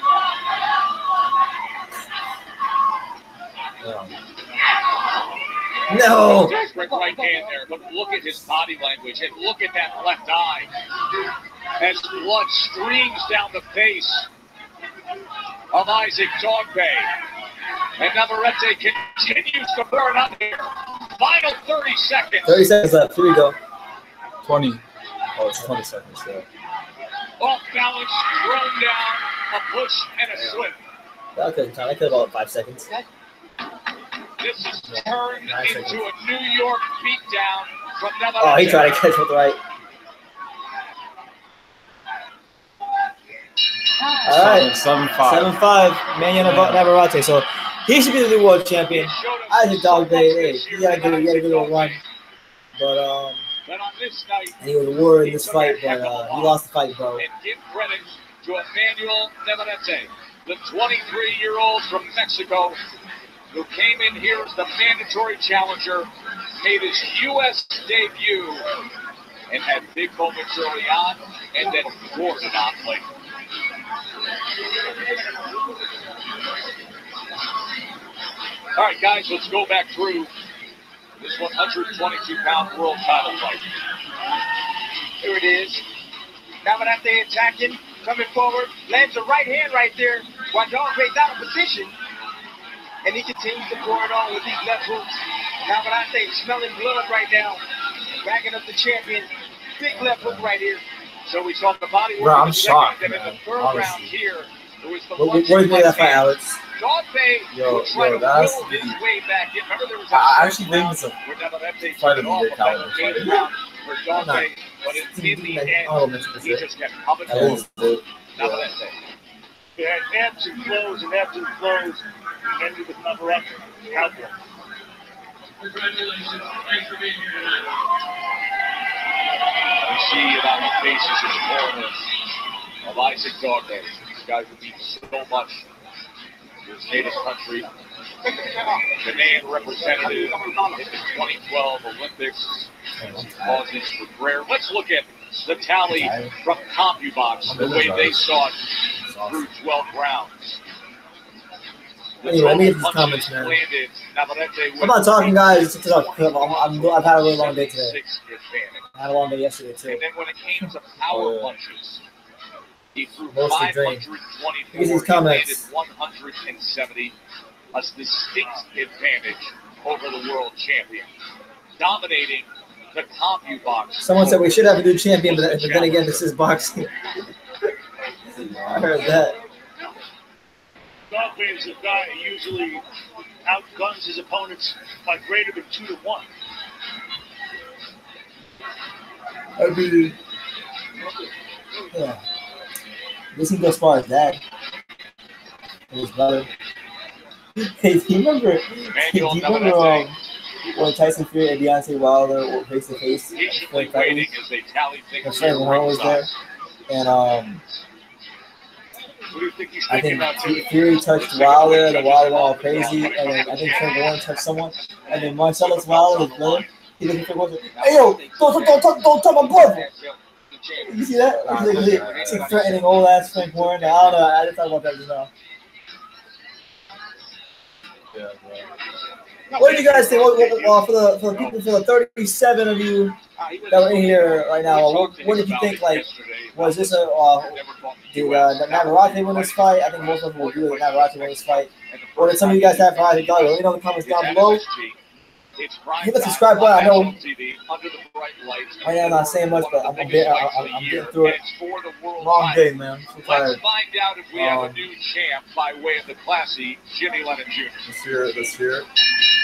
No. Desperate right hand there, but look at his body language and look at that left eye as blood streams down the face of Isaac Dogboe. And Navarrete continues to burn up here. Final 30 seconds. 30 seconds left. Here we go. 20. Oh, it's 20 seconds there. Off balance, thrown down, a push and a slip. That could have about 5 seconds. This is turned into a New York beatdown from Navarrete. Oh, he tried to catch with the right. All right, 7-5. Emanuel Navarrete. So he should be the new world champion. Isaac Dogboe, hey, he got a good little run. But on this night, he was a warrior in this fight, but he lost the fight, bro. And give credit to Emanuel Navarrete, the 23-year-old from Mexico, who came in here as the mandatory challenger, made his U.S. debut, and had big moments early on, and then roared it on late. All right, guys, let's go back through this 122-pound world title fight. Here it is. Navarrete attacking, coming forward, lands a right hand right there, while Dogboe's out of position. And he continues to pour it on with these left hooks. Navarrete smelling blood right now, backing up the champion. Big left hook right here. So we saw the body work. Bro, I'm shocked, man. Man. In the third round here, it was the what do you think of that fight, Alex? Dogboe would try to will his way back in. Remember, there was I actually think it's a fight of the caliber fight. For Dogboe, but in the end, he just kept coming forward. Navarrete. It had ebbs and flows and ebbs and flows. Ended with Navarrete. Cowboy. Congratulations. Thanks for being here tonight. You see it on the faces of foreigners of Isaac Dogboe. This guy who means so much to his native country. Ghanaian representative in the 2012 Olympics. Pauses for prayer. Let's look at the tally from CompuBox, the way they saw it through 12 rounds. Anyway, let me get these comments, man. I'm not talking, guys. I've had a really long day today. I had a long day yesterday, too. And then when it came to power punches, he threw Mostly drained. 524. These comments. He landed 170, a distinct advantage over the world champion, dominating the CompuBox. Someone said we should have a new champion, but then again, this is boxing. I heard that. Dogboe is a guy who usually outguns his opponents by greater than 2-1. I mean, yeah. This can go as far as that. His brother. Hey, do you remember when Tyson Fury and Deontay Wilder were face to face? When Frank Warren was there, and I think Fury touched Wilder, and Wilder went all crazy, and then I think Frank Warren touched someone, and then Marcellus Wilder, his brother, he looked at Frank Warren, hey yo, don't touch my brother. You see that? He's threatening old ass Frank Warren. I don't know. I didn't talk about that just now. What do you guys think? For the people, for the 37 of you that were in here right now, what did you think? Like, was this did Navarrete win this fight? I think most of them will agree that Navarrete won this fight. Or did some of you guys have Friday Dogboe? Let me know in the comments down below. Hit the subscribe button. I know right now I'm not saying much, but I'm getting through it. Long day, man. I'm so tired. Let's find out if we have a new champ by way of the classy Jimmy Lennon Jr. Let's hear it. Let's hear it.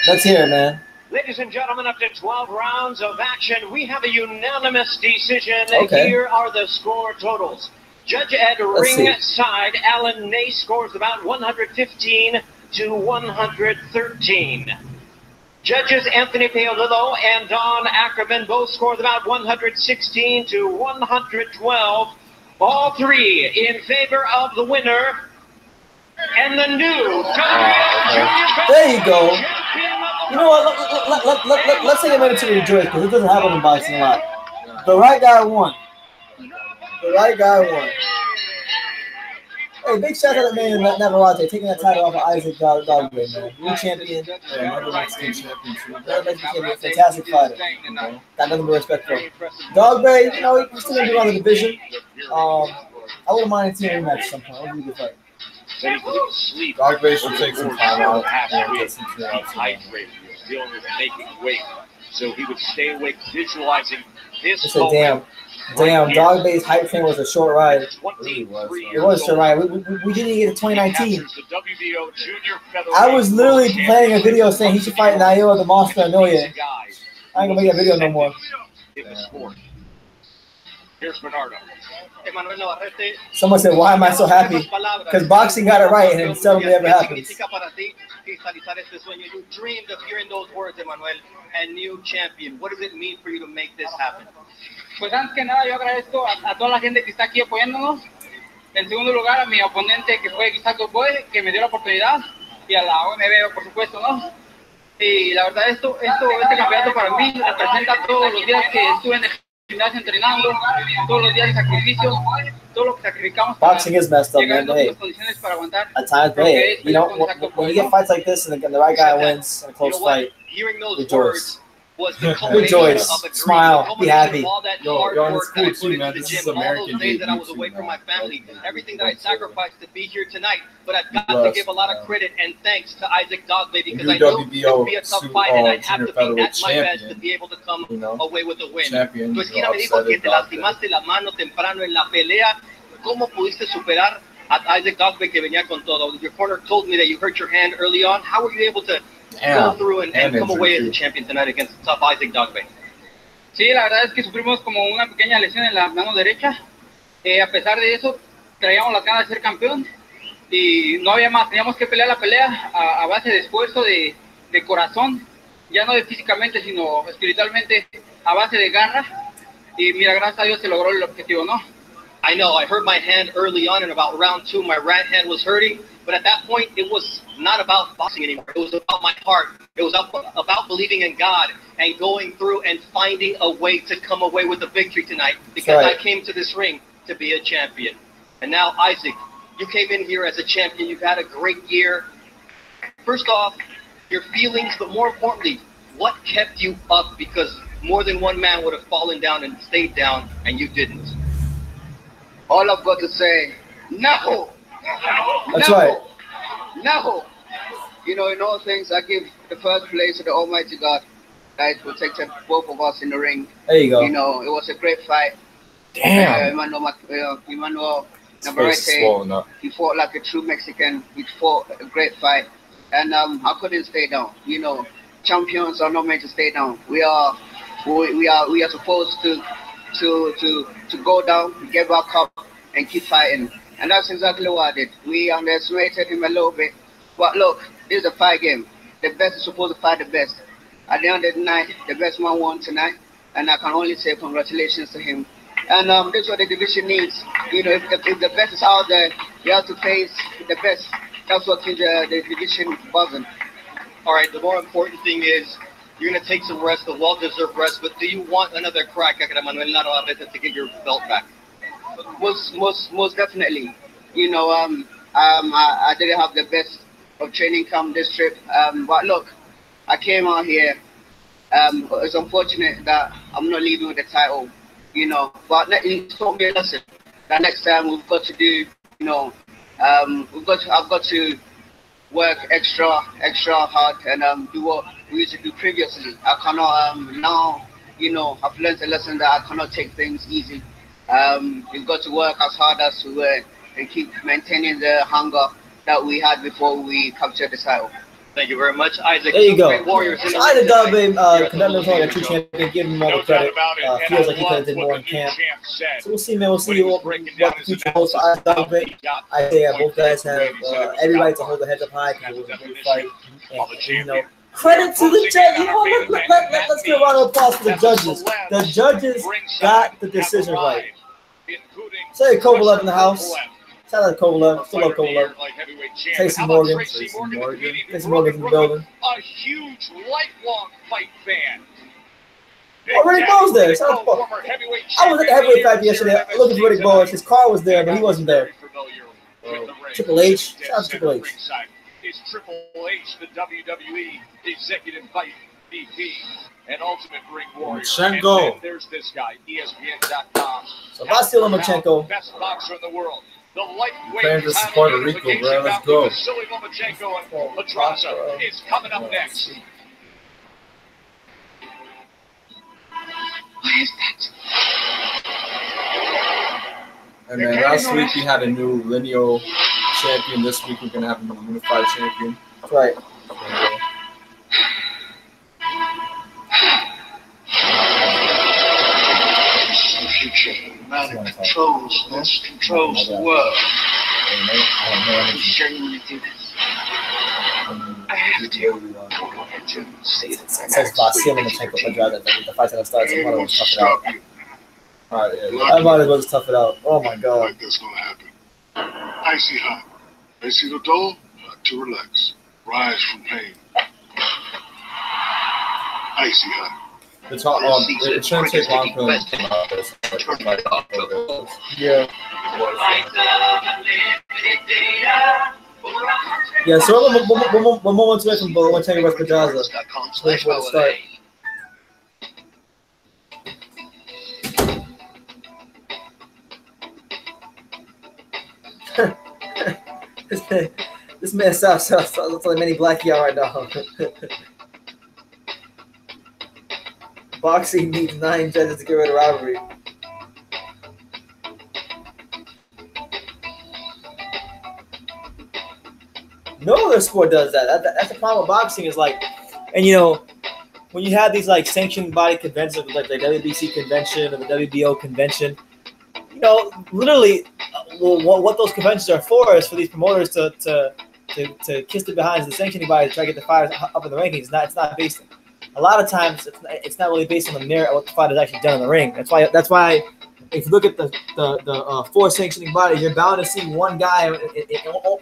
Let's hear it, man. Ladies and gentlemen, after 12 rounds of action, we have a unanimous decision. Okay. Here are the score totals. Judge at ringside, Alan Ney scores about 115 to 113. Judges Anthony Paolillo and Don Ackerman both scored about 116 to 112. All three in favor of the winner. And the new there you go. You know what? Let's take a minute to rejoice because it doesn't happen in boxing a lot. The right guy won. The right guy won. Hey, big shout out to man Navarrete taking that title off of Isaac Dogboe, man. New champion. Another Mexican champion. Fantastic fighter. Got nothing but respect for him. Dogboe, you know, he's still going to be around the division. I wouldn't mind seeing him rematch at some point. It would be a good fight. Dogboe should take some time out and get some hydrated. He was dealing with making weight, so he would stay awake, visualizing his Damn, Dogboe's hype train was a short ride. It was a short ride. We didn't get to 2019. I was literally planning a video saying he should fight Nayo the Monster Anoye. I ain't gonna make that video no more. Here's Bernardo. Emanuel Navarrete. Someone said, why am I so happy? Because boxing got it right and it seldom ever happens. You dreamed of hearing those words, Emanuel, and new champion. What does it mean for you to make this happen? Pues antes que nada yo agradezco a toda la gente que está aquí apoyándonos En segundo lugar, a mi oponente, que fue Dogboe, que me dio la oportunidad, y a la OMB, por supuesto, ¿no? Y la verdad, este campeonato para mí representa todos los días que estuve en el gimnasio entrenando, todos los días de sacrificio, todo lo que sacrificamos para llegar a las condiciones para aguantar. At times, but hey, you know, when you get fights like this and the right guy wins in a close fight, rejoice. Rejoice, smile, be happy. You're on the school too, man. This is American days that I was away from my family, everything that I sacrificed to be here tonight. But I've got to give a lot of credit and thanks to Isaac Dogboe because I knew it would be a tough fight and I'd have to be at my best to be able to come away with a win. Tu esquina me dijo que te lastimaste la mano temprano en la pelea. ¿Cómo pudiste superar a Isaac Dogboe que venía con todo? Your corner told me that you hurt your hand early on. How were you able to go through and come away as a champion tonight against tough Isaac Dogboe? Sí, la verdad es que sufrimos como una pequeña lesión en la mano derecha. A pesar de eso, traíamos las ganas de ser campeón y no había más. Teníamos que pelear la pelea a base de esfuerzo, de corazón, ya no de físicamente, sino espiritualmente, a base de garra. Y mira, gracias a Dios se logró el objetivo, ¿no? I know, I hurt my hand early on in about round 2. My right hand was hurting, but at that point, it was not about boxing anymore. It was about my heart. It was about believing in God and going through and finding a way to come away with a victory tonight because I came to this ring to be a champion. And now, Isaac, you came in here as a champion. You've had a great year. First off, your feelings, but more importantly, what kept you up? Because more than one man would have fallen down and stayed down, and you didn't. All I've got to say, no. That's right. No. You know, in all things, I give the first place to the Almighty God that protected both of us in the ring. There you go. You know, it was a great fight. Damn. Emanuel Navarrete, he fought like a true Mexican. He fought a great fight. And I couldn't stay down. You know, champions are not meant to stay down. We are supposed to go down, get back up, and keep fighting. And that's exactly what I did. We underestimated him a little bit. But look, this is a fight game. The best is supposed to fight the best. At the end of the night, the best man won tonight. And I can only say congratulations to him. And this is what the division needs. You know, if the best is out there, you have to face the best. That's what keeps the division buzzing. All right, the more important thing is you're going to take some rest, a well-deserved rest, but do you want another crack at Emanuel Navarrete to get your belt back? Most definitely. You know, I didn't have the best of training camp this trip, but look, I came out here. It's unfortunate that I'm not leaving with the title, you know, but it taught me a lesson. That next time we've got to do, you know, I've got to work extra hard and do what we used to do previously. I cannot now, you know, I've learned a lesson that I cannot take things easy. We've got to work as hard as we were and keep maintaining the hunger that we had before we captured the title. Thank you very much, Isaac. There you go. So Isaac Dogboe, conducting for a true champion, give him all the credit. Feels like he could have did more in camp. So we'll see, man. We'll see what the future holds for Isaac Dogboe. I say both guys have every right to hold their heads up high because it was a good fight. And, you know, credit to the judge. You know, let's give a round of applause for the judges. The judges got the decision right. Say Kovalev in the house. Shout out to Kovalev. Still love Kovalev. Tracy Morgan. Tracy Morgan's in the building. A huge lifelong fight fan. Oh, Riddick Bowe's there. Shout out to Bowe. I was at the heavyweight fight yesterday looking for Riddick Bowe. His car was there, but he wasn't there. Triple H. Shout out to Triple H. Is Triple H, the WWE Executive Fight VP and Ultimate Ring Warrior. Lomachenko. And there's this guy, ESPN.com. So Vasyl Lomachenko. Best boxer in the world. The lightweight Playing versus Puerto Rico, bro. Let's go. Vasyl Lomachenko and Pedraza is coming up next. What is that? And then last week we had a new lineal champion. This week we're gonna have a new unified champion. That's right. The future. Man controls this, controls the world. I genuinely do this. I have to see it. It says Vasyl Lomachenko Pedraza. The fight that starts, I might as well just tough it out. Alright, yeah. I might as well just tough it out. Oh my god. That's gonna happen. Icy hot. Icy no dull, hot to relax. Rise from pain. Icy hot. The top, it shouldn't take long for them to come out this. Yeah. Yeah, so one moment away from Lomachenko versus Pedraza. Wait for the start. This man sounds like Manny Blackie out right now. Boxing needs 9 judges to get rid of rivalry. No other sport does that. That's the problem with boxing is like, and you know, when you have these like sanctioned body conventions like the WBC convention or the WBO convention, you know, literally, what those conventions are for is for these promoters to kiss the behinds of the sanctioning body to try to get the fighters up in the rankings. It's not based. A lot of times, it's not really based on the merit of what the fighter's actually done in the ring. That's why, if you look at the 4 sanctioning bodies, you're bound to see one guy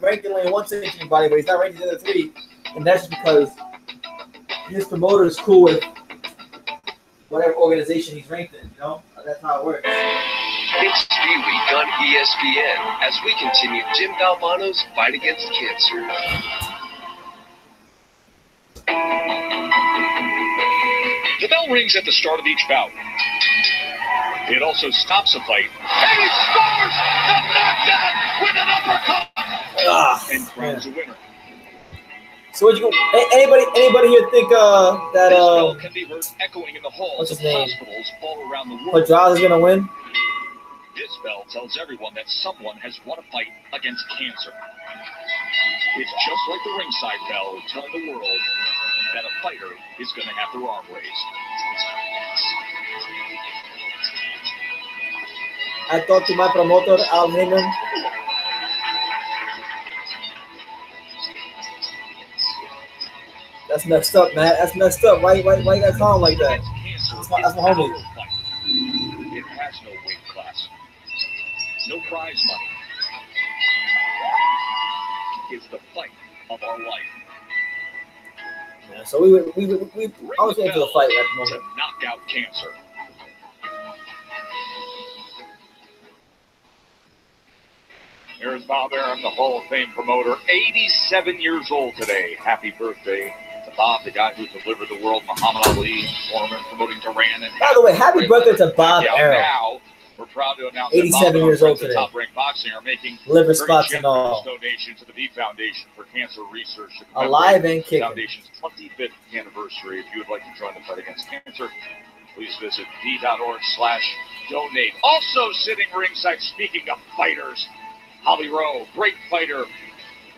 ranked only in one sanctioning body, but he's not ranked in the other 3, and that's just because his promoter is cool with whatever organization he's ranked in. You know, that's how it works. It's Speed Week on ESPN as we continue Jim Galvano's fight against cancer. The bell rings at the start of each bout. It also stops a fight. And he scores the knockdown with an uppercut and crowns a winner. So what you go? Anybody here think that This bell can be heard echoing in the halls what's his of name? hospitals all around the world. Pedraza's gonna win? This bell tells everyone that someone has won a fight against cancer. It's just like the ringside bell telling the world that a fighter is going to have their arm raised. I talked to my promoter, Al Heyman. That's messed up, man. That's messed up. Why you gotta call him like that? That's my homie. It has no weight class, no prize money. It's the fight of our life. Yeah, so I was waiting for the fight at the moment. Knock out cancer. Here's Bob Arum, the Hall of Fame promoter, 87 years old today. Happy birthday to Bob, the guy who delivered the world Muhammad Ali, former promoting Duran. And by the way, happy birthday to Bob Arum. Now, we're proud to announce 87 years old today. Top-ranked boxing are making liver spots and all. Donation to the V Foundation for Cancer Research. Alive and kicking. Foundation's 25th anniversary. If you would like to join the fight against cancer, please visit v.org/donate. Also sitting ringside, speaking of fighters, Holly Rowe, great fighter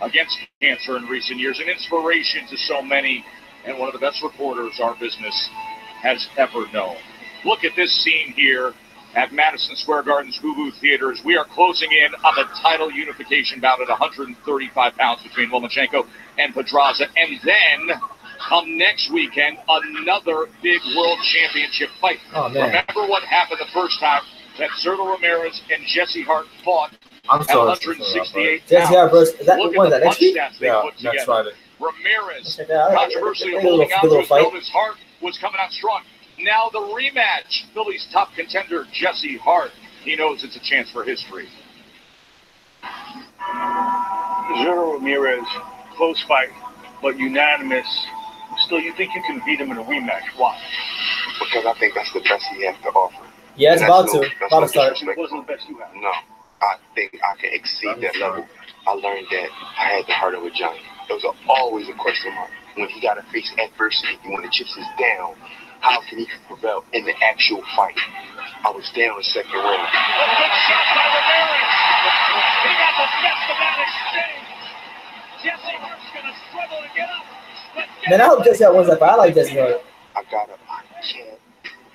against cancer in recent years, an inspiration to so many, and one of the best reporters our business has ever known. Look at this scene here at Madison Square Garden's Boo Theaters. We are closing in on the title unification bout at 135 pounds between Lomachenko and Pedraza. And then, come next weekend, another big world championship fight. Oh, man. Remember what happened the first time that Zerto Ramirez and Jesse Hart fought at 168 pounds. Jesse Hart versus, is that next week? Yeah, next Friday. Ramirez, Right. controversially holding out to his pelvis. Hart was coming out strong. Now the rematch, Philly's top contender, Jesse Hart. He knows it's a chance for history. Zerto Ramirez, close fight, but unanimous. Still, you think you can beat him in a rematch? Why? Because I think that's the best he has to offer. Yeah, it's about to start. It wasn't the best you had. No, I think I can exceed that level. I learned that I had to hurt him with Johnny. It was always a question mark. When he got to face adversity, when the chips is down, how can he prevail in the actual fight? I was down in second round. A good shot by Ramirez. He got the best of that exchange. Jesse Hart's going to struggle to get up. Man, I hope Jesse Hart wins that fight. I like Jesse Hart. I got up, I kept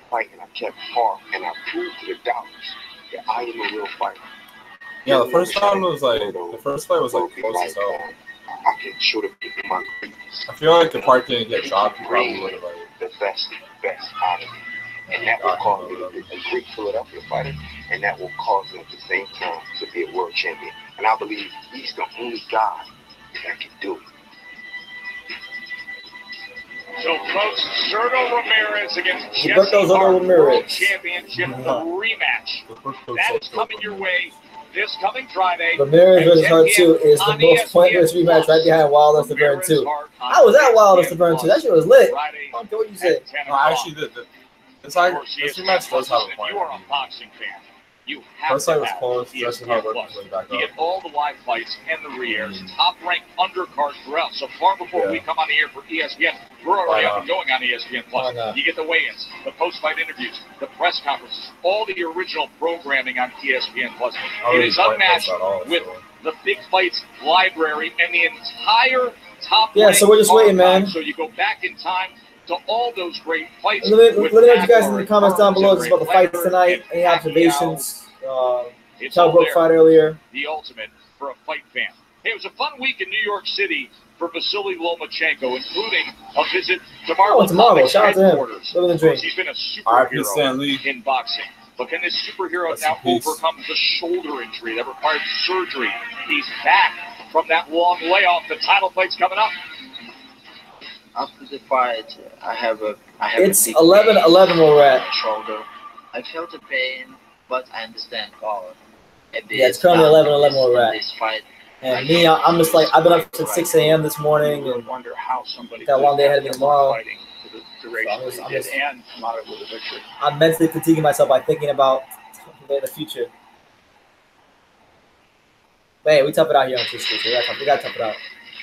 fighting, I kept hard, and I proved to the doubters that I am a real fighter. Yeah, the first fight was like close as hell. I can show the people my greatness. I feel like the part didn't get dropped. He probably would have like the best out of me. And that will cause me to be a great Philadelphia fighter, and that will cause me at the same time to be a world champion And I believe he's the only guy that can do it. So, folks, Zurdo Ramirez against Jesse Gilberto Hart World Ramirez. Championship rematch. That is coming your way this coming Friday. Ramirez versus Hart 2 is the most pointless rematch right behind Wilder Laverne 2. I was at Wilder Laverne 2. That shit was lit. I don't care what you say. No, I actually did. This rematch does have a point. You are a boxing fan. You have First to fight was have close. ESPN Jesse Hart Plus. worked back You up. get all the live fights and the re-airs, top-ranked undercards throughout. So far before we come on the air for ESPN, we're already up and going on ESPN Plus. You get the weigh-ins, the post-fight interviews, the press conferences, all the original programming on ESPN Plus. It is unmatched with the Big Fights library and the entire top. Yeah, so we're just waiting, man. So you go back in time to all those great fights. Let me know what you guys in the comments down below just about the fights tonight. Any observations? Kell Brook fight earlier. The ultimate for a fight fan. Hey, it was a fun week in New York City for Vasyl Lomachenko, including a visit to Marvel. Shout out to him. Living the dream. He's been a superhero in boxing. But can this superhero now overcome the shoulder injury that required surgery? He's back from that long layoff. The title fight's coming up. After the fight, I have It's 11-11 where we're at. Shoulder. I felt the pain, but I understand. Yeah, it's currently 11-11 where we're at. This fight. And me, I'm just like, I've been up since 6 a.m. this morning and wonder how somebody got a long day ahead of me tomorrow. I'm mentally fatiguing myself by thinking about the future. But hey, we tough it out here on Tuesday. We gotta tough it out.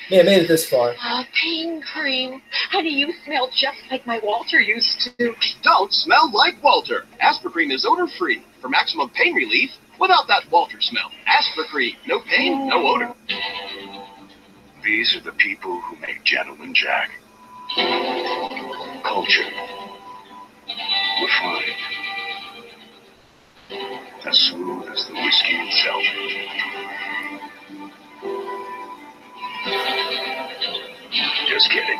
Yeah, made it this far. Pain cream. Honey, you smell just like my Walter used to. Don't smell like Walter. Aspercreme is odor-free for maximum pain relief without that Walter smell. Aspercreme, no pain, no odor. These are the people who make Gentleman Jack. Culture. Refined. As smooth as the whiskey itself. Just kidding.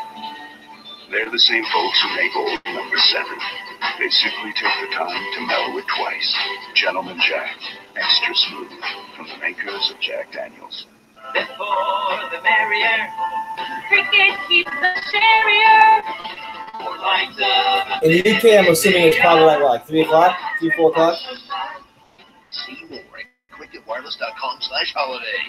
They're the same folks who make Old Number 7. They simply take the time to mellow it twice. Gentleman Jack. Extra smooth. From the makers of Jack Daniels. The more the merrier. Cricket keeps the terrier. In the UK, I'm assuming it's probably like what, 3 o'clock? 3, 4 o'clock? See more at cricketwireless.com/holiday.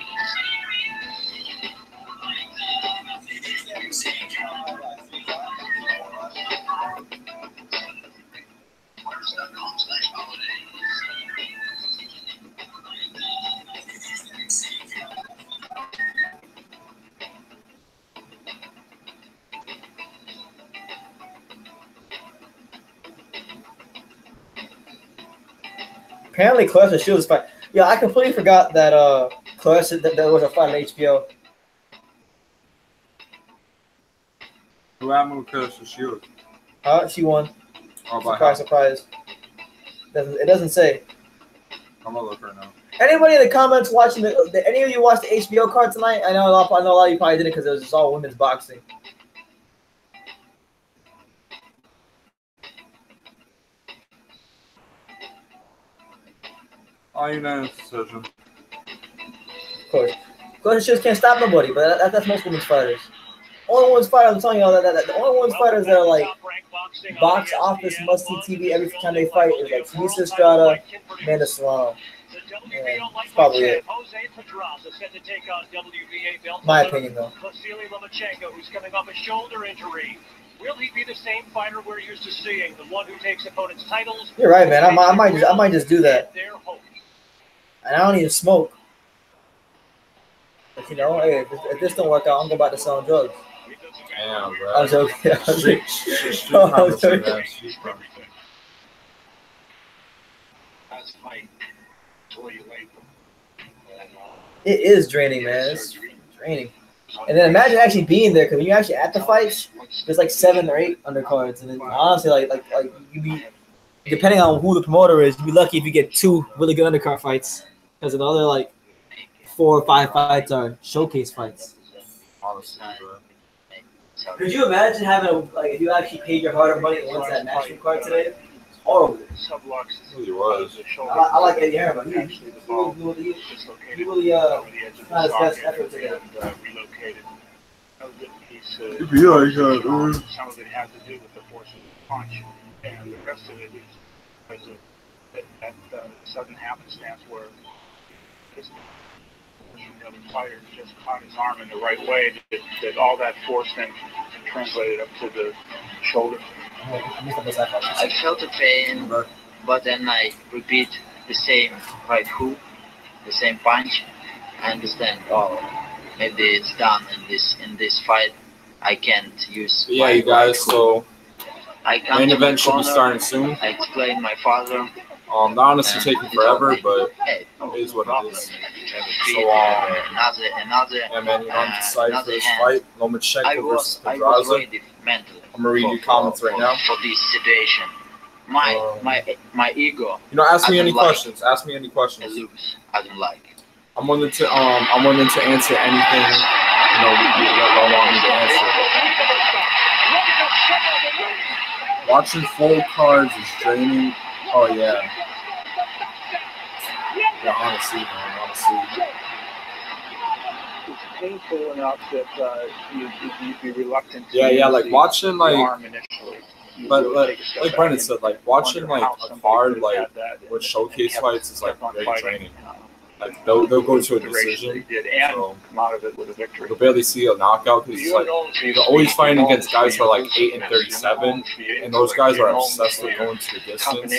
Apparently, Clash of Shields fight. Yeah, I completely forgot that Clash that there was a fight on HBO. Who happened with Clash of Shields? She won. Oh, by Surprise, surprise. It doesn't say. I'm gonna look right now. Anybody in the comments watching any of you watched the HBO card tonight? I know a lot of you probably didn't because it was just all women's boxing. Unanimous decision. Of course. Clash of Shields can't stop nobody, but that's most women's fighters. Only ones fighters, I'm telling you, the only ones fighters that are like box office must-see TV every time they fight is like Lisa Estrada, Amanda Serrano. And that's probably it. Pedraza set to take on WBA belt. My opinion, though. Vasyl Lomachenko, who's coming off a shoulder injury. Will he be the same fighter we're used to seeing, the one who takes opponents' titles? You're right, man. I might just do that. And I don't even smoke. But you know, hey, if this don't work out, I'm going back to selling drugs. Damn, bro. I was joking. I was joking. It is draining, man. It's draining. And then imagine actually being there, because when you're actually at the fights, there's like 7 or 8 undercards, and then honestly, like you be, depending on who the promoter is, you'd be lucky if you get 2 really good undercard fights, because the other like 4 or 5 fights are showcase fights. Honestly, bro. Could you imagine having if you actually paid your hard-earned money and won that matchroom card today? all over it. Sublux. He was. I like Eddie Hearn, but he really not his best effort today. Relocated. It'd be like some of it has to do with the force of the punch, and the rest of it is because of that sudden happenstance where this the other fighter just caught his arm in the right way. That all that force then translated up to the shoulder. I felt the pain, but then I repeat the same right hook, the same punch. I understand. Oh, maybe it's done in this fight. I can't use. Yeah, you guys. So main event should be corner. starting soon. I explained my father. Not honestly taking forever, but it is what it is. So another Emanuel on the side for this fight. Lomachenko versus I was Pedraza. ready mentally. I'm gonna read your comments right now. For this situation, my ego. You know, ask me any questions. Ask me any questions. I don't like. I'm willing to answer anything. You know, you want me to answer. Watching full cards is draining. Oh yeah. Yeah, honestly, man, honestly. It's painful enough that you'd be reluctant to yeah, like watching like, but like Brennan said, like watching like a card like with showcase fights is like very draining. Like they'll go to a decision, so you'll barely see a knockout because it's like they're always fighting against guys who are like 8 and 37, and those guys are obsessed with going to the distance.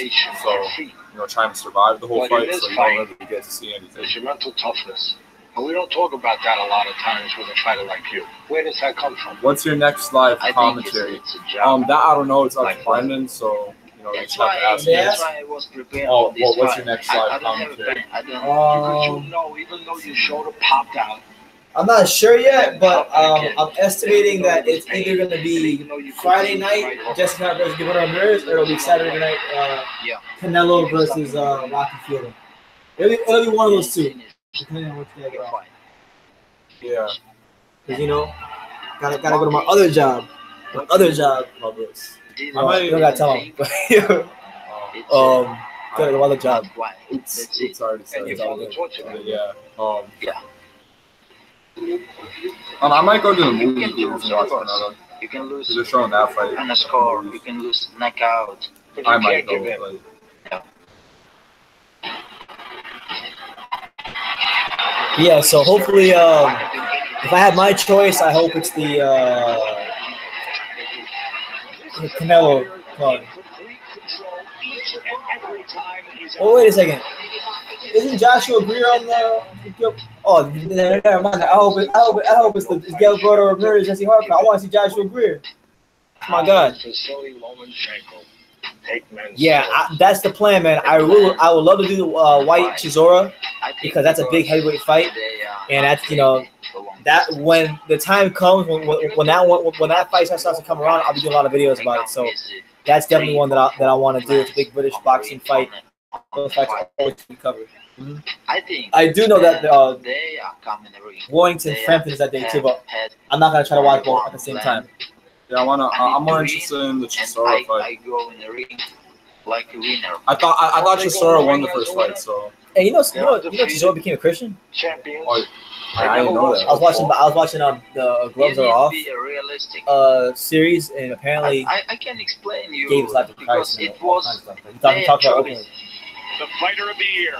So you know, trying to survive the whole fight, so you don't really get to see anything. It's your mental toughness, and we don't talk about that a lot of times with a fighter like you. Where does that come from? What's your next live commentary? That I don't know. It's up to Brendan, so. You know, that's why I was prepared for this what's your next live commentary? You know, even though your shoulder popped out. I'm not sure yet, but I'm estimating that it's either going to be Friday night, Jessica versus Donaire Ramirez, or it'll be Saturday night, Canelo versus Rocky Fielding. It'll be one of those two, depending on which day I get off. Yeah. Because, you know, gotta go to my other job. My other job, Publix. You don't gotta tell him. Gotta go other job. It's already said. Yeah. I might go to the movie theaters and watch another. You can lose. They're showing that fight. On a score, you can lose knockout. I might go. Yeah. So hopefully, if I had my choice, I hope it's the Canelo card. Oh, wait a second. Isn't Joshua Greer on the? Oh, never mind. I hope it's the Kell Brook Ramirez Jesse Harper. I want to see Joshua Greer. My God. Vasyl Lomachenko. Yeah, that's the plan, man. I would love to do the White Chisora because that's a big heavyweight fight, and that's, you know, that when the time comes when that fight starts to come around, I'll be doing a lot of videos about it. So that's definitely one that I want to do. It's a big British boxing fight. Those fights are always to be covered. I do know that Warrington Frampton is that day too, but I'm not gonna try to watch both at the same time. Yeah, I'm more interested in the Chisora fight. I go in the ring like a winner. I thought Chisora won the first fight, so. Hey, you know Chisora became a Christian? Oh, I didn't know that. I was watching the Gloves Are Off series, and apparently I can explain you gave his life to Christ. It was he talked about openly. The fighter of the year.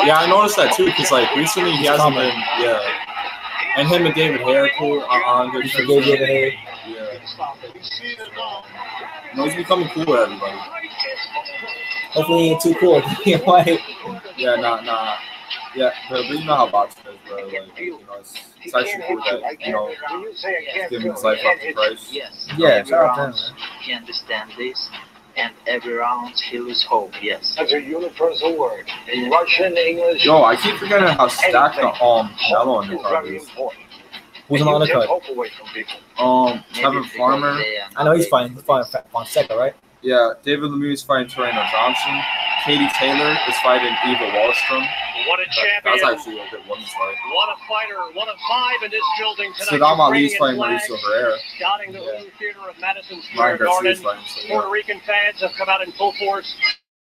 Yeah, I noticed that too, because like recently he hasn't been, and him and David Hare cool on good terms. Yeah. No, he's becoming cool with everybody. Hopefully he ain't too cool. Yeah, nah. Yeah, but you know how boxing is, bro. Like, you know, it's actually cool that, you know, he's giving his life up to Christ. Yes. Yeah, shout out to him, man. He understands this, and every round he loses hope. Yes. That's a universal word. In Russian, English. Yo, I keep forgetting how stacked the Canelo on the card is. Who's on the card? Kevin Farmer. I know he's fine. He's fine. Fonseca, right? Yeah, David Lemieux is fighting Torreno Johnson. Katie Taylor is fighting Eva Wallstrom. What a champion. That's actually a good women's fight. What a fighter. 1 of 5 in this building tonight. Saddam Ali's fighting Mauricio Herrera. Scouting the Hulu Theater of Madison Square Garden. Puerto Rican fans have come out in full force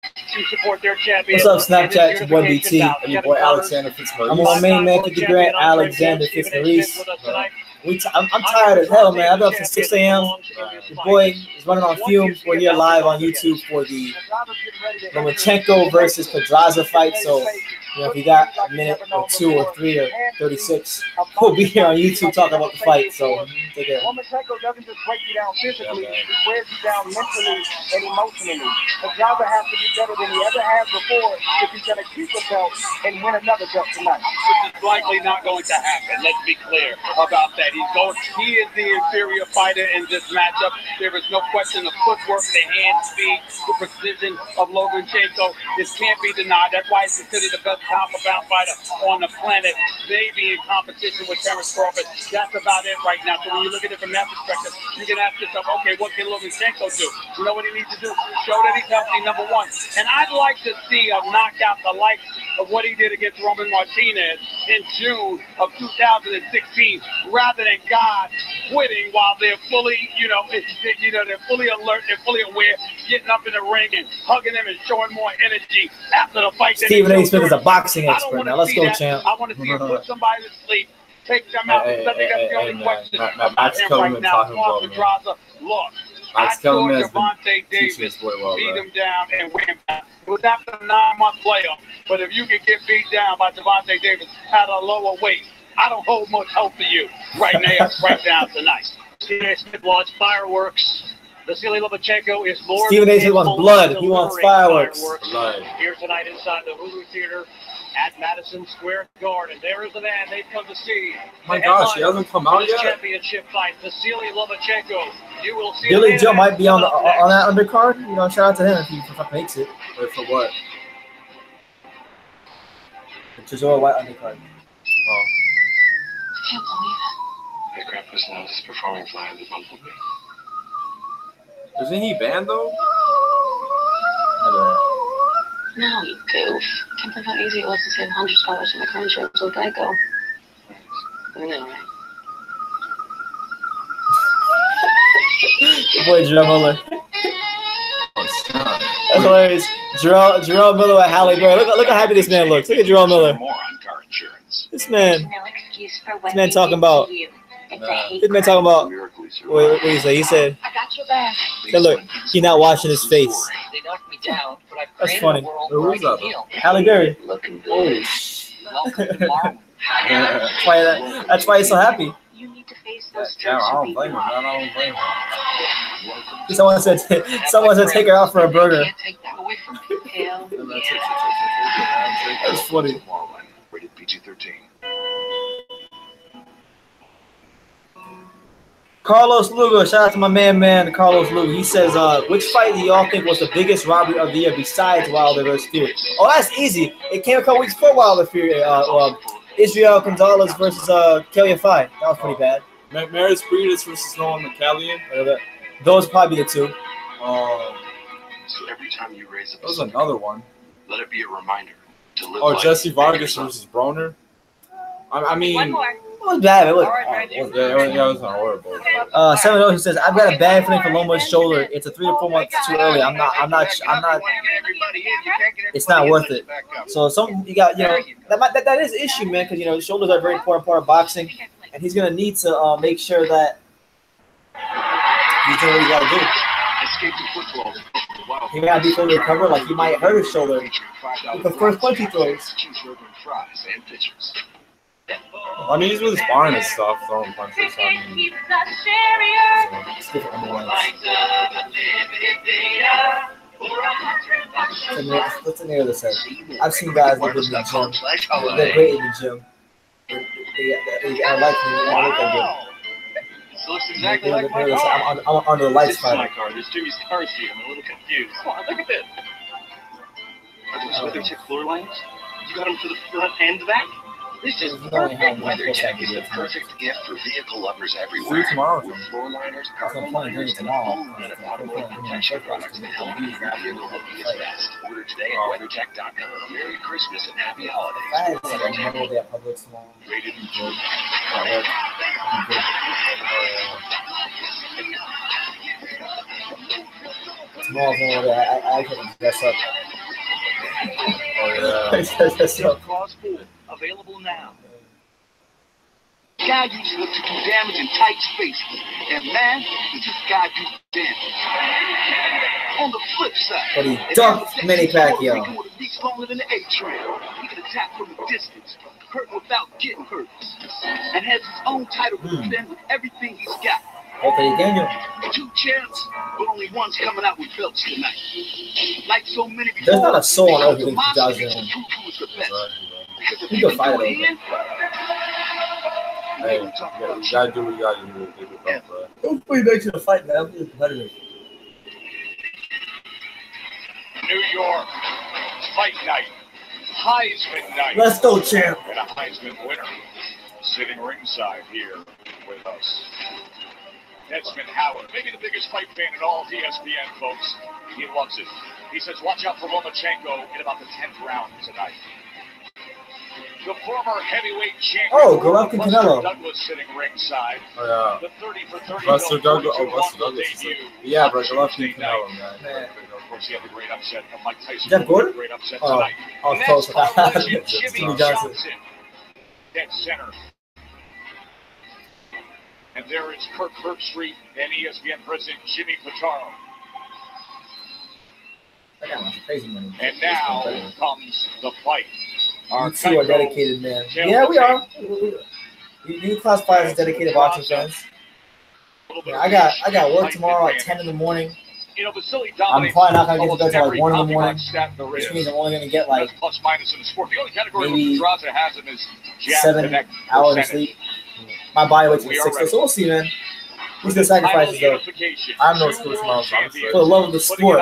to support their champion. What's up, Snapchat? It's your boy BT and your boy Alexander Fitzmaurice. I'm on my main man, 50 grand, Alexander Fitzmaurice. I'm tired as hell, man. I've been up since 6 a.m. Your boy is running on fumes. We're here live on YouTube for the Lomachenko versus Pedraza fight. So, you know, if you got a minute or 2 or 3 or 36, we'll be here on YouTube talking about the fight. So, take care. Lomachenko doesn't just break you down physically, he wears you down mentally and emotionally. Pedraza has to be better than he ever has before if he's going to keep a belt and win another belt tonight. Which is likely not going to happen. Let's be clear about that. He is the inferior fighter in this matchup. There is no question of footwork, the hand speed, the precision of Lomachenko. This can't be denied. That's why he's considered the best pound-for-pound fighter on the planet. Maybe in competition with Terrence Crawford. That's about it right now. So when you look at it from that perspective, you can ask yourself, okay, what can Lomachenko do? You know what he needs to do? Show that he's healthy, number one. And I'd like to see a knockout the likes of what he did against Roman Martinez in June of 2016, rather than guys quitting while they're fully, they're fully alert, they're fully aware, getting up in the ring and hugging them and showing more energy after the fight. Stephen A. Smith is a boxing expert. Now let's go, champ. I want to see him put somebody to sleep, take them out. I think that's the only question about him right now. Pedraza lost. Max Kellerman has Javante Davis beat him down and win back. It was after a 9-month layoff. But if you can get beat down by Javante Davis at a lower weight, I don't hold much hope for you right now tonight. Stephen A. Smith wants fireworks. Vasyl Lomachenko is more. Stephen A. Smith wants blood. He wants fireworks. Blood. Here tonight inside the Hulu Theater at Madison Square Garden. There is the man they've come to see. My gosh, he hasn't come out yet. Championship fight, Vasyl Lomachenko. You will see. Billy Joe might be on that undercard. You know, shout out to him if he makes it. Wait, for what? The Chisora White undercard. I can't believe it. My grandpa's now just performing fly in the bumblebee. Isn't he banned though? No, you goof. Can't believe how easy it was to save $100 in the car insurance with Geico. I know, right? Your boy Jerome Miller. That's hilarious. Jerome Miller at Halle Berry. Look how happy this man looks. Look at Jerome Miller. This man talking about. This man talking about. What did he say? He said. I got your back. Look, he not washing his face. They knocked me down, but I That's funny. Who is that? Halle Berry. Looking good. Welcome to Marvel. That's why he's so happy. You need to face those Yeah, I don't blame him. I don't blame him. Someone said take her out for a burger. Can't take that away from me, Kell. That's funny. Rated PG-13. Carlos Lugo, shout out to my man, Carlos Lugo. He says, which fight do y'all think was the biggest robbery of the year besides Wilder versus Fury? Oh, that's easy. It came a couple weeks before Wilder Fury. Israel Gonzalez versus Kelly Fai. That was pretty bad. Maris Breedis versus Nolan McCallion. Those probably the two. So every time you raise That was another one. let it be a reminder to live. Oh, Jesse Vargas versus Broner. I mean, One more. It was bad. It was, it was not horrible. 7-0, he says, I've got a bad feeling for Loma's shoulder. It's a 3 to 4 months too early. I'm not. It's not worth it. So you got, that is an issue, man, because the shoulders are a very important part of boxing, and he's gonna need to make sure that he's doing what he got to do. He may not be fully recovered, like he might hurt his shoulder with the first punch he throws. I mean, he's really sparring and stuff, throwing punches. It's different What's the name of this head? I've seen guys that in the gym. They're great in the gym. I like them. I look that good. This looks exactly like my car. I'm under the lights This is my car. There's Jimmy's car seat. I'm a little confused. Come on, look at this. Are those weather check floor lamps? You got them for the front and the back? This is perfect. WeatherTech is the perfect gift for vehicle lovers everywhere. With floor liners, cargo liners, and a full line of automotive protection products to help you and your vehicle look its best. Order today WeatherTech.com. Merry Christmas and Happy Holidays. Rated good. Small more that I can dress up. Cross pool available now. Guy usually looks to do damage in tight spaces, and man, he just got do damage. On the flip side, But he dunked Manny Pacquiao. with a reach longer than the A-trail. He can attack from a distance, hurt without getting hurt, and has his own title to defend with everything he's got. Two champs, but only one's coming out with belts tonight. Like so many before, there's not a soul on earth who thinks Pedraza is the best. Because if you you can fight do it it in, Hey, you gotta do what you gotta do to get it up, bro. Don't put you back to the fight, man. I'm just competitive. New York, fight night, Heisman night. Let's go, champ. And a Heisman winner sitting ringside here with us. Desmond Howard, maybe the biggest fight fan in all of ESPN, folks. He loves it. He says, watch out for Lomachenko in about the 10th round tonight. The former heavyweight champion, Golovkin Canelo. Douglas sitting ringside. Oh, yeah. The 30 for 30 Vasyl Douglas. Oh, Vasyl Douglas. debut. Yeah, bro. Golovkin Canelo, man. Of course, he had the great upset of Mike Tyson. Jeff Gordon? Great upset Oh, tonight. I was Next, close. our legend, Jimmy Jimmy Johnson. Johnson. Dead center. And there is Kirk Herbstreit and ESPN president Jimmy Pitaro. I got my crazy money. And now comes the fight. You two are dedicated, man. Yeah, we are. You classify as dedicated boxing fans. Yeah, I got work tomorrow at 10 in the morning. You know, Vasyl I'm probably not gonna get to bed till like 1 in the morning, which means I'm only gonna get like plus minus in the sport. The only category maybe Pedraza has him is 7 hours of sleep. My body weights for 6, so we'll see, man. Who's the sacrifices though? I'm no school tomorrow, for the love of the sport.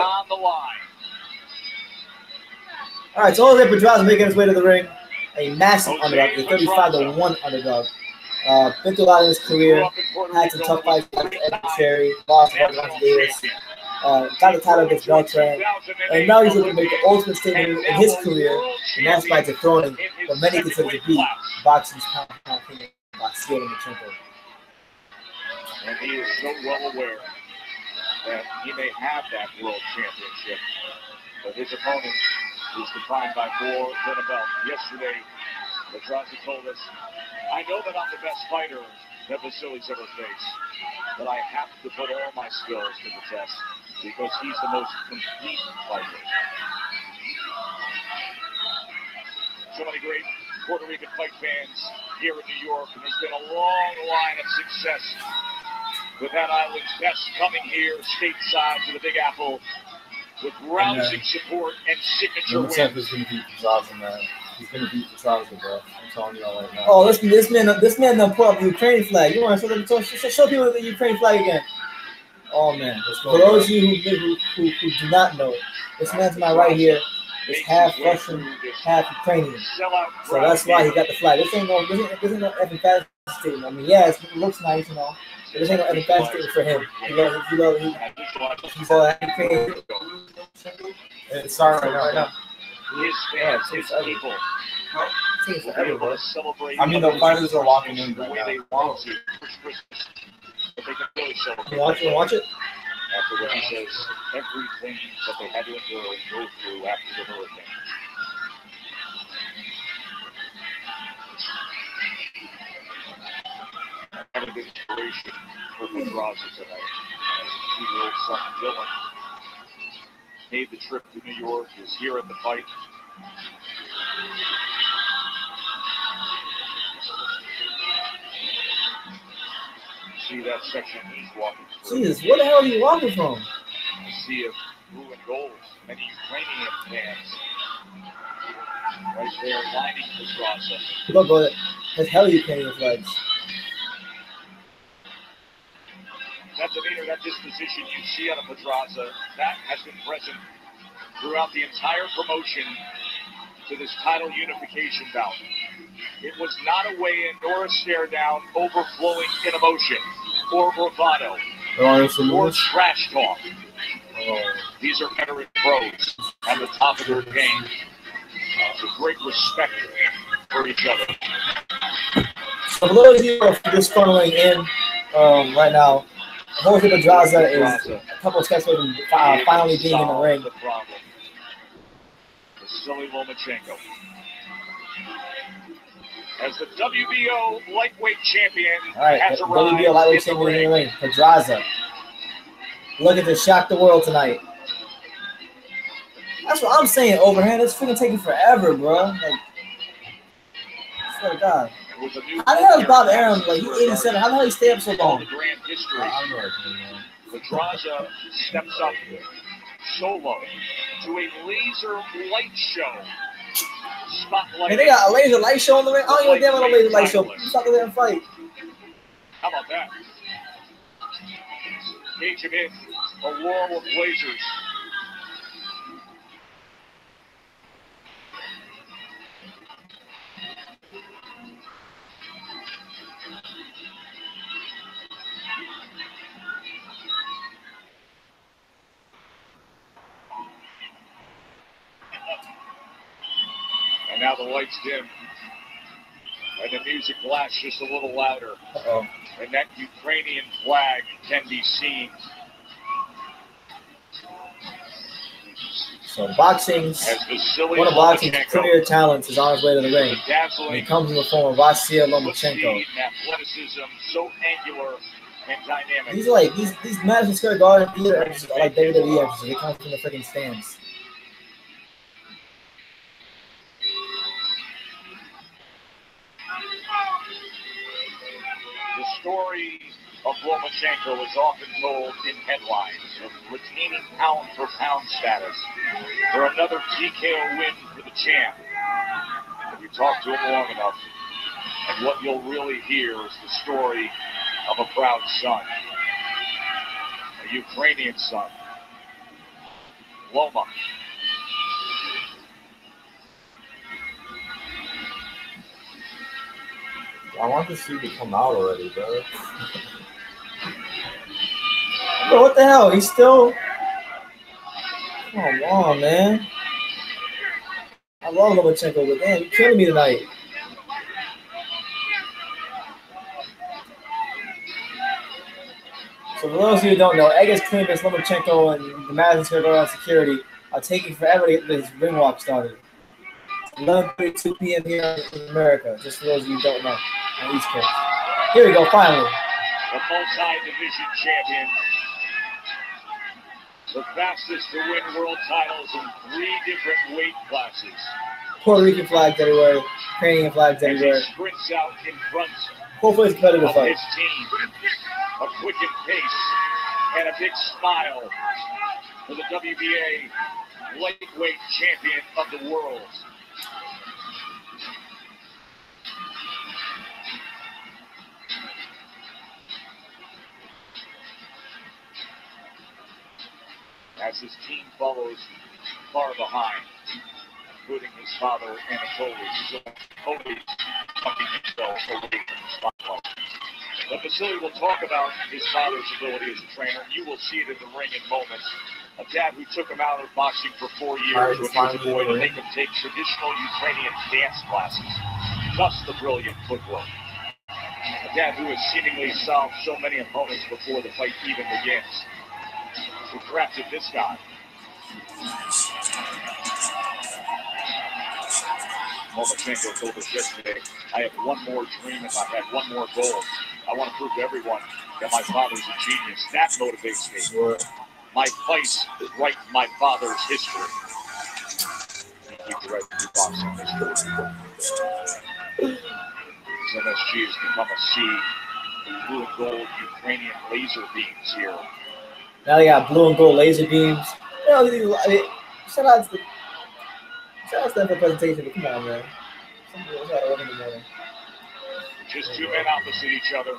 All right, so Jose Pedraza making his way to the ring, a massive underdog, a 35-1 underdog. Been through a lot in his career, had some tough fights like Ed Cherry, lost to Davis, got the title against Beltran, and now he's looking to make the ultimate statement in his career, and that's by dethroning what many consider to be boxing's pound king, Vasyl Lomachenko. And he is so well aware that he may have that world championship, but his opponent is defined by more than a belt. Yesterday, Pedraza told us, I know that I'm the best fighter that Vasyli's ever faced, but I have to put all my skills to the test because he's the most complete fighter. So many great Puerto Rican fight fans here in New York, and there's been a long line of success with that island's best coming here stateside to the Big Apple with rousing support and signature wins. Lomachenko's gonna beat Pedraza, man. He's gonna beat Pedraza, bro. I'm telling you all right now. Oh, this man done put up the Ukraine flag. You want to show people the Ukraine flag again? Oh man! For those of you who do not know, this man to my right here is half Russian, half Ukrainian. So that's why he got the flag. This ain't no Evan Fashion statement. I mean, yeah, it looks nice, you know. But this ain't no Evan Fashion statement for him. He's Ukrainian. It's sorry right now. His fans, his people, I mean, the fighters are walking in right now. they want to. But they can really celebrate. You watch it? After what he says, everything that they had to endure and go through after the hurricane. I had a big inspiration for Pedraza tonight. His 2-year-old son, Dylan, made the trip to New York, is here at the fight. See that section he's walking through. Jesus, where the hell are you walking from? A sea of blue and gold, many Ukrainian fans right there lining Pedraza. Look, that's hell Ukrainian flags. That demeanor, that disposition you see out of Pedraza, that has been present throughout the entire promotion to this title unification bout. It was not a weigh-in nor a stare-down overflowing in emotion or bravado or trash talk. These are veteran pros at the top their game. With great respect for each other. So a little hero for this funneling in right now. Jorge Pedraza is a couple of steps away from finally being in the ring. Vasyl Lomachenko. As the WBO lightweight champion, all right, has WBO lightweight champion in the ring. Pedraza. Looking to shock the world tonight. That's what I'm saying, Overhand. It's freaking taking forever, bro. Like, I swear to God. How the hell is Bob Arum, like, he's 87. How the hell he stay up so long? Pedraza steps up solo to a laser light show. Spotlight. Hey, they got a laser light show on the ring? I don't even damn about a laser light show. Just out there and fight. How about that? Cage him in. A wall of lasers. And now the lights dim. And the music blasts just a little louder. Uh-oh. And that Ukrainian flag can be seen. So boxing's one of boxing's premier talents is on his way to the ring. And he comes in the form of Vasyl Lomachenko. Athleticism, so angular and dynamic. These like these Madison Square Garden theater entrances are like WWE entrances. They come from the freaking stands. The story of Lomachenko is often told in headlines of retaining pound-for-pound status for another TKO win for the champ. If you talk to him long enough, and what you'll really hear is the story of a proud son, a Ukrainian son, Loma. I want to see you come out already, bro. Bro, what the hell? He's still... Come on, man. I love Lomachenko, but damn, you're killing me tonight. So for those of you who don't know, Egis Klimas, Lomachenko, and the Madison Square Garden security are taking forever to get this ring walk started. 11:32 p.m. here in America, just for those of you who don't know, on the East Coast. Here we go, finally. The multi-division champion. The fastest to win world titles in 3 different weight classes. Puerto Rican flags everywhere, Ukrainian flags everywhere. As he sprints out in front hopefully it's competitive of fight. his team. A quickened pace and a big smile for the WBA lightweight champion of the world. As his team follows far behind, including his father, Anatoly, who's always fucking himself away from the spotlight. But Vasyl will talk about his father's ability as a trainer. You will see it in the ring in moments. A dad who took him out of boxing for 4 years when he was a boy to make him take traditional Ukrainian dance classes, thus the brilliant footwork. A dad who has seemingly solved so many opponents before the fight even begins. Who crafted this guy. Lomachenko told us yesterday, I have one more dream if I had one more goal. I want to prove to everyone that my father's a genius. That motivates me. Sure. My fight is write my father's history. Keep the right to boxing history. His MSG has become a C. Blue and gold Ukrainian laser beams here. Now they got blue and gold laser beams. You know, shout out to them for the presentation, but come on, man. Just 2 men opposite each other,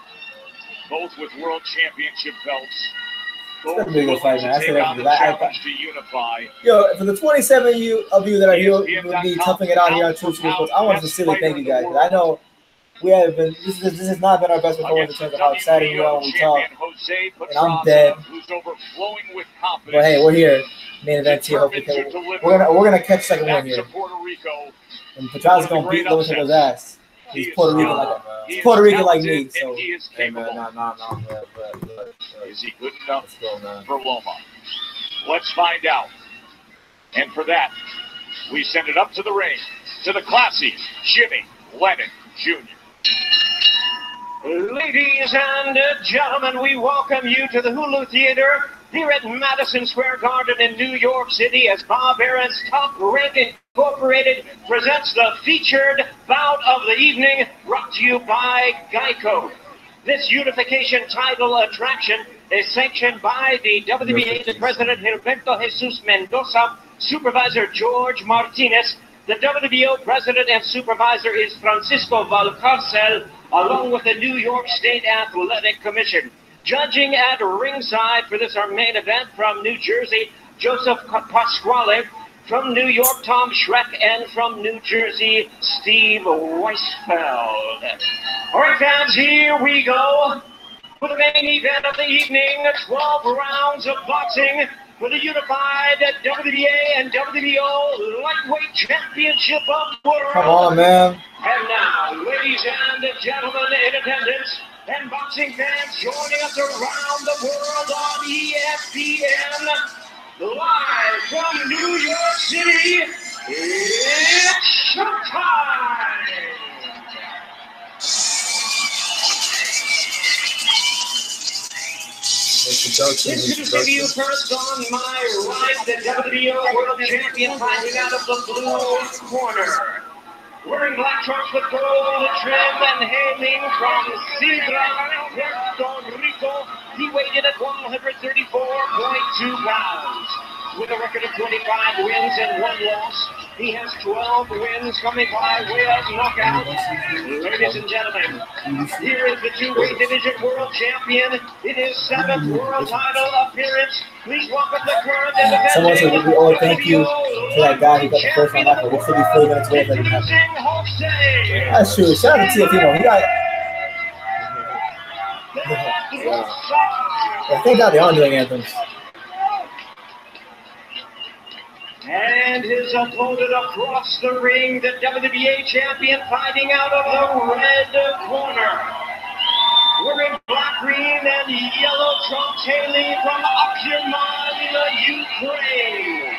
both with world championship belts. Both looking to take on the challenge to unify. Yo, for the 27 of you that are here with me toughing it out here on True Sports, I want to sincerely thank you guys. I know we have been. This has not been our best performance in terms of how exciting we are when we talk. And I'm dead. But hey, we're here. main event here. Hopefully, we're gonna catch second one here. And Pedraza's gonna beat Lomachenko's ass. He's Puerto Rican like me. So Hey, man, is he good enough for Loma? Let's find out. And for that, we send it up to the ring to the classy Jimmy Lennon Jr. Ladies and gentlemen, we welcome you to the Hulu Theater here at Madison Square Garden in New York City as Bob Aaron's Top Rank Incorporated presents the featured bout of the evening, brought to you by Geico. This Unification title attraction is sanctioned by the WBA President Gilberto Jesus Mendoza, Supervisor George Martinez. The WBO President and Supervisor is Francisco Valcarcel, along with the New York State Athletic Commission. Judging at ringside for this our main event from New Jersey, Joseph Pasquale. From New York, Tom Schreck. And from New Jersey, Steve Weisfeld. All right, fans, here we go for the main event of the evening. 12 rounds of boxing for the unified WBA and WBO Lightweight Championship of the World. Come on, man. And now, ladies and gentlemen in attendance and boxing fans joining us around the world on ESPN, live from New York City, it's showtime! Introducing you first on my right, the WBO World Champion fighting out of the blue corner. Wearing black trunks with gold trim and hailing from Sidra, Puerto Rico, he weighed in at 134.2 pounds. With a record of 25 wins and 1 loss, he has 12 wins coming by way of knockout. Ladies and gentlemen, here is the two-weight division world champion. It is 7th world title appearance. Please welcome the current and defending. Someone said we all thank you to that guy who got the first round knockout. We're 54 minutes away from that. That's true. Shout out to Teofimo. He got. Yeah, thank God they are doing anthems. And his opponent across the ring, the WBA champion, fighting out of the red corner. Wearing black, green, and yellow trunks, hailing from Akyerman, Ukraine.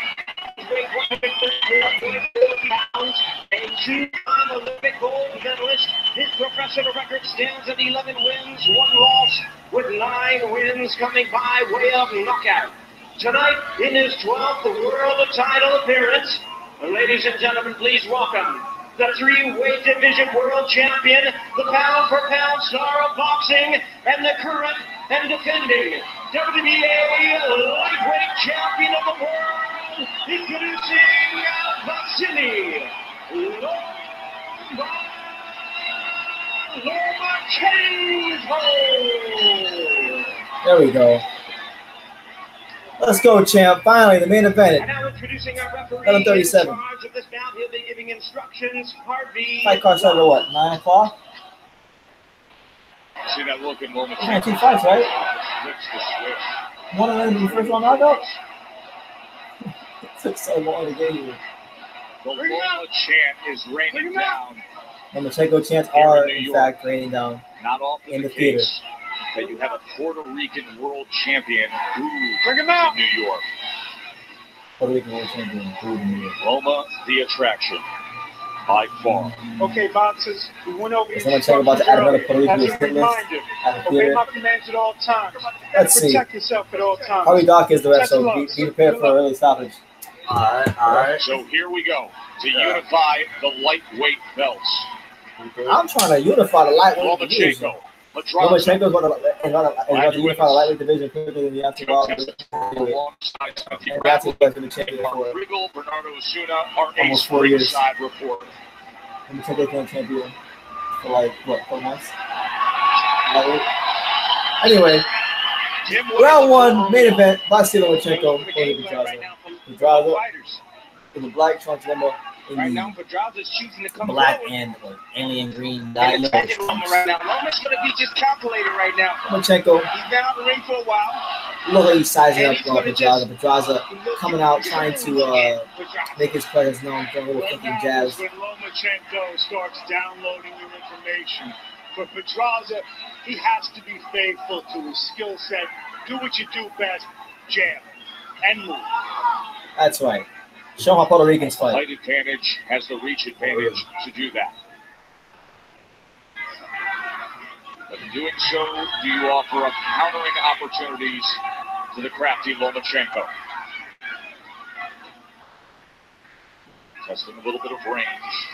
He weighs 134 pounds, a 2-time Olympic gold medalist. His professional record stands at 11 wins, 1 loss, with 9 wins coming by way of knockout. Tonight, in his 12th world title appearance, ladies and gentlemen, please welcome the 3-weight division world champion, the pound-for-pound star of boxing, and the current and defending WBA lightweight champion of the world, introducing Vasyl Lomachenko. There we go. Let's go, champ. Finally, the main event. 11:37. Fight card started at what? 9 o'clock? See that look in Lomachenko. 19 fights, right? One of them in the first round knockout? It took so long to get here. The Loma chant is raining down. Lomachenko chants are, in fact, raining down Not often in the the theater. case that you have a Puerto Rican world champion who in New York. Puerto Rican world champion in New York. Loma, the attraction, by far. Okay, boxers, we went over Is someone talking about to add another Puerto Rican as to a his list reminder, at the obey theater? my commands at all times. Let's see. Protect yourself at all times. Harvey Dock is the ref, so Touch be prepared for an early stoppage. All right. So here we go to unify the lightweight belts. I'm trying to unify the lightweight division. Lomachenko, Lomachenko's going to unify the lightweight division quicker than the Deontay Wilder. And the champion for Bernardo Osuna, our almost 4 years. side report. Lomachenko's champion for like, what, 4 months? Lightweight. Anyway, round 1, main event, Vasyl Lomachenko, Pedraza in the black trunks number. Right now, Pedraza's choosing to come black forward. and alien green Right dye. now, Loma's going to be just calculated right now. Lomachenko. He's been out the ring for a while. look like he's sizing up Pedraza. Pedraza coming out trying to make his presence known for a little fucking jabs. When Lomachenko starts downloading your information. For Pedraza, he has to be faithful to his skill set. Do what you do best, jab and move. That's right. Show how Puerto Ricans fight. Height advantage has the reach advantage to do that. But in doing so, do you offer up countering opportunities to the crafty Lomachenko? Testing a little bit of range.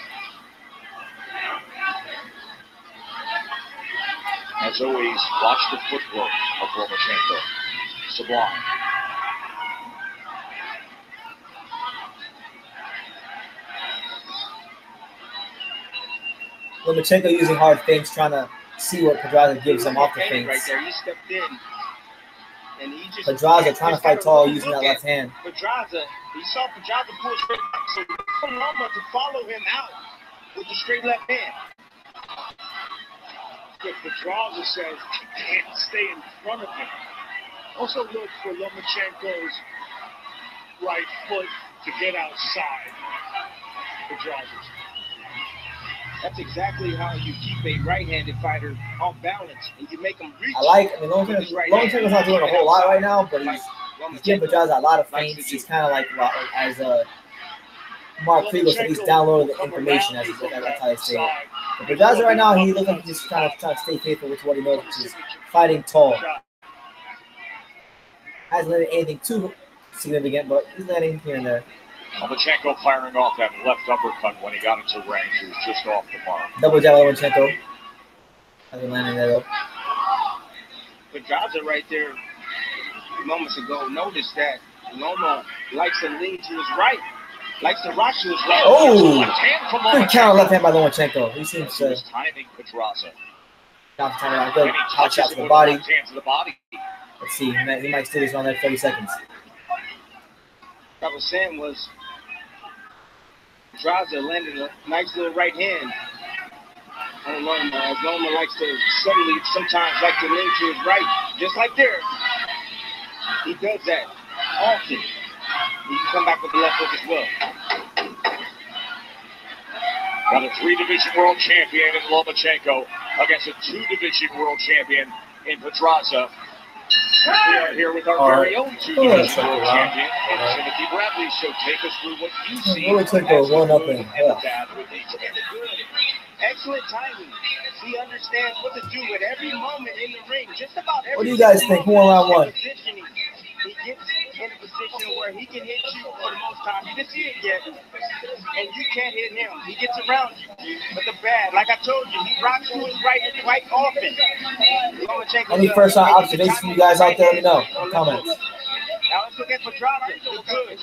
As always, watch the footwork of Lomachenko. Sublime. Lomachenko using hard feints, trying to see what Pedraza gives him off the feints. Right there, he stepped in, and he just Pedraza trying to fight tall using that left hand. Pedraza, he saw Pedraza pull straight back, so he told Loma to follow him out with the straight left hand. But Pedraza says he can't stay in front of him. Also look for Lomachenko's right foot to get outside Pedraza's. That's exactly how you keep a right-handed fighter off balance, and you make him reach. Lomachenko's not doing a whole lot right now, but he's giving Pedraza a lot of feints. He's kind of like, as Mark Kriegel said, he's downloading the information, that's how they say it. But Pedraza right now, he looks like he's just trying to stay faithful with what he knows, which is fighting tall. Hasn't landed anything too significant, but he's landing here and there. Lomachenko firing off that left uppercut when he got into range. He was just off the mark. Double jab Lomachenko. Hasn't landed there though. Pedraza right there moments ago noticed that Loma likes to lean to his right. Likes to rock to his right. Oh! Good counter left hand by Lomachenko. He seems to timing Pedraza. Good hot shot to the body. Let's see. He might steal this around there 30 seconds. What I was saying was Pedraza landed a nice little right hand on Loma. Loma likes to suddenly sometimes like to lean to his right. Just like there. He does that often. He can come back with the left hook as well. Got a 3-division world champion in Lomachenko against a 2-division world champion in Pedraza. We are here with our very own 2-division world champion, Timothy Bradley. So take us through what you see. Lomachenko one up and excellent timing. He understands what to do at every moment in the ring. Just about every. What do you guys think? Who on round one? He gets in a position where he can hit you for the most time. You didn't see it yet, and you can't hit him. He gets around you, but the bad, like I told you, he rocks to his right quite often. Any first observations from you guys out there? Let me know in the comments. Now let's look at Pedraza. Good.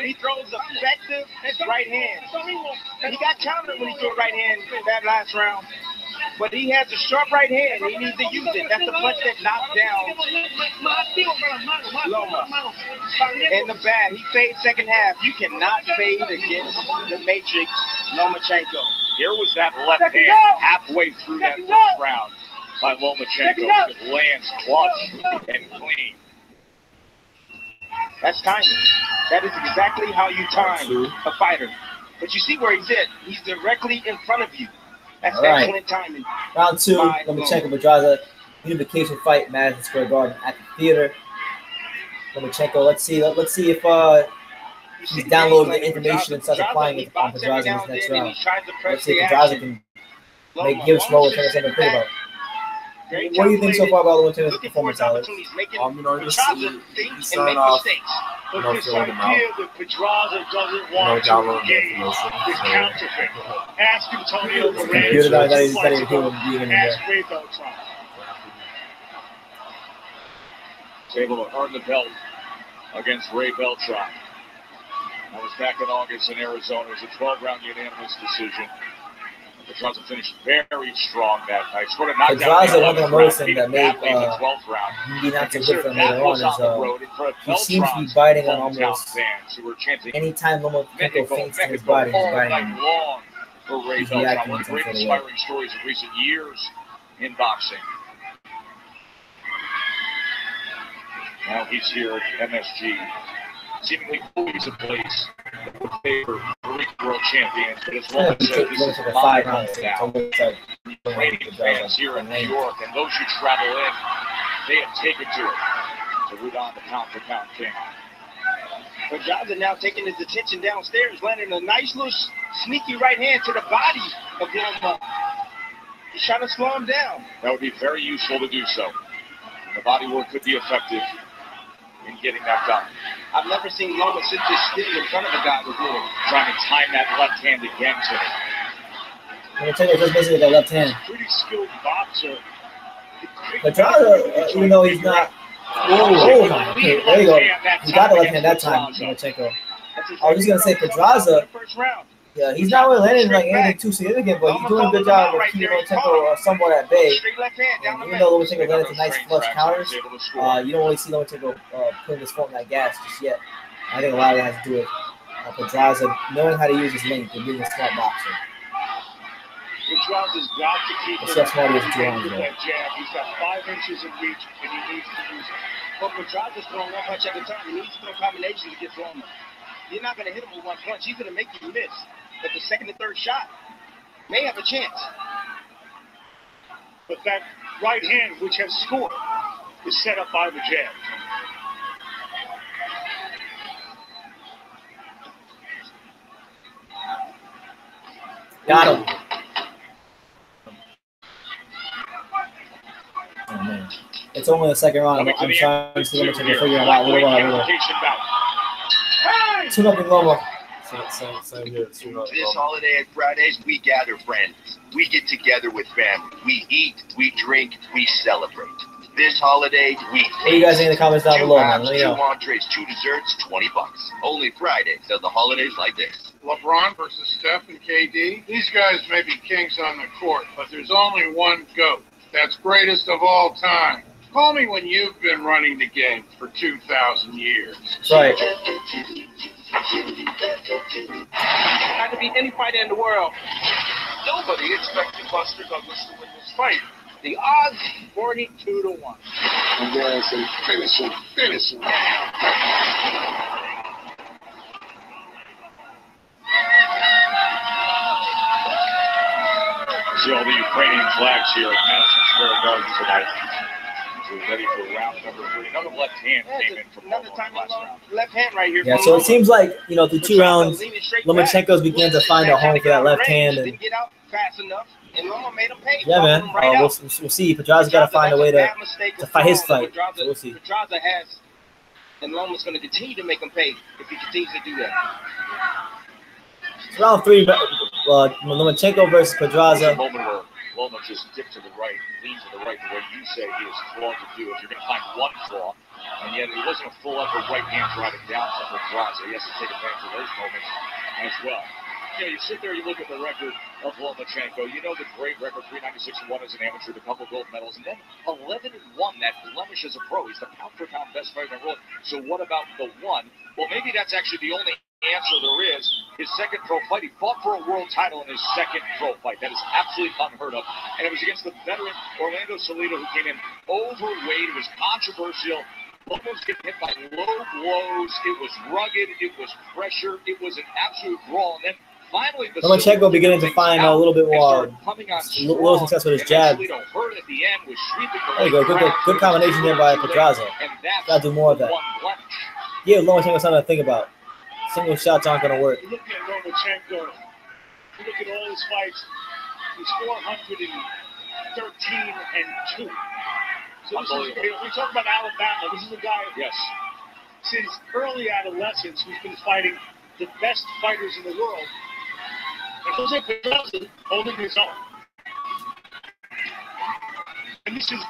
He throws effective right hand. He got countered when he threw a right hand that last round. But he has a sharp right hand. He needs to use it. That's the punch that knocked down Loma. In the bad, he fades second half. You cannot fade against the Matrix Lomachenko. Here was that left hand halfway through that first round by Lomachenko. It lands clutch and clean. That's timing. That is exactly how you time a fighter. But you see where he's at. He's directly in front of you. That's excellent timing. Round 2, Lomachenko Pedraza, Unification fight, Madison Square Garden at the theater. Lomachenko, let's see if he's downloading the information and starts applying it on Pedraza in this next round. Let's see if Pedraza can give us more return something to think about. What do you think so far about Lomachenko's performance, Alex? You started off, feeling him out. Pedraza doesn't want to engage with counterfeit. Ask Antonio Moran. Ask Ray Beltran. Was able to earn the belt against Ray Beltran. That was back in August in Arizona. It was a 12-round unanimous decision. Pedraza finished very strong that night. Pedraza, one thing I'm noticing that made be not so good for him later on is he seems to be biting on almost any time Lomachenko faints to his body, he's biting him. He's reacting one of the great inspiring stories of recent years in boxing. Now he's here at MSG. Seemingly always a place that would favor Greek world champions, but as long as this is my home now, reigning fans here in New York and those who travel in, they have taken to it. So root on the pound-for-pound king. Pedraza now taking his attention downstairs, landing a nice little sneaky right hand to the body of Loma. He's trying to slow him down. That would be very useful to do so. The body work could be effective in getting that done. I've never seen Loma sit this still in front of a guy before. Trying to time that left hand again to him. I'm going to just basically that left hand. Pretty skilled boxer. Pedraza, even though he's not. Oh my! Okay, there you go. He got the left hand that time, Lomachenko. I was just gonna say Pedraza. Yeah, he's not really landing like anything too significant, but he's doing a good job of keeping Lomachenko somewhat at bay. And even though Lomachenko landed some nice flush counters, you don't really see Lomachenko putting his foot on that gas just yet. I think a lot of that has to do with Pedraza knowing how to use his length and being a smart boxer. Pedraza's got to keep that jab. He's got 5 inches in reach, and he needs to use it. But Pedraza's throwing one punch at a time. He needs to throw combinations to get thrown. You're not going to hit him with one punch. He's going to make you miss. But the second and third shot may have a chance. But that right hand, which has scored, is set up by the jab. Got him. Oh, man. It's only the second round. I'm trying to see Lomachenko figure it out. 2-0 Loma. This holiday at Fridays, we gather friends. We get together with family. We eat, we drink, we celebrate. This holiday, we What you guys think in the comments down below, man? Let me know. 2 entrees, 2 desserts, $20. Only Fridays of the holidays like this. LeBron versus Steph and KD. These guys may be kings on the court, but there's only one GOAT. That's greatest of all time. Call me when you've been running the game for 2,000 years. That's right. Not to beat any fighter in the world. Nobody expected Buster Douglas to win this fight. The odds 42-1. And there's a finish him. See all the Ukrainian flags here at Madison Square Garden tonight. We're ready for round number 3. Another left hand came in from another time left hand right here. Yeah, so it seems like, through 2 rounds, Lomachenko's beginning to find a home for that left hand. And get out fast enough, and Loma made him pay. Yeah, man. We'll see. Pedraza's got to find a way to fight his fight. So we'll see. Pedraza has, and Loma's going to continue to make him pay if he continues to do that. It's round 3, Lomachenko versus Pedraza. Loma just dipped to the right, lean to the right, the way you say he is flawed to do. If you're going to find one flaw, and yet it wasn't a full upper right hand driving down from Pedraza. He has to take advantage of those moments as well. You sit there, you look at the record of Lomachenko. You know the great record, 396-1 as an amateur, the couple gold medals, and then 11-1, that blemish as a pro. He's the pound-for-pound best fighter in the world. So what about the 1? Well, maybe that's actually the only answer there is. His second pro fight, he fought for a world title in his second pro fight. That is absolutely unheard of. And it was against the veteran Orlando Salido, who came in overweight. It was controversial. Loma was getting hit by low blows. It was rugged. It was pressure. It was an absolute brawl. And then finally, Lomachenko beginning to find a little bit more, little success with his jab. There you go. Good combination there by Pedraza. Got to do more of that. Give Lomachenko something to think about. Single shots aren't going to work. You look at Lomachenko, you look at all his fights, he's 413-2. So this is, we talk about Alabama. This is a guy, since early adolescence, who's been fighting the best fighters in the world. And Jose Pedraza holding his own. And this is,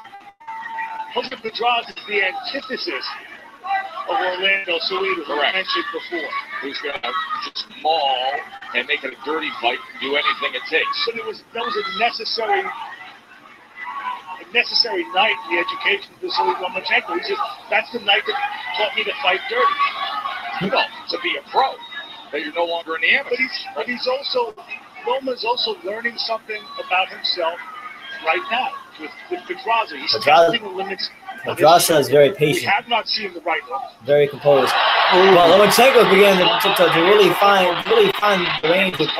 Jose Pedraza is the antithesis of Orlando Salido, who I mentioned before. Who's going to just maul and make it a dirty fight and do anything it takes. So that was a necessary night in the education of Vasyl Lomachenko. He says, that's the night that taught me to fight dirty. To be a pro, that you're no longer in the amateur. But he's also, Loma's also learning something about himself right now with Pedraza. He's testing the limits Pedraza is very We patient, have not seen the right hook. very composed. Well, Lomachenko is beginning to really find the range with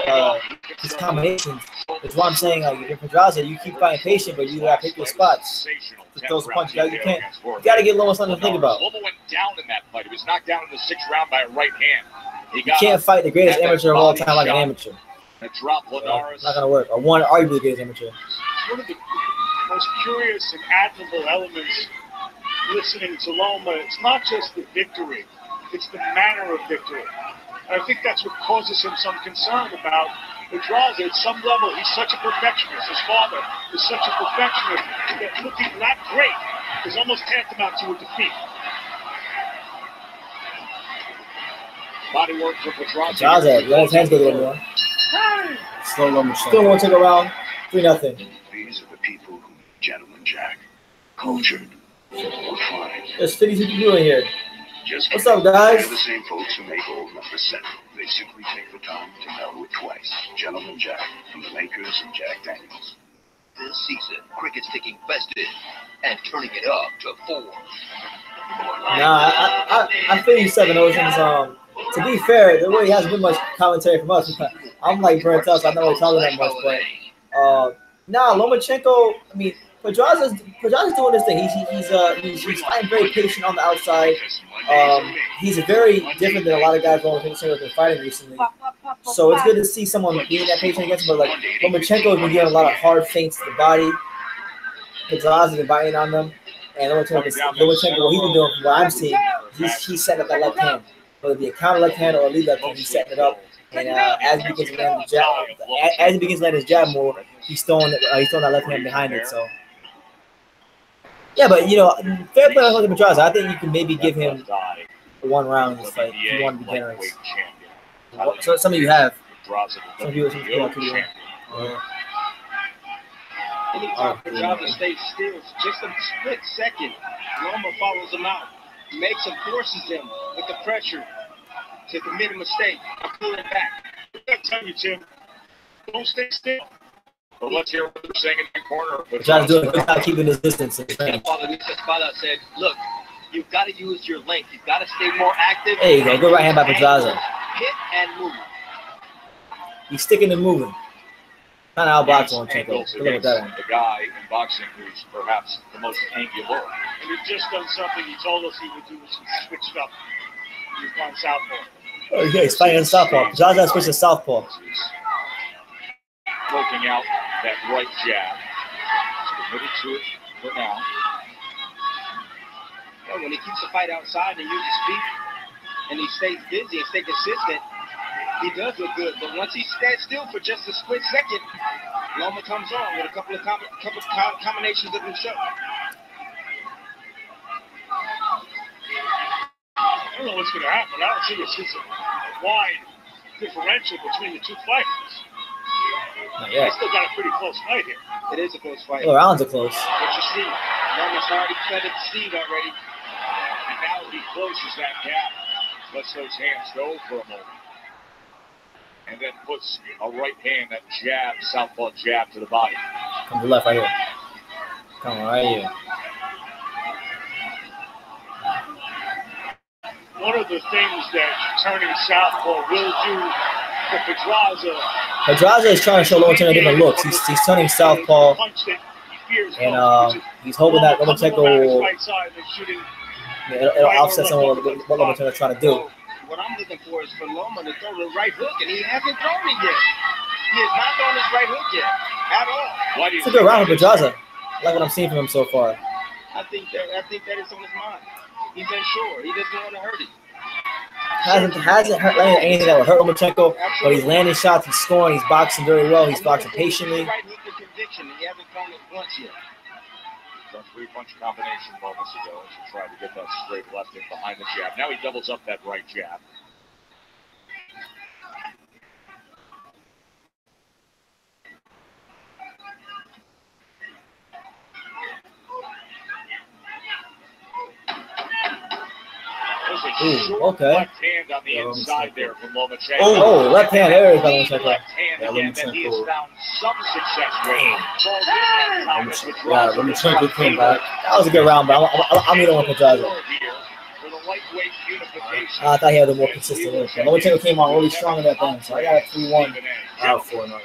his combinations. That's why I'm saying, like, if Pedraza, you keep finding patient, but you gotta pick your spots. Just throw some punches. You gotta get Loma something to think about. Loma went down in that fight. He was knocked down in the 6th round by a right hand. You can't fight the greatest amateur of all time like an amateur. That drop, Linares. Not gonna work. Or one, arguably the greatest amateur. One of the most curious and admirable elements listening to Loma, it's not just the victory, it's the manner of victory. And I think that's what causes him some concern about Pedraza. At some level, he's such a perfectionist. His father is such a perfectionist that looking that great is almost tantamount to a defeat. Body work for Pedraza. Pedraza, let his hands go a little more. Slow Lomachenko. Still won't take a round. 3-0. These are the people who, Gentleman Jack, cultured, refined. There's 50 people doing here. Just What's up, guys? They're the same folks who make old number 7. They simply take the time to mellow it twice. Gentleman Jack from the makers of Jack Daniels. This season, cricket's taking bested and turning it up to 4. Nah, I feel you, Seven Oceans. To be fair, there really hasn't been much commentary from us. I'm like Burnett, so I'm not really talking that much. But Lomachenko. I mean, Pedraza's doing this thing. He's fighting very patient on the outside. He's very different than a lot of guys Lomachenko has been fighting recently. So it's good to see someone being that patient against him. But like Lomachenko has been getting a lot of hard feints to the body. Pedraza's been biting on them, and Lomachenko, what he's been doing from what I'm seeing, he's setting up that left hand. Whether it be a counter left hand or a lead left hand, he's setting it up. And as he begins to land his jab more, he's throwing that left hand behind it. So yeah, but fair play to Pedraza. I think you can maybe give him 1 round in this fight if you want to be generous. So some of you have. Some of you have. Anytime Pedraza stays still, just a split second, Loma follows him out. Makes him, forces him with the pressure to commit a mistake and pull it back. I tell you, Tim, don't stay still. But let's hear what they're saying in the corner. Pedraza's doing a good job keeping his distance. Espada said, look, you've got to use your length. You've got to stay more active. There you go. Good right hand by Pedraza. Hit and move. He's sticking and moving. Kind of outbox Lomachenko. Good look at that one. The guy in boxing who's perhaps the most angular. And he's just done something he told us he would do, is he switched up. He's gone southpaw. Oh, yeah, he's fighting in southpaw. Pedraza switched to southpaw. Poking out that right jab. Committed to it for now. When he keeps the fight outside and uses feet, and he stays busy and stays consistent, he does look good. But once he stands still for just a split second, Loma comes on with a couple of combinations of himself. I don't know what's going to happen. I don't see this as a wide differential between the two fighters. Yeah. They still got a pretty close fight here. It is a close fight. The rounds are close. But you see, Loma's already planted the seed already. And now he closes that gap. Lets those hands go for a moment. And then puts a right hand, that jab, southpaw jab to the body. Come to the left right here. Come on, right here. One of the things that turning southpaw will do for Pedraza. Pedraza is trying to show Lomachenko different looks. He's turning southpaw, and he's hoping that Lomachenko will it'll offset some of what Lomachenko is trying to do. What I'm looking for is for Loma to throw the right hook, and he hasn't thrown it yet. He has not thrown his right hook yet, at all. It's a good round for Pedraza. I like what I'm seeing from him so far. I think that is on his mind. He's unsure. He doesn't want to hurt it. Hasn't hurt anything that would hurt Lomachenko, but he's landing shots, he's scoring, he's boxing very well, he's boxing patiently. Right hook with conviction, and he hasn't thrown it once yet. Done 3-punch combination moments ago to try to get that straight left in behind the jab. Now he doubles up that right jab. Ooh, okay. Left hand on the inside there from Lomachenko. Oh, left hand there is Lomachenko. again that he has found some success with. Lomachenko came back. That was a good round, but I'm either one Pedraza. I thought he had a more consistent look. Lomachenko came on really strong in that thing, so I got a 3-1 out of 4-9.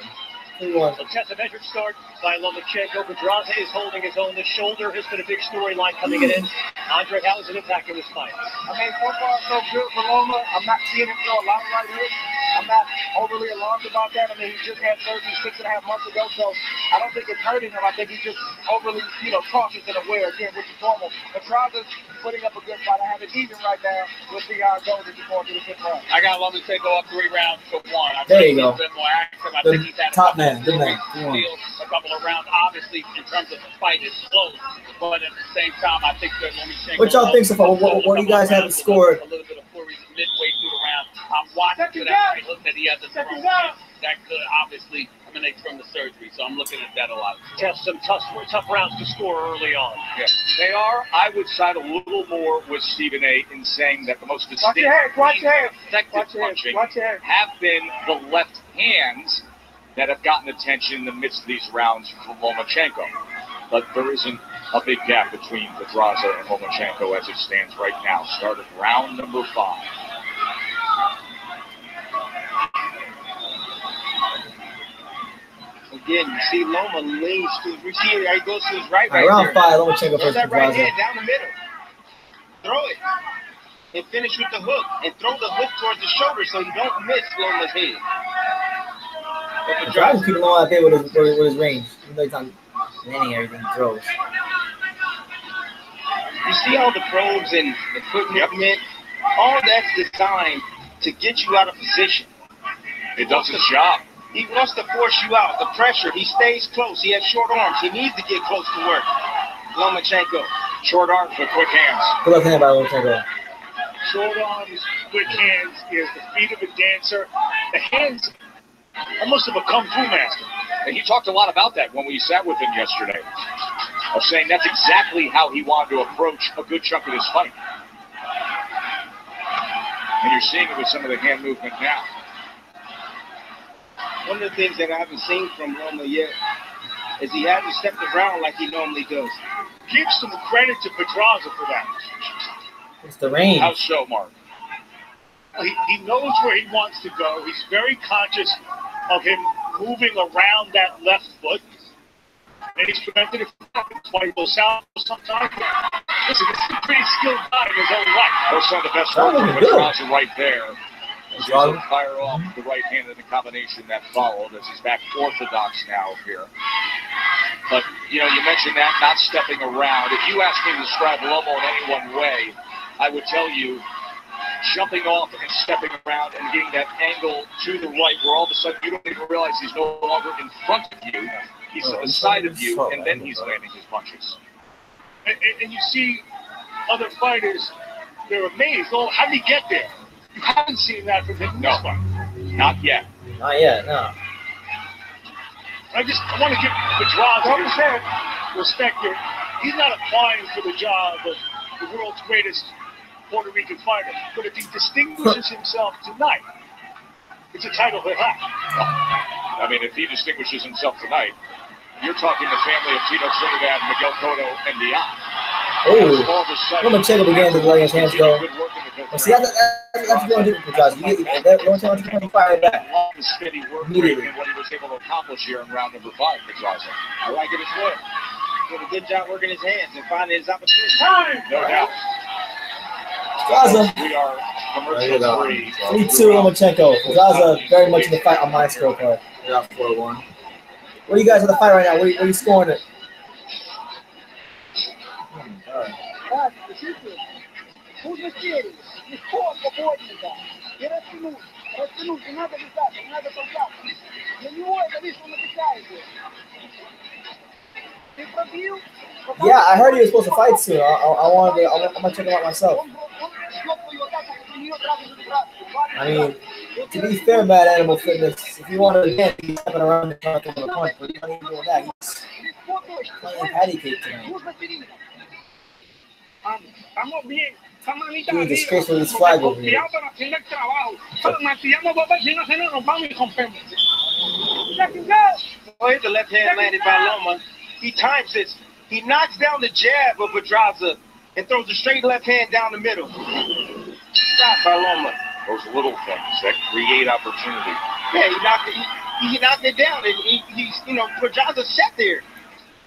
3-1. That's a measured start by Lomachenko. Pedraza is holding his own. The shoulder has been a big storyline coming in. Andre, how is it impacting this fight? I mean, so far so good for Loma. I'm not seeing him throw a lot of right hooks. I'm not overly alarmed about that. I mean, he just had surgery 6.5 months ago, so I don't think it's hurting him. I think he's just overly, cautious and aware, again, which is normal. Pedraza's putting up a good fight. I have it even right now. We'll see how it goes as we go into the 5th round. I got Lomachenko up 3 rounds to 1. There you go. I think he's had top man. Good man. A couple of rounds, obviously, in terms of the fight, is close. But at the same time, I think that Lomachenko. What y'all think so far? What do you guys have scored? A little bit of flurries midway through the round. I'm watching for that right hook that he hasn't thrown. That could obviously emanate from the surgery, so I'm looking at that a lot. Just some tough rounds to score early on. Yeah, they are. I would side a little more with Stephen A. in saying that the most distinct punching have been the left hands that have gotten attention in the midst of these rounds from Lomachenko. But there isn't a big gap between Pedraza and Lomachenko as it stands right now. Start of round number 5. Again, you see Loma leans to his, you see how he goes to his right round 5, Lomachenko versus that right hand down the middle. Throw it. And finish with the hook. And throw the hook towards the shoulder so you don't miss Loma's head. Pedraza's keeping Loma out there with his range. Even though he's not landing everything he throws. You see all the probes and the foot movement? All that's designed to get you out of position. It does its job. He wants to force you out. The pressure. He stays close. He has short arms. He needs to get close to work. Lomachenko. Short arms with quick hands. Good left hand by Lomachenko. Short arms, quick hands is the feet of a dancer. The hands almost of a kung fu master. And he talked a lot about that when we sat with him yesterday. Of saying that's exactly how he wanted to approach a good chunk of this fight. And you're seeing it with some of the hand movement now. One of the things that I haven't seen from Loma yet is he hasn't stepped around like he normally does. Give some credit to Pedraza for that. It's the range. How so, Mark? He knows where he wants to go. He's very conscious of him moving around that left foot. And he's prevented it from happening. That's why he goes south sometimes. Listen, this is a pretty skilled guy in his own right. Those are the best work from Pedraza right there. He's able to fire off the right hand in the combination that followed as he's back orthodox now here. But, you mentioned that, not stepping around. If you ask me to describe Lomo in any one way, I would tell you jumping off and stepping around and getting that angle to the right where all of a sudden you don't even realize he's no longer in front of you. He's to the side of you, and then he's landing his punches. And you see other fighters, they're amazed. Oh, how did he get there? You haven't seen that from him in this fight. Not yet. Not yet, no. I want to give Pedraza respect here. He's not applying for the job of the world's greatest Puerto Rican fighter. But if he distinguishes himself tonight, it's a title he'll have. I mean, if he distinguishes himself tonight, you're talking the family of Tito Trinidad, Miguel Cotto, and Dion. Oh, Lomachenko began to let his hands go. But see, that's going to do for Pedraza. Lomachenko can fire back immediately. What he was able to accomplish here in round number 5, Pedraza. I like it as well. He did a good job working his hands and finding his opportunity. No doubt. Pedraza. We are commercial free. 3-2 Lomachenko. Pedraza very much in the fight on my scorecard. Yeah, 4-1. What are you guys in the fight right now? Where are you scoring it? Yeah, I heard he was supposed to fight soon. I'm gonna check him out myself. I mean, to be fair, Mad Animal Fitness, if you want to again, he's stepping around and trying to throw the punch, but he's not even doing that. He's playing patty cake tonight. He's disgraceful with his flag over here. Oh, here's the left hand landed by Loma. He times it. He knocks down the jab of Pedraza and throws a straight left hand down the middle. Stop by Loma. Those little things that create opportunity. Yeah, he knocked it down, and he's Pedraza sat there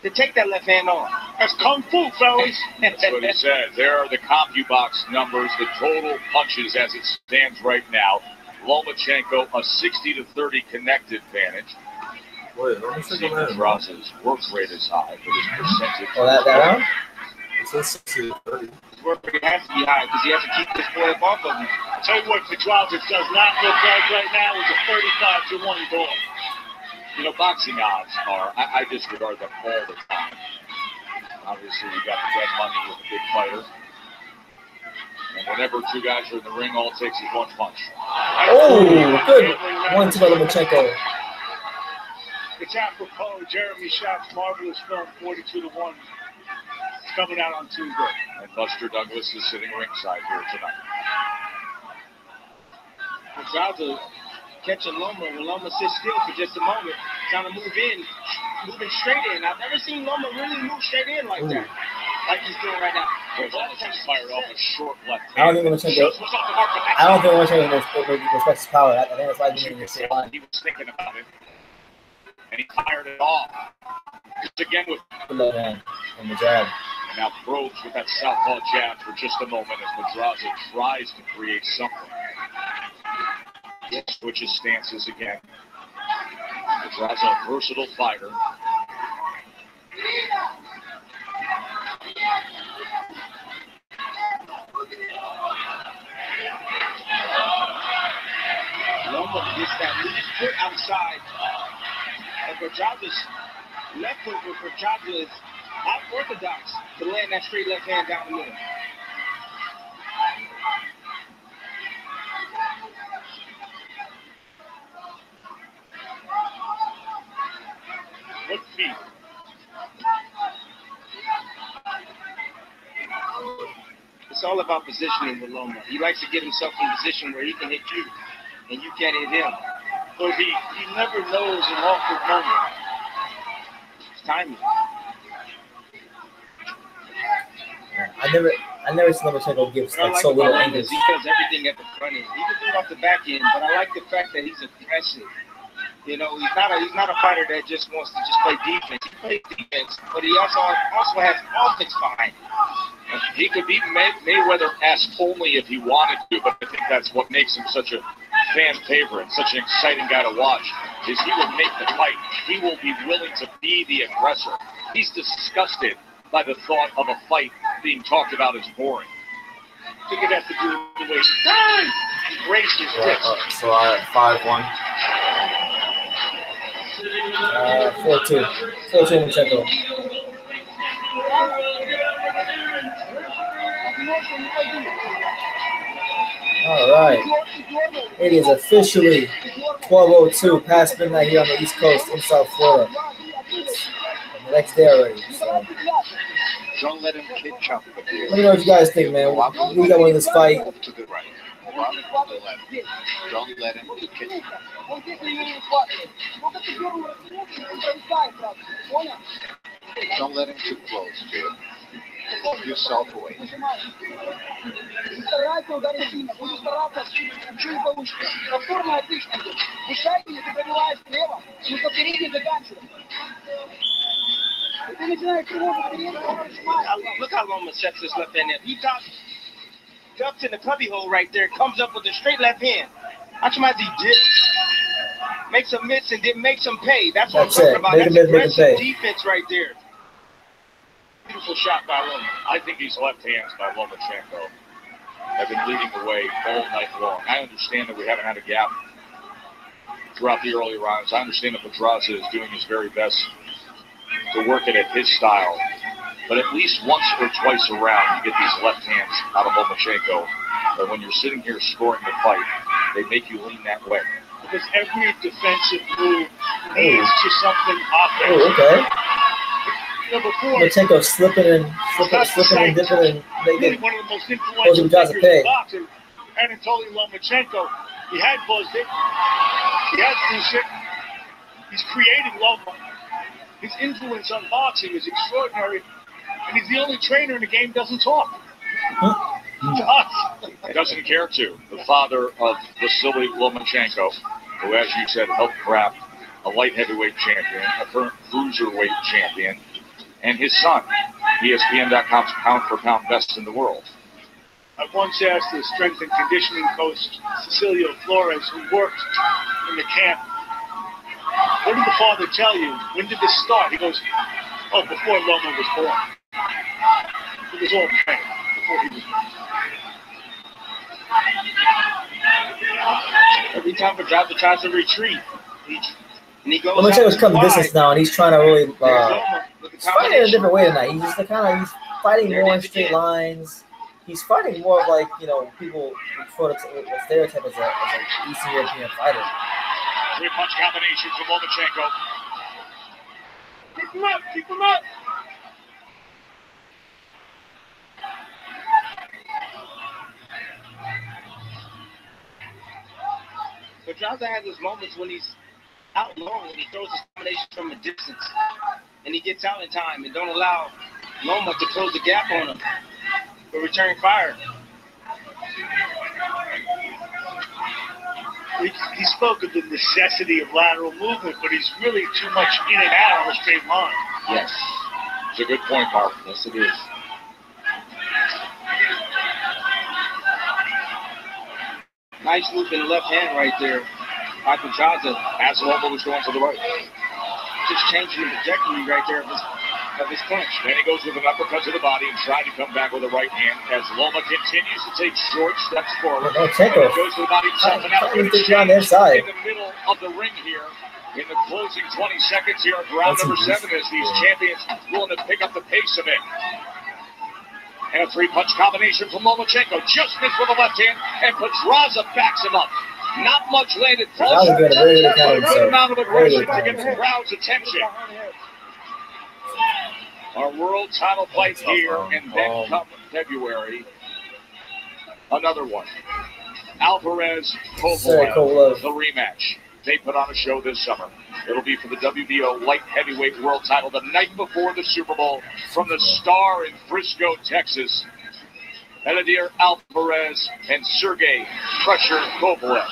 to take that left hand on. That's kung fu, fellas. That's what he said. There are the CompuBox numbers, the total punches as it stands right now. Lomachenko, a 60-30 connect advantage. Wait, let me see Pedraza's work rate is high, but his percentage. Oh, that round? It says 60-30. His work rate has to be high because he has to keep this boy off of him. I'll tell you what, Pedraza does not look like right now is a 35-1 ball. You know, boxing odds are, I disregard them all the time. Obviously, you got the dead money with a big fighter. And whenever two guys are in the ring, all it takes is one punch. Oh, good. One to Lomachenko. It's apropos. Jeremy Schaaf's marvelous film, 42-1. It's coming out on Tuesday. And Buster Douglas is sitting ringside here tonight. Pedraza catching Loma when Loma sits still for just a moment, trying to move in, moving straight in. I've never seen Loma really move straight in like that, like he's doing right now. He's fired off a short left I don't think Lomachenko respects his power. I think that's why he's in this line. He was thinking about it, and he fired it off. Just again with the hand and the jab. And now probes with that southpaw jab for just a moment as Pedraza tries to create something. Switches stances again. Pedraza, a versatile fighter. Loma gets that loose foot outside. And Pedraza's left foot with Pedraza is unorthodox to land that straight left hand down the middle. What feet? It's all about positioning with Loma. He likes to get himself in a position where he can hit you and you can't hit him. So he never knows an awkward moment. It's timing. I never seen Lomachenko give like so little angles. He does everything at the front end. He can do it off the back end, but I like the fact that he's aggressive. You know, he's not a fighter that just wants to just play defense. He plays defense, but he also has offense behind him. He could beat Mayweather-esque only if he wanted to, but I think that's what makes him such a fan favorite, such an exciting guy to watch, is he will make the fight. He will be willing to be the aggressor. He's disgusted by the thought of a fight being talked about as boring. I think it has to do with the way he raised his wrist. So I 5-1. 4-2. 4-2 Lomachenko. All right. It is officially 12:02 past midnight here on the East Coast in South Florida. The next day already. So. Don't let him pitch up. Let me know what you guys think, man. We got to win this fight. To the right. Don't let him pitch up. Don't let him too close, Bill. Keep yourself away. Look how Loma sets this left hand in. He ducks in the cubby hole right there, comes up with a straight left hand. Watch him as he dips. Makes him miss and then makes him pay. That's what I'm talking about. That's aggressive defense right there. Beautiful shot by Loma. I think these left hands by Lomachenko have been leading the way all night long. I understand that we haven't had a gap throughout the early rounds. I understand that Pedraza is doing his very best to work it at his style. But at least once or twice around, you get these left hands out of Lomachenko. But when you're sitting here scoring the fight, they make you lean that way. Because every defensive move leads to something offensive. Oh, okay. Lomachenko slipping and dipping, and they get one of the most influential figures in boxing. Anatoly Lomachenko, he had buzzed it, he had loose it, He's creating Loma. His influence on boxing is extraordinary, and he's the only trainer in the game doesn't talk. He doesn't care to. The father of Vasyl Lomachenko, who, as you said, helped craft a light heavyweight champion, a current cruiserweight champion, and his son, ESPN.com's pound-for-pound best in the world. I once asked the strength and conditioning coach, Cecilio Flores, who worked in the camp, what did the father tell you? When did this start? He goes, oh, before Loma was born. It was all planned before he was born. Every time Pedraza tries to retreat, he goes Lomachenko's come the distance now, and he's trying to really he's fighting in a different way tonight. He's just he's fighting more in straight lines. He's fighting more of like, you know, people sort of stereotype as an Eastern European fighter. Three-punch combination from Lomachenko. Keep him up! Keep him up! Pedraza has his moments when he's out long, when he throws his combination from a distance, and he gets out in time and don't allow Loma to close the gap on him for return fire. He spoke of the necessity of lateral movement, but he's really too much in and out on a straight line. Yes. It's a good point, Mark. Yes, it is. Nice loop in the left hand right there by Pedraza as Loma was going to the right. Just changing the trajectory right there of his punch. Then he goes with an uppercut to the body and trying to come back with a right hand as Loma continues to take short steps forward. Lomachenko Goes to the body himself and out on their side. in the middle of the ring here. In the closing 20 seconds here of round number 7 as these champions willing to pick up the pace a bit. And a three-punch combination from Lomachenko. Just missed with the left hand, and Pedraza backs him up. Not much landed close, but a good amount of aggression to get the crowd's attention. Our world title fight here, and then come February, another one. Alvarez, Kovalev, the rematch. They put on a show this summer. It'll be for the WBO light heavyweight world title the night before the Super Bowl from the Star in Frisco, Texas. Elidir Alvarez and Sergey Crusher Kovalev.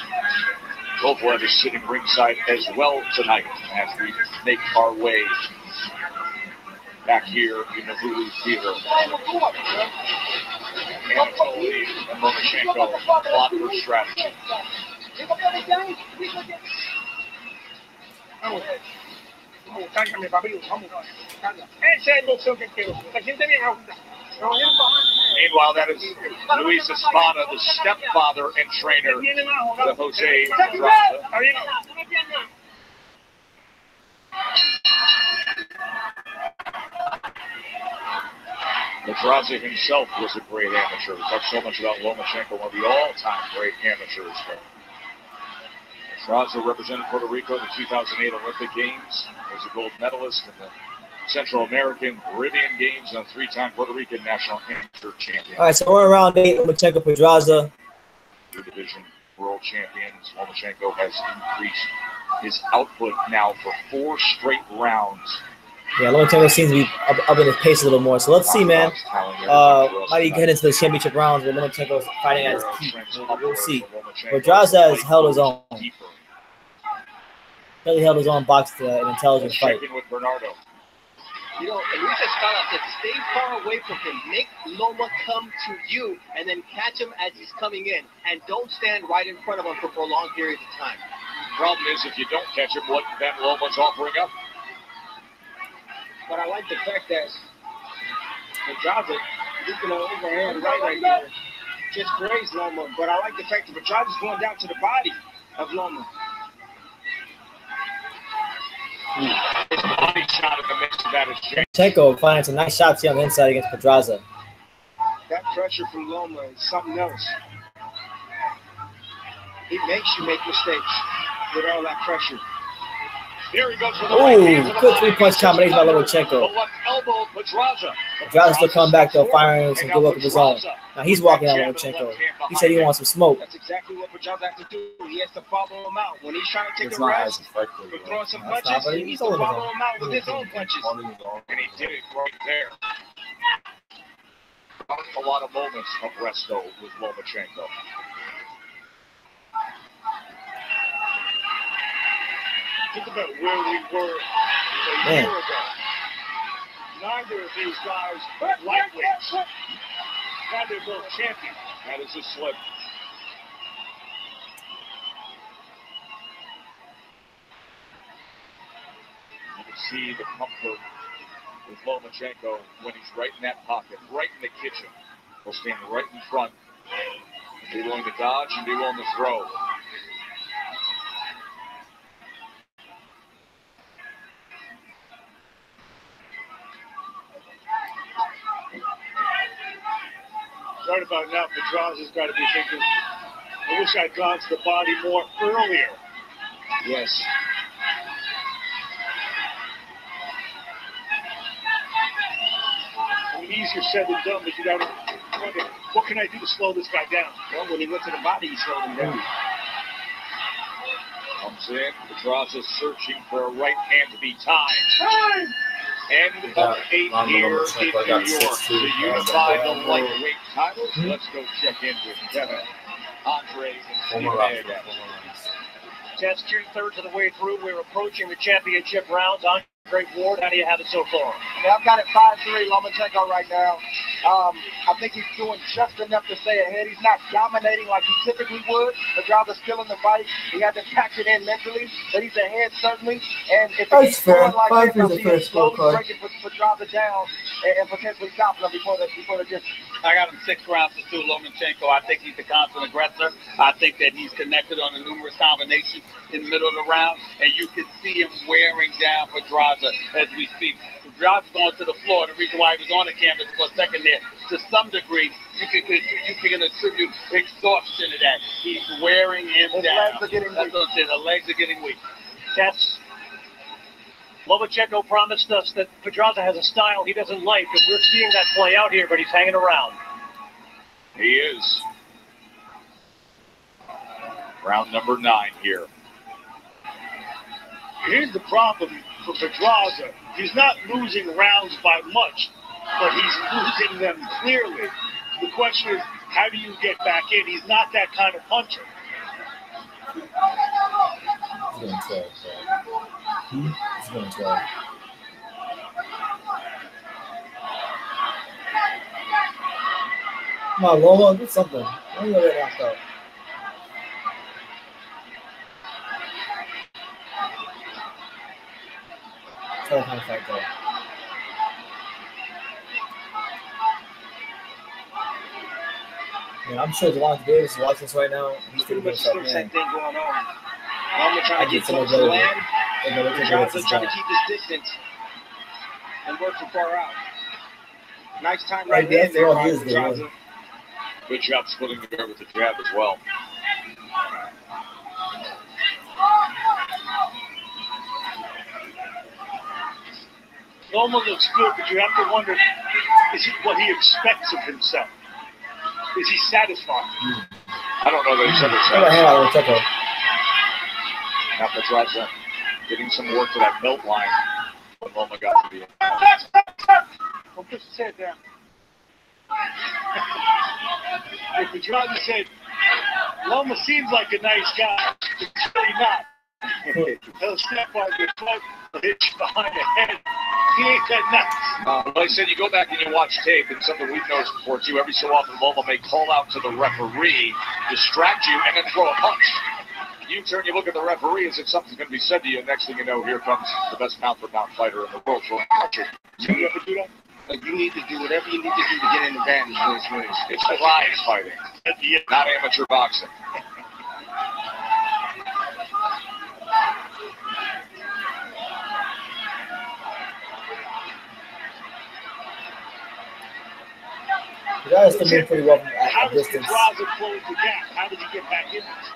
Kovalev is sitting ringside as well tonight as we make our way back here in the Hulu Theater. Anatoly and Lomachenko plot for strategy. Meanwhile, that is Luis Espada, the stepfather and trainer to Jose Pedraza. Pedraza himself was a great amateur. We talked so much about Lomachenko, one of the all-time great amateurs. Pedraza represented Puerto Rico in the 2008 Olympic Games. He was a gold medalist in the Central American, Caribbean Games, and a 3-time Puerto Rican national amateur champion. All right, so we're in round 8. Lomachenko, Pedraza. Division world champions. Lomachenko has increased his output now for 4 straight rounds. Yeah, Lomachenko seems to be up in his pace a little more. So let's see, man. Might he get into the championship rounds where Lomachenko's fighting at his peak. We'll see. Pedraza has held his own. Really held his own box to an intelligent fight. You know, and Luis Espada said, stay far away from him. Make Loma come to you and then catch him as he's coming in. And don't stand right in front of him for prolonged periods of time. Problem is, if you don't catch him, what then Loma's offering up? But I like the fact that Pedraza, looking on overhand right there, just grazed Loma. But I like the fact that Pedraza's going down to the body of Loma. His body shot in the midst of that exchange. Lomachenko finds some nice shots here on the inside against Pedraza. That pressure from Loma is something else. He makes you make mistakes with all that pressure. Here he goes with the right hand. Ooh, good three-punch combination by Lomachenko. The left elbow, Pedraza. Pedraza still coming back though, firing some good work of his own. Now he's walking out Lomachenko. He said he wants some smoke. That's exactly what Pedraza has to do. He has to follow him out. When he's trying to take a rest, for throwing some punches, he needs to follow him out with his own punches. And he did it right there. A lot of moments of rest though with Lomachenko. Think about where we were a year ago. Neither of these guys are lightweights. Now they're both champions. That is a slip. You can see the comfort with Lomachenko when he's right in that pocket, right in the kitchen. He'll stand right in front. Be willing to dodge and be willing to throw. Right about now, Pedraza's got to be thinking, I wish I'd gone to the body more earlier. Yes. I mean, easier said than done, but you got to wonder, what can I do to slow this guy down? Well, when he went to the body, he slowed him down. Comes in, Pedraza searching for a right hand to be timed. End of 8 here in New York to unify the lightweight titles. Let's go check in with Kevin, Andre, and Steve. Test 2/3 of the way through. We're approaching the championship rounds. Andre Ward, how do you have it so far? Yeah, I've got it 5-3 Lomachenko right now. I think he's doing just enough to stay ahead. He's not dominating like he typically would. Pedraza's still in the fight. He hasn't packed it in mentally, but he's ahead certainly. And if he's going like this, I'll see him slowly breaking Pedraza down and potentially stopping him before the distance. I got him 6 rounds to 2 Lomachenko. I think he's the constant aggressor. I think that he's connected on the numerous combinations in the middle of the round, and you can see him wearing down Pedraza as we speak. Pedraza's going to the floor. The reason why he was on the canvas for a second there, to some degree, you can attribute exhaustion to that. He's wearing him down. Legs are getting weak. The legs are getting weak. Tess, Lomachenko promised us that Pedraza has a style he doesn't like, because we're seeing that play out here, but he's hanging around. He is. Round number 9 here. Here's the problem for Pedraza. He's not losing rounds by much, but he's losing them clearly. The question is, how do you get back in? He's not that kind of puncher. He's going to try. He's going to try. Come on, Loma, do something. Why are you already knocked out? Try to kind of fight though. Yeah, I'm sure Delonte Davis is watching this right now. He's thinking to himself, man, Same thing going on. Loma trying to get some close to land. Pedraza Trying to keep his distance and work from far out. Nice time right there by Pedraza. Good job splitting the air with the jab as well. Loma looks good, but you have to wonder, is it what he expects of himself? Is he satisfied? I don't know that he's ever satisfied. Now Pedraza getting some work to that belt line when Loma got to the end. I'll put his head down. If Pedraza said, Loma seems like a nice guy, but he's really not. He'll step on your foot, he'll hit you behind the head. He ain't that nuts. Like I said, you go back and you watch tape, and something we've noticed before too, every so often Loma may call out to the referee, distract you, and then throw a punch. You turn, you look at the referee as if something's going to be said to you, and next thing you know, here comes the best mouth-for-mouth fighter in the world throwing punches. You ever do that? Like, you need to do whatever you need to do to get an advantage in this race. It's prize fighting, not amateur boxing. You guys still move pretty well at How does distance. Pedraza close the gap? How did he get back in this?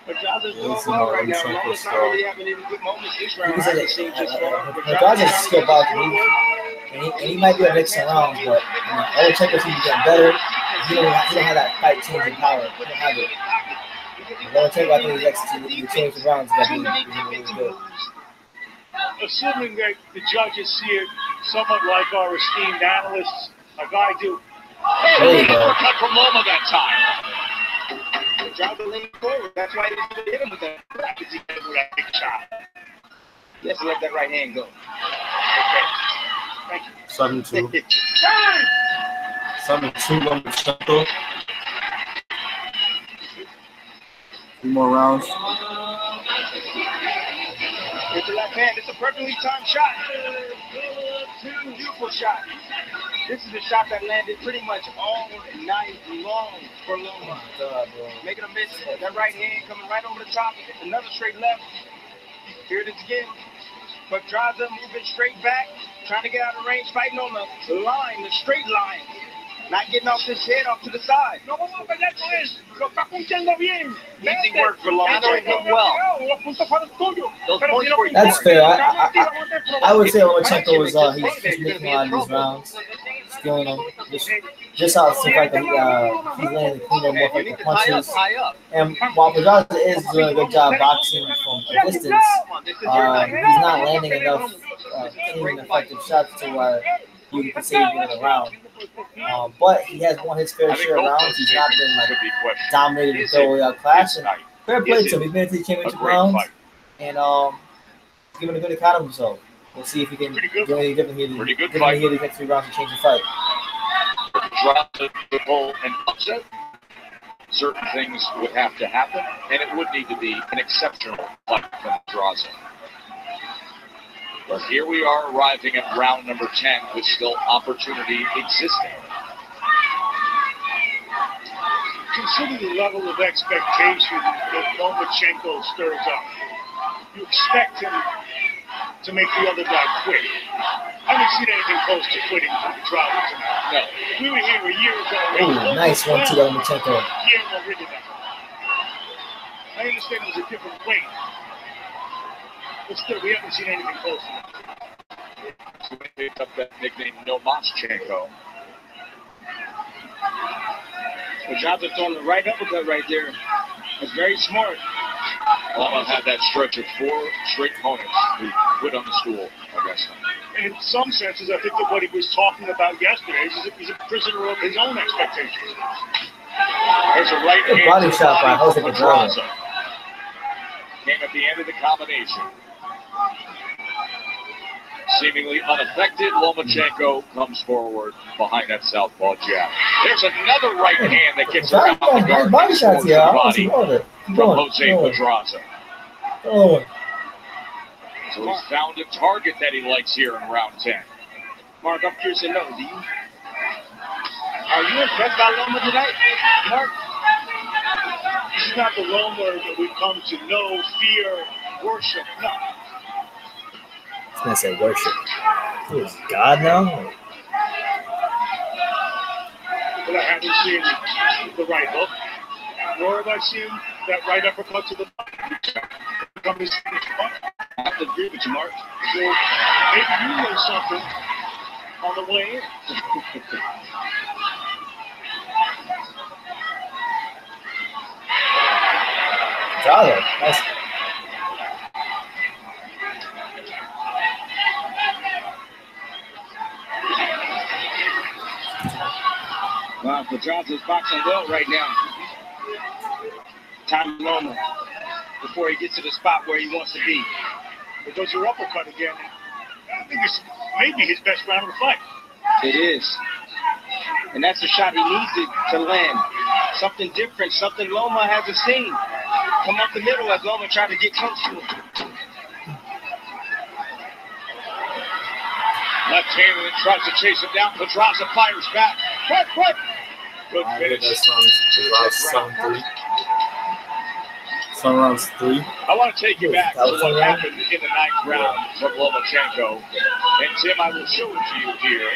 Pedraza's doing well right now. Loma's not really having any good moments this round. Pedraza's a skill boxer, and he might be a mix of rounds, but Lomachenko seems to be getting better. He don't have that fight changing power. He don't have it. Lomachenko, I think his next to change the rounds is going to be really good. Assuming that the judges see it somewhat like our esteemed analysts, a guy do. Hey, uppercut from Loma that time. Pedraza leaned forward. That's why he didn't hit him with that. Because he hit him with that big shot. Yes, let that right hand go. Okay. Thank you. 7-2. 7-2 Lomachenko. 3 more rounds. With the left hand, it's a perfectly timed shot. Beautiful shot. This is a shot that landed pretty much all night long for Loma. Making a miss. That right hand coming right over the top. Another straight left. Here it is again. Pedraza moving straight back. Trying to get out of range. Fighting on the line, the straight line. Not getting off his head off to the side. Easy work for Lomachenko. Well. That's fair. I would say Lomachenko was he's making a lot of these rounds, stealing them. Just how it seems like he's landing cleaner, more effective punches. And while Pedraza is doing a good job boxing from a distance, he's not landing enough clean, effective shots to where you can say he's winning a round. But he has won his fair share of rounds. He's not been like dominated and thoroughly outclassed. And fair play to him. He's been to the championship rounds and he's giving a good account of himself. We'll see if he can do anything different here. The next 3 rounds to change the fight. Drop the pull and upset. Certain things would have to happen, and it would need to be an exceptional fight from Pedraza. But here we are arriving at round number 10 with still opportunity existing. Consider the level of expectation that Lomachenko stirs up. You expect him to make the other guy quit. I haven't seen anything close to quitting from Pedraza tonight. No. We were here a year ago. Ooh, nice one to Lomachenko. I understand it was a different weight. But still, we haven't seen anything close to it. So we picked up that nickname, Lomachenko. Pedraza throwing the right uppercut right there. That's very smart. Loma had that stretch of 4 straight opponents who quit on the stool, I guess. In some senses, I think that what he was talking about yesterday is he's a prisoner of his own expectations. There's a right hand body shot by Pedraza. Came at the end of the combination. Seemingly unaffected, Lomachenko comes forward behind that southpaw jab. There's another right hand that gets around the guard. Body shots here. Body from Jose Pedraza. So he's found a target that he likes here in round 10. Mark, I'm curious to know, are you impressed by Loma tonight, Mark? This is not the Loma that we've come to know, fear, worship. No. I was going to say worship. Who is God now? But I haven't seen the right hook, nor have I seen that right uppercut to the body. I have to agree with you, Mark. So maybe you know something on the way in. Pedraza, nice. Wow, Pedraza's boxing well right now. Time to Loma before he gets to the spot where he wants to be. There goes your uppercut again. I think it's maybe his best round of the fight. It is. And that's the shot he needs to land. Something different, something Loma hasn't seen. Come up the middle as Loma tried to get close to him. Left hand and tries to chase him down. Pedraza fires back. Quick. Good finish. Some rounds 3. I want to take you back to what happened in the 9th round from Lomachenko. And Tim, I will show it to you here.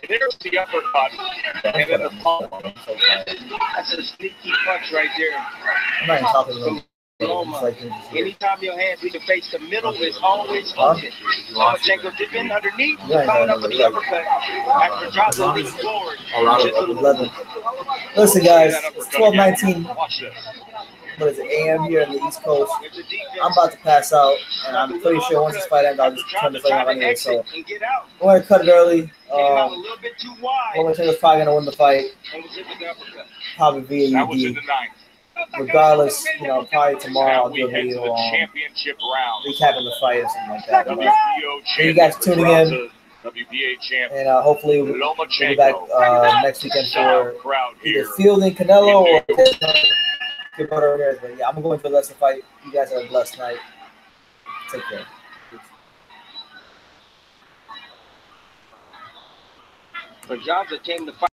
There's the uppercut. And then the palm. That's a sneaky punch right there. I'm not even talking to him. Loma. Anytime your hands we can face the middle is always open. Lomachenko dip in underneath, followed up with the uppercut. After Pedraza leaning forward. 11. Listen, guys, it's 12:19. What is it, a.m. here in the East Coast. I'm about to pass out, and I'm pretty sure once this fight ends, I'll just turn the fight out anyway. So I'm going to cut it early. Lomachenko's probably going to win the fight, probably via UD. Regardless, you know, probably tomorrow I'll do a video on recapping the fight or something like that. Thank you guys for tuning in, and hopefully we'll be back next weekend for either fielding Canelo or but yeah, I'm going to the rest of the fight. You guys have a blessed night. Take care. Pedraza came to fight.